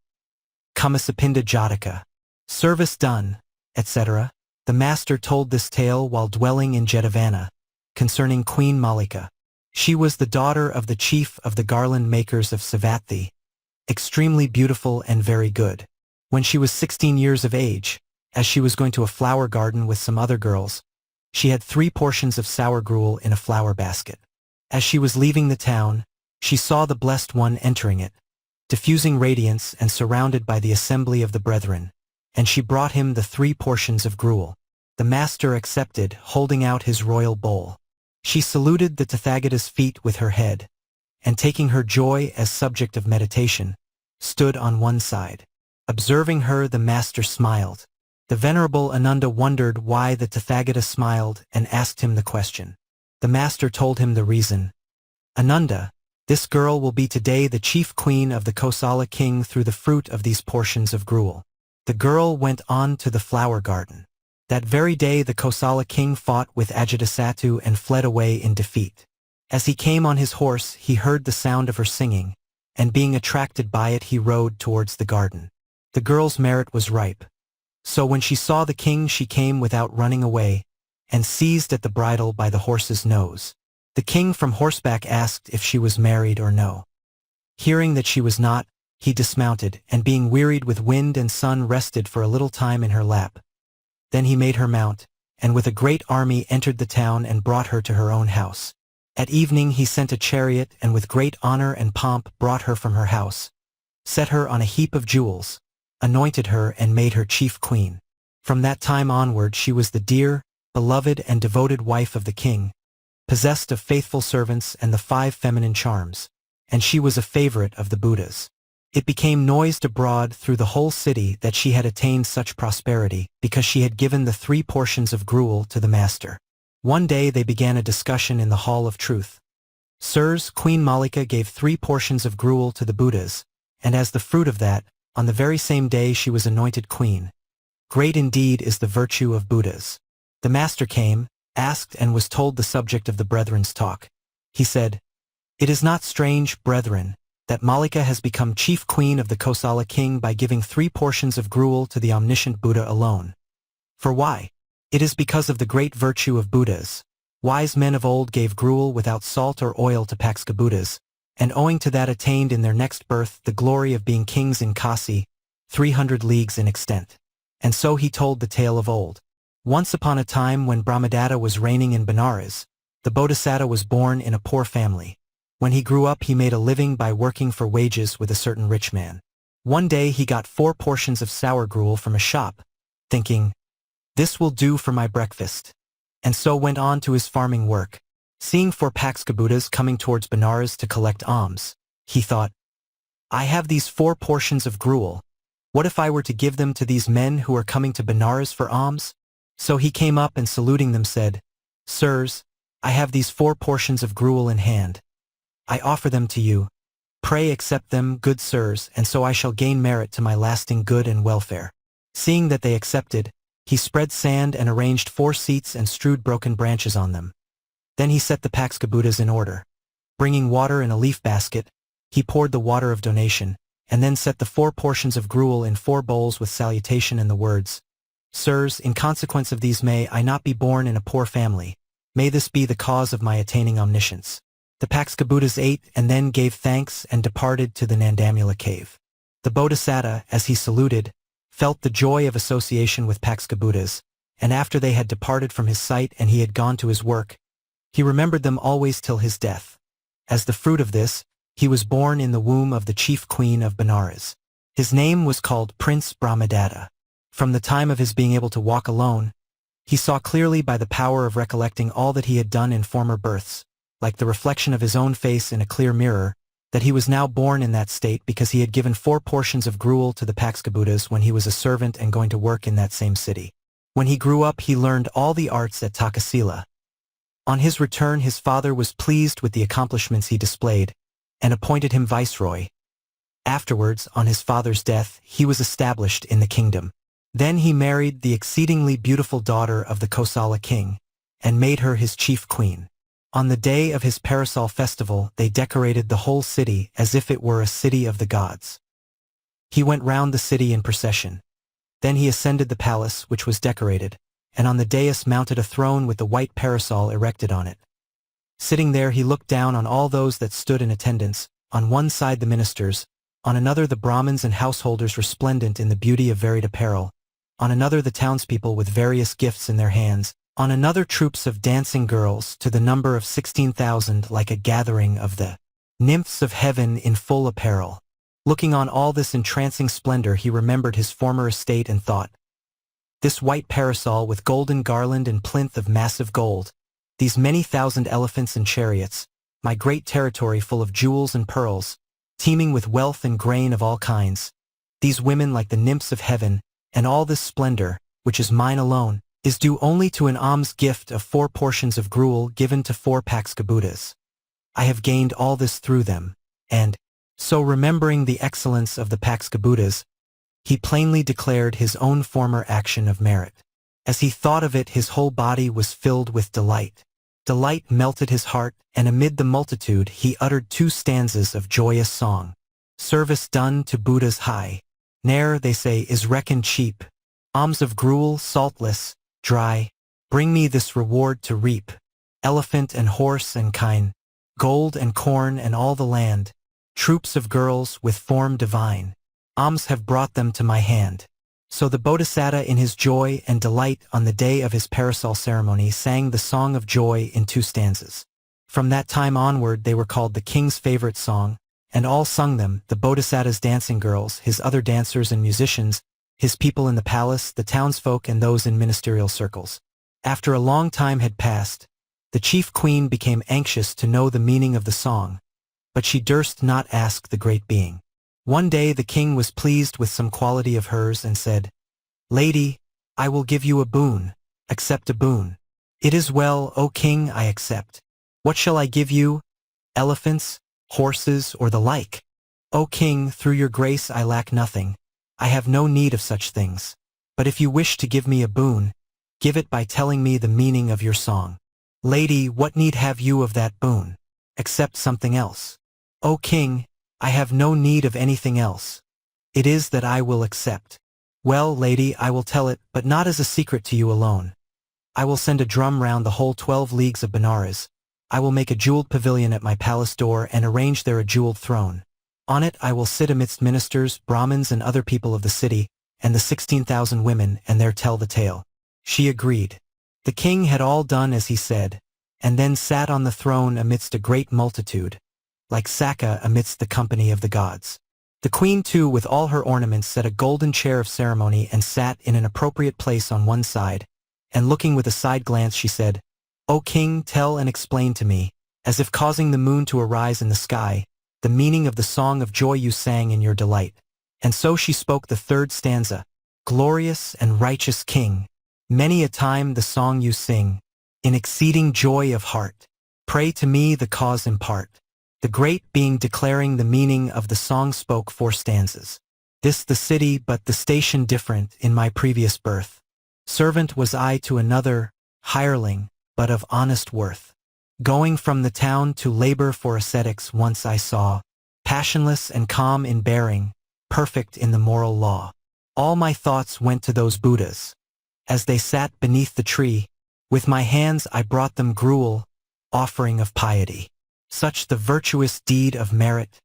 A: Kummasapinda Jataka. Service done, etc. The master told this tale while dwelling in Jetavana, concerning Queen Malika. She was the daughter of the chief of the garland makers of Savatthi, extremely beautiful and very good. When she was 16 years of age, as she was going to a flower garden with some other girls, she had 3 portions of sour gruel in a flower basket. As she was leaving the town, she saw the Blessed One entering it, diffusing radiance and surrounded by the assembly of the brethren, and she brought him the 3 portions of gruel. The master accepted, holding out his royal bowl. She saluted the Tathagata's feet with her head, and taking her joy as subject of meditation, stood on one side. Observing her, the master smiled. The venerable Ananda wondered why the Tathagata smiled and asked him the question. The master told him the reason. Ananda, this girl will be today the chief queen of the Kosala king through the fruit of these portions of gruel. The girl went on to the flower garden. That very day the Kosala king fought with Ajatasattu and fled away in defeat. As he came on his horse he heard the sound of her singing, and being attracted by it he rode towards the garden. The girl's merit was ripe. So when she saw the king she came without running away, and seized at the bridle by the horse's nose. The king from horseback asked if she was married or no. Hearing that she was not, he dismounted, and being wearied with wind and sun rested for a little time in her lap. Then he made her mount, and with a great army entered the town and brought her to her own house. At evening he sent a chariot and with great honor and pomp brought her from her house, set her on a heap of jewels, anointed her and made her chief queen. From that time onward she was the dear, beloved and devoted wife of the king, possessed of faithful servants and the 5 feminine charms, and she was a favorite of the Buddhas. It became noised abroad through the whole city that she had attained such prosperity because she had given the 3 portions of gruel to the master. One day they began a discussion in the Hall of Truth. Sirs, Queen Malika gave 3 portions of gruel to the Buddhas, and as the fruit of that, on the very same day she was anointed queen. Great indeed is the virtue of Buddhas. The master came, asked and was told the subject of the brethren's talk. He said, "It is not strange, brethren, that Malika has become chief queen of the Kosala king by giving 3 portions of gruel to the omniscient Buddha alone. For why? It is because of the great virtue of Buddhas. Wise men of old gave gruel without salt or oil to Pakska Buddhas, and owing to that attained in their next birth the glory of being kings in Kasi, 300 leagues in extent. And so he told the tale of old. Once upon a time when Brahmadatta was reigning in Benares, the Bodhisattva was born in a poor family. When he grew up he made a living by working for wages with a certain rich man. One day he got 4 portions of sour gruel from a shop, thinking, "This will do for my breakfast," and so went on to his farming work. Seeing 4 Pakskabuddhas coming towards Benares to collect alms, he thought, "I have these 4 portions of gruel. What if I were to give them to these men who are coming to Benares for alms?" So he came up and saluting them said, "Sirs, I have these 4 portions of gruel in hand. I offer them to you. Pray accept them, good sirs, and so I shall gain merit to my lasting good and welfare." Seeing that they accepted, he spread sand and arranged 4 seats and strewed broken branches on them. Then he set the Pakskabuddhas in order. Bringing water in a leaf basket, he poured the water of donation, and then set the 4 portions of gruel in 4 bowls with salutation and the words, "Sirs, in consequence of these may I not be born in a poor family. May this be the cause of my attaining omniscience." The Pakskabuddhas ate and then gave thanks and departed to the Nandamula cave. The Bodhisattva, as he saluted, felt the joy of association with Pakskabuddhas, and after they had departed from his sight and he had gone to his work, he remembered them always till his death. As the fruit of this, he was born in the womb of the chief queen of Benares. His name was called Prince Brahmadatta. From the time of his being able to walk alone, he saw clearly by the power of recollecting all that he had done in former births, like the reflection of his own face in a clear mirror, that he was now born in that state because he had given 4 portions of gruel to the Pakskabuddhas when he was a servant and going to work in that same city. When he grew up he learned all the arts at Takasila. On his return his father was pleased with the accomplishments he displayed, and appointed him viceroy. Afterwards, on his father's death, he was established in the kingdom. Then he married the exceedingly beautiful daughter of the Kosala king, and made her his chief queen. On the day of his parasol festival they decorated the whole city as if it were a city of the gods. He went round the city in procession. Then he ascended the palace, which was decorated, and on the dais mounted a throne with the white parasol erected on it. Sitting there he looked down on all those that stood in attendance, on one side the ministers, on another the Brahmins and householders resplendent in the beauty of varied apparel, on another the townspeople with various gifts in their hands, on another troops of dancing girls to the number of 16,000 like a gathering of the nymphs of heaven in full apparel. Looking on all this entrancing splendor he remembered his former estate and thought, "This white parasol with golden garland and plinth of massive gold, these many thousand elephants and chariots, my great territory full of jewels and pearls, teeming with wealth and grain of all kinds, these women like the nymphs of heaven, and all this splendor, which is mine alone, is due only to an alms gift of 4 portions of gruel given to 4 Pakskabuddhas. I have gained all this through them," and, so remembering the excellence of the Pakskabuddhas, he plainly declared his own former action of merit. As he thought of it his whole body was filled with delight. Delight melted his heart, and amid the multitude he uttered 2 stanzas of joyous song. Service done to Buddhas high, ne'er, they say, is reckoned cheap. Alms of gruel, saltless, dry, bring me this reward to reap. Elephant and horse and kine, gold and corn and all the land, troops of girls with form divine, alms have brought them to my hand. So the Bodhisattva in his joy and delight on the day of his parasol ceremony sang the song of joy in 2 stanzas. From that time onward they were called the king's favorite song, and all sung them, the Bodhisattva's dancing girls, his other dancers and musicians, his people in the palace, the townsfolk and those in ministerial circles. After a long time had passed, the chief queen became anxious to know the meaning of the song, but she durst not ask the great being. One day the king was pleased with some quality of hers and said, "Lady, I will give you a boon. Accept a boon." "It is well, O king, I accept. What shall I give you? Elephants, horses, or the like?" "O king, through your grace I lack nothing. I have no need of such things. But if you wish to give me a boon, give it by telling me the meaning of your song." "Lady, what need have you of that boon? Accept something else." "O king, I have no need of anything else. It is that I will accept." "Well, lady, I will tell it, but not as a secret to you alone. I will send a drum round the whole 12 leagues of Benares, I will make a jeweled pavilion at my palace door and arrange there a jeweled throne. On it I will sit amidst ministers, Brahmins and other people of the city, and the 16,000 women, and there tell the tale." She agreed. The king had all done as he said, and then sat on the throne amidst a great multitude, like Saka amidst the company of the gods. The queen too, with all her ornaments, set a golden chair of ceremony and sat in an appropriate place on one side, and looking with a side glance she said, "O king, tell and explain to me, as if causing the moon to arise in the sky, the meaning of the song of joy you sang in your delight." And so she spoke the third stanza, "Glorious and righteous king, many a time the song you sing, in exceeding joy of heart, pray to me the cause impart." The great being declaring the meaning of the song spoke 4 stanzas. "This the city but the station different in my previous birth. Servant was I to another, hireling, but of honest worth. Going from the town to labor for ascetics once I saw, passionless and calm in bearing, perfect in the moral law. All my thoughts went to those Buddhas. As they sat beneath the tree, with my hands I brought them gruel, offering of piety. Such the virtuous deed of merit.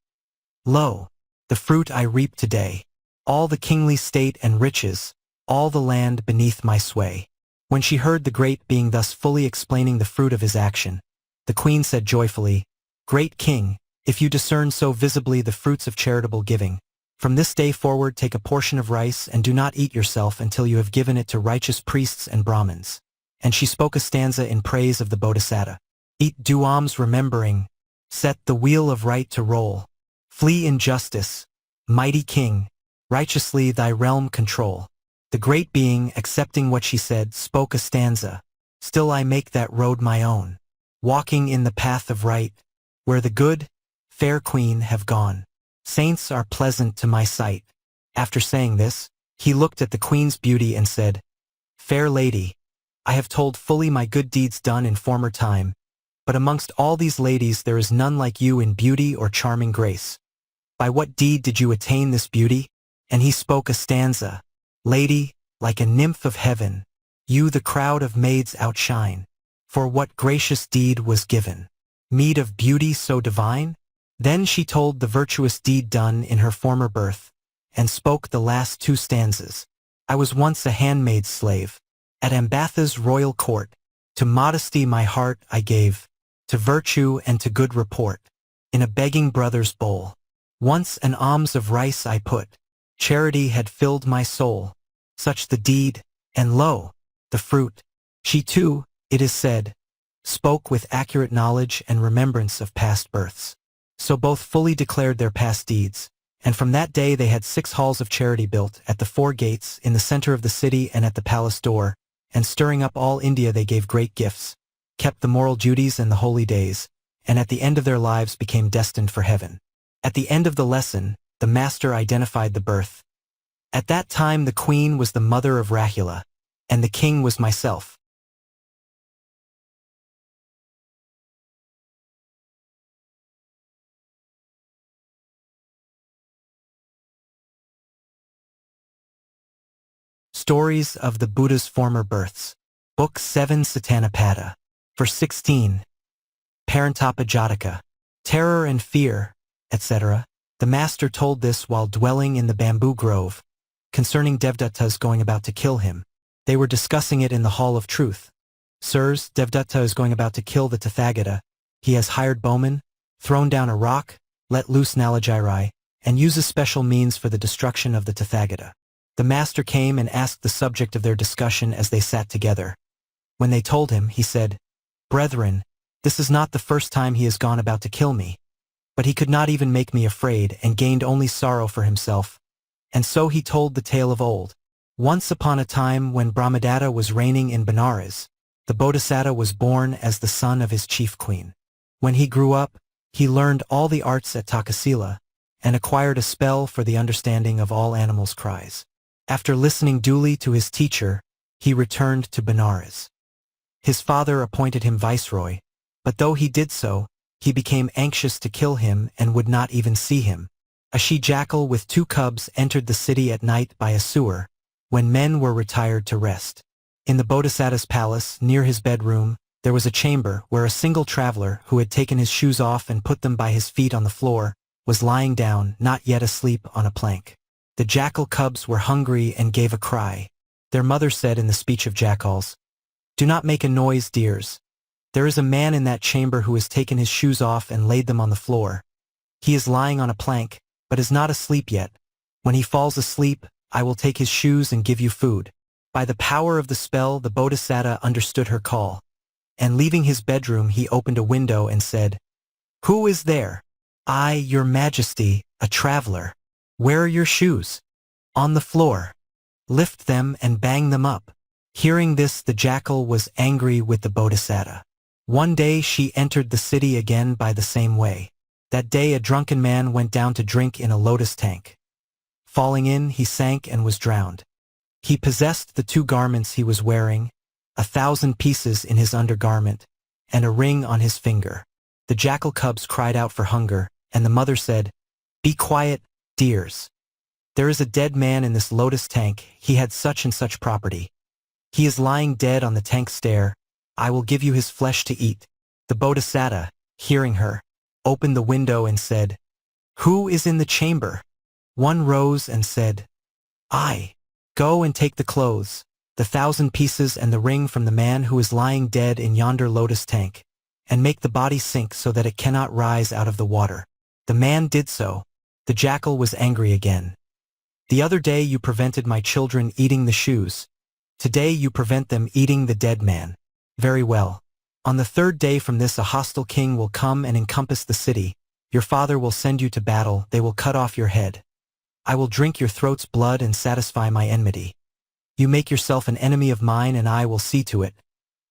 A: Lo, the fruit I reap today, all the kingly state and riches, all the land beneath my sway." When she heard the great being thus fully explaining the fruit of his action, the queen said joyfully, "Great king, if you discern so visibly the fruits of charitable giving, from this day forward take a portion of rice and do not eat yourself until you have given it to righteous priests and Brahmins." And she spoke a stanza in praise of the Bodhisattva. "Eat do alms remembering, set the wheel of right to roll, flee injustice, mighty king, righteously thy realm control." The great being, accepting what she said, spoke a stanza, "Still I make that road my own, walking in the path of right, where the good, fair queen have gone. Saints are pleasant to my sight." After saying this, he looked at the queen's beauty and said, "Fair lady, I have told fully my good deeds done in former time, but amongst all these ladies there is none like you in beauty or charming grace. By what deed did you attain this beauty?" And he spoke a stanza, "Lady, like a nymph of heaven, you the crowd of maids outshine. For what gracious deed was given? Meed of beauty so divine?" Then she told the virtuous deed done in her former birth, and spoke the last 2 stanzas. "I was once a handmaid's slave, at Ambatha's royal court. To modesty my heart I gave, to virtue and to good report. In a begging brother's bowl, once an alms of rice I put. Charity had filled my soul. Such the deed, and lo, the fruit." She too, it is said, spoke with accurate knowledge and remembrance of past births. So both fully declared their past deeds, and from that day they had 6 halls of charity built at the 4 gates, in the center of the city and at the palace door, and stirring up all India they gave great gifts, kept the moral duties and the holy days, and at the end of their lives became destined for heaven. At the end of the lesson, the master identified the birth. At that time the queen was the mother of Rahula, and the king was myself. Stories of the Buddha's Former Births. Book 7 Sutana Jataka. Verse 16. Parantapa Jataka. Terror and fear, etc. The master told this while dwelling in the bamboo grove, concerning Devdutta's going about to kill him. They were discussing it in the Hall of Truth. "Sirs, Devdutta is going about to kill the Tathagata. He has hired bowmen, thrown down a rock, let loose Nalajirai, and uses special means for the destruction of the Tathagata." The master came and asked the subject of their discussion as they sat together. When they told him, he said, "Brethren, this is not the first time he has gone about to kill me. But he could not even make me afraid and gained only sorrow for himself." And so he told the tale of old. Once upon a time when Brahmadatta was reigning in Benares, the Bodhisattva was born as the son of his chief queen. When he grew up, he learned all the arts at Takasila and acquired a spell for the understanding of all animals' cries. After listening duly to his teacher, he returned to Benares. His father appointed him viceroy, but though he did so, he became anxious to kill him and would not even see him. A she-jackal with 2 cubs entered the city at night by a sewer, when men were retired to rest. In the Bodhisattva's palace, near his bedroom, there was a chamber where a single traveler who had taken his shoes off and put them by his feet on the floor was lying down, not yet asleep, on a plank. The jackal cubs were hungry and gave a cry. Their mother said in the speech of jackals, "Do not make a noise, dears. There is a man in that chamber who has taken his shoes off and laid them on the floor. He is lying on a plank, but is not asleep yet. When he falls asleep, I will take his shoes and give you food." By the power of the spell, the Bodhisattva understood her call, and leaving his bedroom he opened a window and said, "Who is there?" "I, your majesty, a traveler." "Where are your shoes?" "On the floor." "Lift them and bang them up." Hearing this, the jackal was angry with the Bodhisattva. One day she entered the city again by the same way. That day a drunken man went down to drink in a lotus tank. Falling in, he sank and was drowned. He possessed the 2 garments he was wearing, 1,000 pieces in his undergarment, and a ring on his finger. The jackal cubs cried out for hunger, and the mother said, "Be quiet, dears. There is a dead man in this lotus tank. He had such and such property. He is lying dead on the tank stair. I will give you his flesh to eat." The Bodhisattva, hearing her, opened the window and said, "Who is in the chamber?" One rose and said, "I." "Go and take the clothes, the 1,000 pieces and the ring from the man who is lying dead in yonder lotus tank, and make the body sink so that it cannot rise out of the water." The man did so. The jackal was angry again. "The other day you prevented my children eating the shoes. Today you prevent them eating the dead man. Very well. On the 3rd day from this a hostile king will come and encompass the city. Your father will send you to battle. They will cut off your head. I will drink your throat's blood and satisfy my enmity. You make yourself an enemy of mine and I will see to it."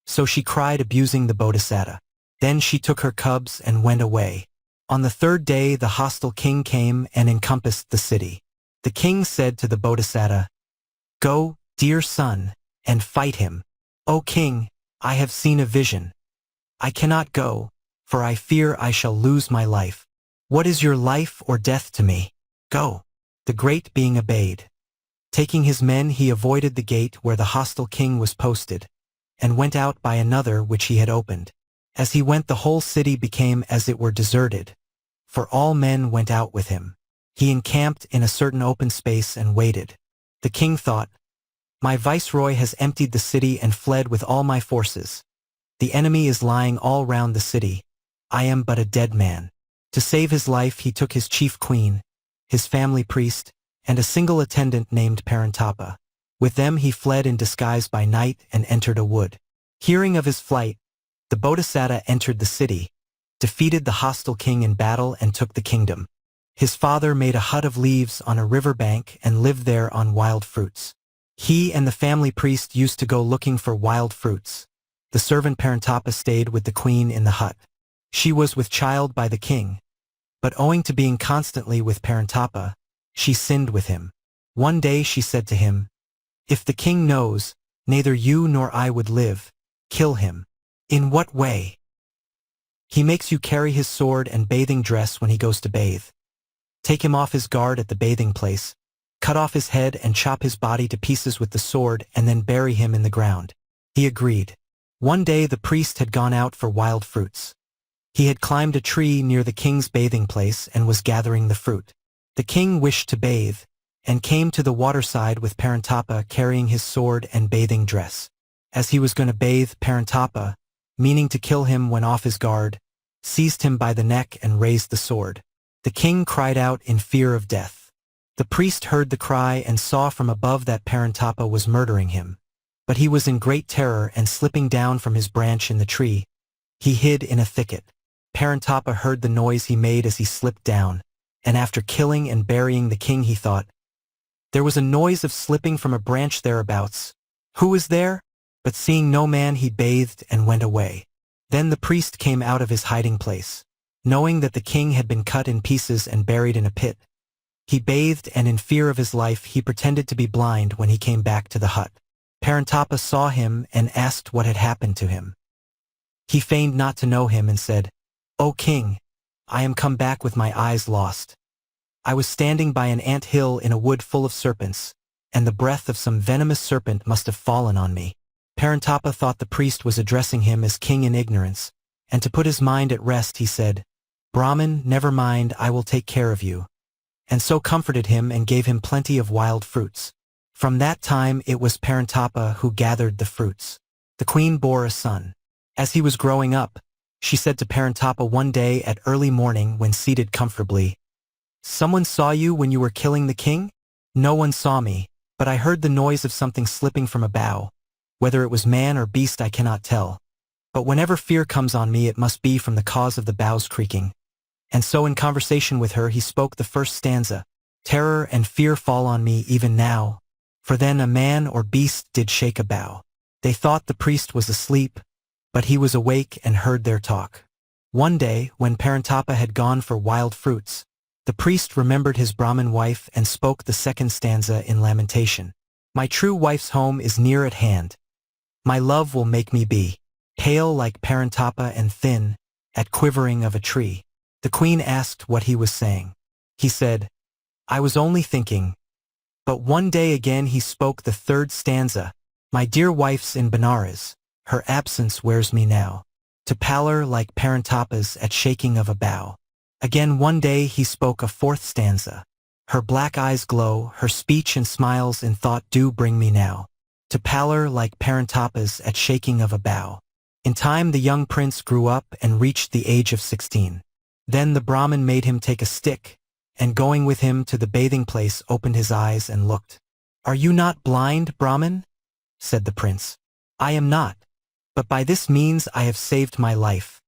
A: So she cried, abusing the Bodhisattva. Then she took her cubs and went away. On the 3rd day the hostile king came and encompassed the city. The king said to the Bodhisattva, "Go, dear son, and fight him." "O king, I have seen a vision. I cannot go, for I fear I shall lose my life." "What is your life or death to me? Go." The great being obeyed. Taking his men, he avoided the gate where the hostile king was posted, and went out by another which he had opened. As he went, the whole city became as it were deserted, for all men went out with him. He encamped in a certain open space and waited. The king thought, "My viceroy has emptied the city and fled with all my forces. The enemy is lying all round the city. I am but a dead man." To save his life, he took his chief queen, his family priest, and a single attendant named Parantapa. With them he fled in disguise by night and entered a wood. Hearing of his flight, the Bodhisattva entered the city, defeated the hostile king in battle and took the kingdom. His father made a hut of leaves on a river bank and lived there on wild fruits. He and the family priest used to go looking for wild fruits. The servant Parantapa stayed with the queen in the hut. She was with child by the king, but owing to being constantly with Parantapa, she sinned with him. One day she said to him, "If the king knows, neither you nor I would live. Kill him." "In what way?" "He makes you carry his sword and bathing dress when he goes to bathe. Take him off his guard at the bathing place, cut off his head and chop his body to pieces with the sword and then bury him in the ground." He agreed. One day the priest had gone out for wild fruits. He had climbed a tree near the king's bathing place and was gathering the fruit. The king wished to bathe, and came to the waterside with Parantapa carrying his sword and bathing dress. As he was going to bathe, Parantapa, meaning to kill him when off his guard, seized him by the neck and raised the sword. The king cried out in fear of death. The priest heard the cry and saw from above that Parantapa was murdering him. But he was in great terror, and slipping down from his branch in the tree, he hid in a thicket. Parantapa heard the noise he made as he slipped down, and after killing and burying the king he thought, "There was a noise of slipping from a branch thereabouts. Who is there?" But seeing no man, he bathed and went away. Then the priest came out of his hiding place. Knowing that the king had been cut in pieces and buried in a pit, he bathed, and in fear of his life he pretended to be blind when he came back to the hut. Parantapa saw him and asked what had happened to him. He feigned not to know him and said, "O king, I am come back with my eyes lost. I was standing by an ant hill in a wood full of serpents, and the breath of some venomous serpent must have fallen on me. Parantapa thought the priest was addressing him as king in ignorance, and to put his mind at rest he said, "Brahmin, never mind, I will take care of you," and so comforted him and gave him plenty of wild fruits. From that time it was Parantapa who gathered the fruits. The queen bore a son. As he was growing up, she said to Parantapa one day at early morning when seated comfortably, "Someone saw you when you were killing the king?" "No one saw me, but I heard the noise of something slipping from a bough. Whether it was man or beast I cannot tell. But whenever fear comes on me it must be from the cause of the boughs creaking." And so in conversation with her he spoke the first stanza, "Terror and fear fall on me even now, for then a man or beast did shake a bough." They thought the priest was asleep, but he was awake and heard their talk. One day, when Parantapa had gone for wild fruits, the priest remembered his Brahmin wife and spoke the second stanza in lamentation. "My true wife's home is near at hand. My love will make me be pale like Parantapa and thin at quivering of a tree." The queen asked what he was saying. He said, "I was only thinking." But one day again he spoke the third stanza, "My dear wife's in Benares, her absence wears me now, to pallor like Parantapa's at shaking of a bough." Again one day he spoke a fourth stanza, "Her black eyes glow, her speech and smiles in thought do bring me now, to pallor like Parantapa's at shaking of a bough." In time the young prince grew up and reached the age of 16. Then the Brahmin made him take a stick, and going with him to the bathing place opened his eyes and looked. "Are you not blind, Brahmin?" said the prince. "I am not, but by this means I have saved my life."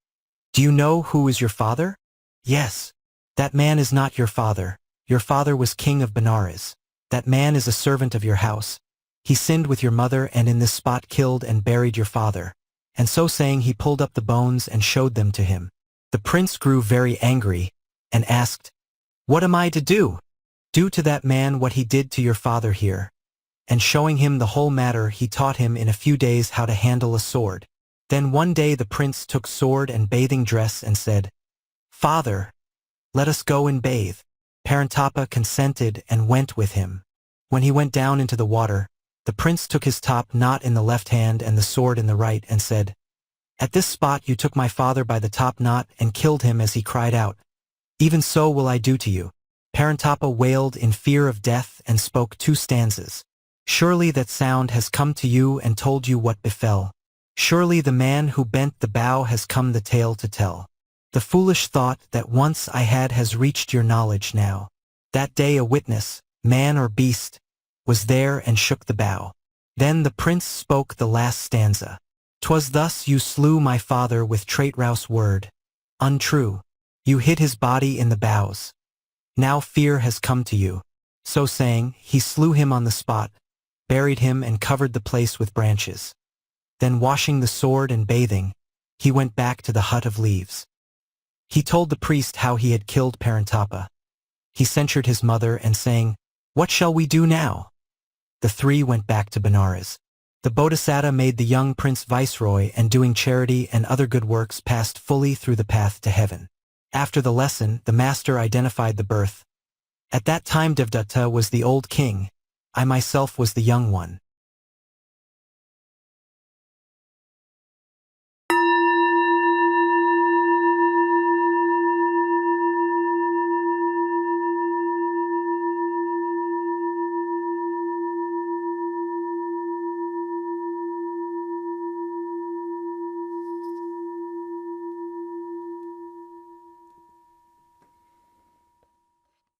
A: "Do you know who is your father?" "Yes." "That man is not your father. Your father was king of Benares. That man is a servant of your house. He sinned with your mother and in this spot killed and buried your father." And so saying he pulled up the bones and showed them to him. The prince grew very angry and asked, "What am I to do?" "Do to that man what he did to your father here." And showing him the whole matter he taught him in a few days how to handle a sword. Then one day the prince took sword and bathing dress and said, "Father, let us go and bathe." Parantapa consented and went with him. When he went down into the water, the prince took his top knot in the left hand and the sword in the right and said, "At this spot you took my father by the top knot and killed him as he cried out. Even so will I do to you." Parantapa wailed in fear of death and spoke two stanzas. "Surely that sound has come to you and told you what befell. Surely the man who bent the bough has come the tale to tell. The foolish thought that once I had has reached your knowledge now. That day a witness, man or beast, was there and shook the bough." Then the prince spoke the last stanza. "'Twas thus you slew my father with traitorous word. Untrue. You hid his body in the boughs. Now fear has come to you." So saying, he slew him on the spot, buried him and covered the place with branches. Then washing the sword and bathing, he went back to the hut of leaves. He told the priest how he had killed Parantapa. He censured his mother and saying, "What shall we do now?" The three went back to Benares. The Bodhisattva made the young prince viceroy and doing charity and other good works passed fully through the path to heaven. After the lesson, the master identified the birth. "At that time Devdatta was the old king. I myself was the young one.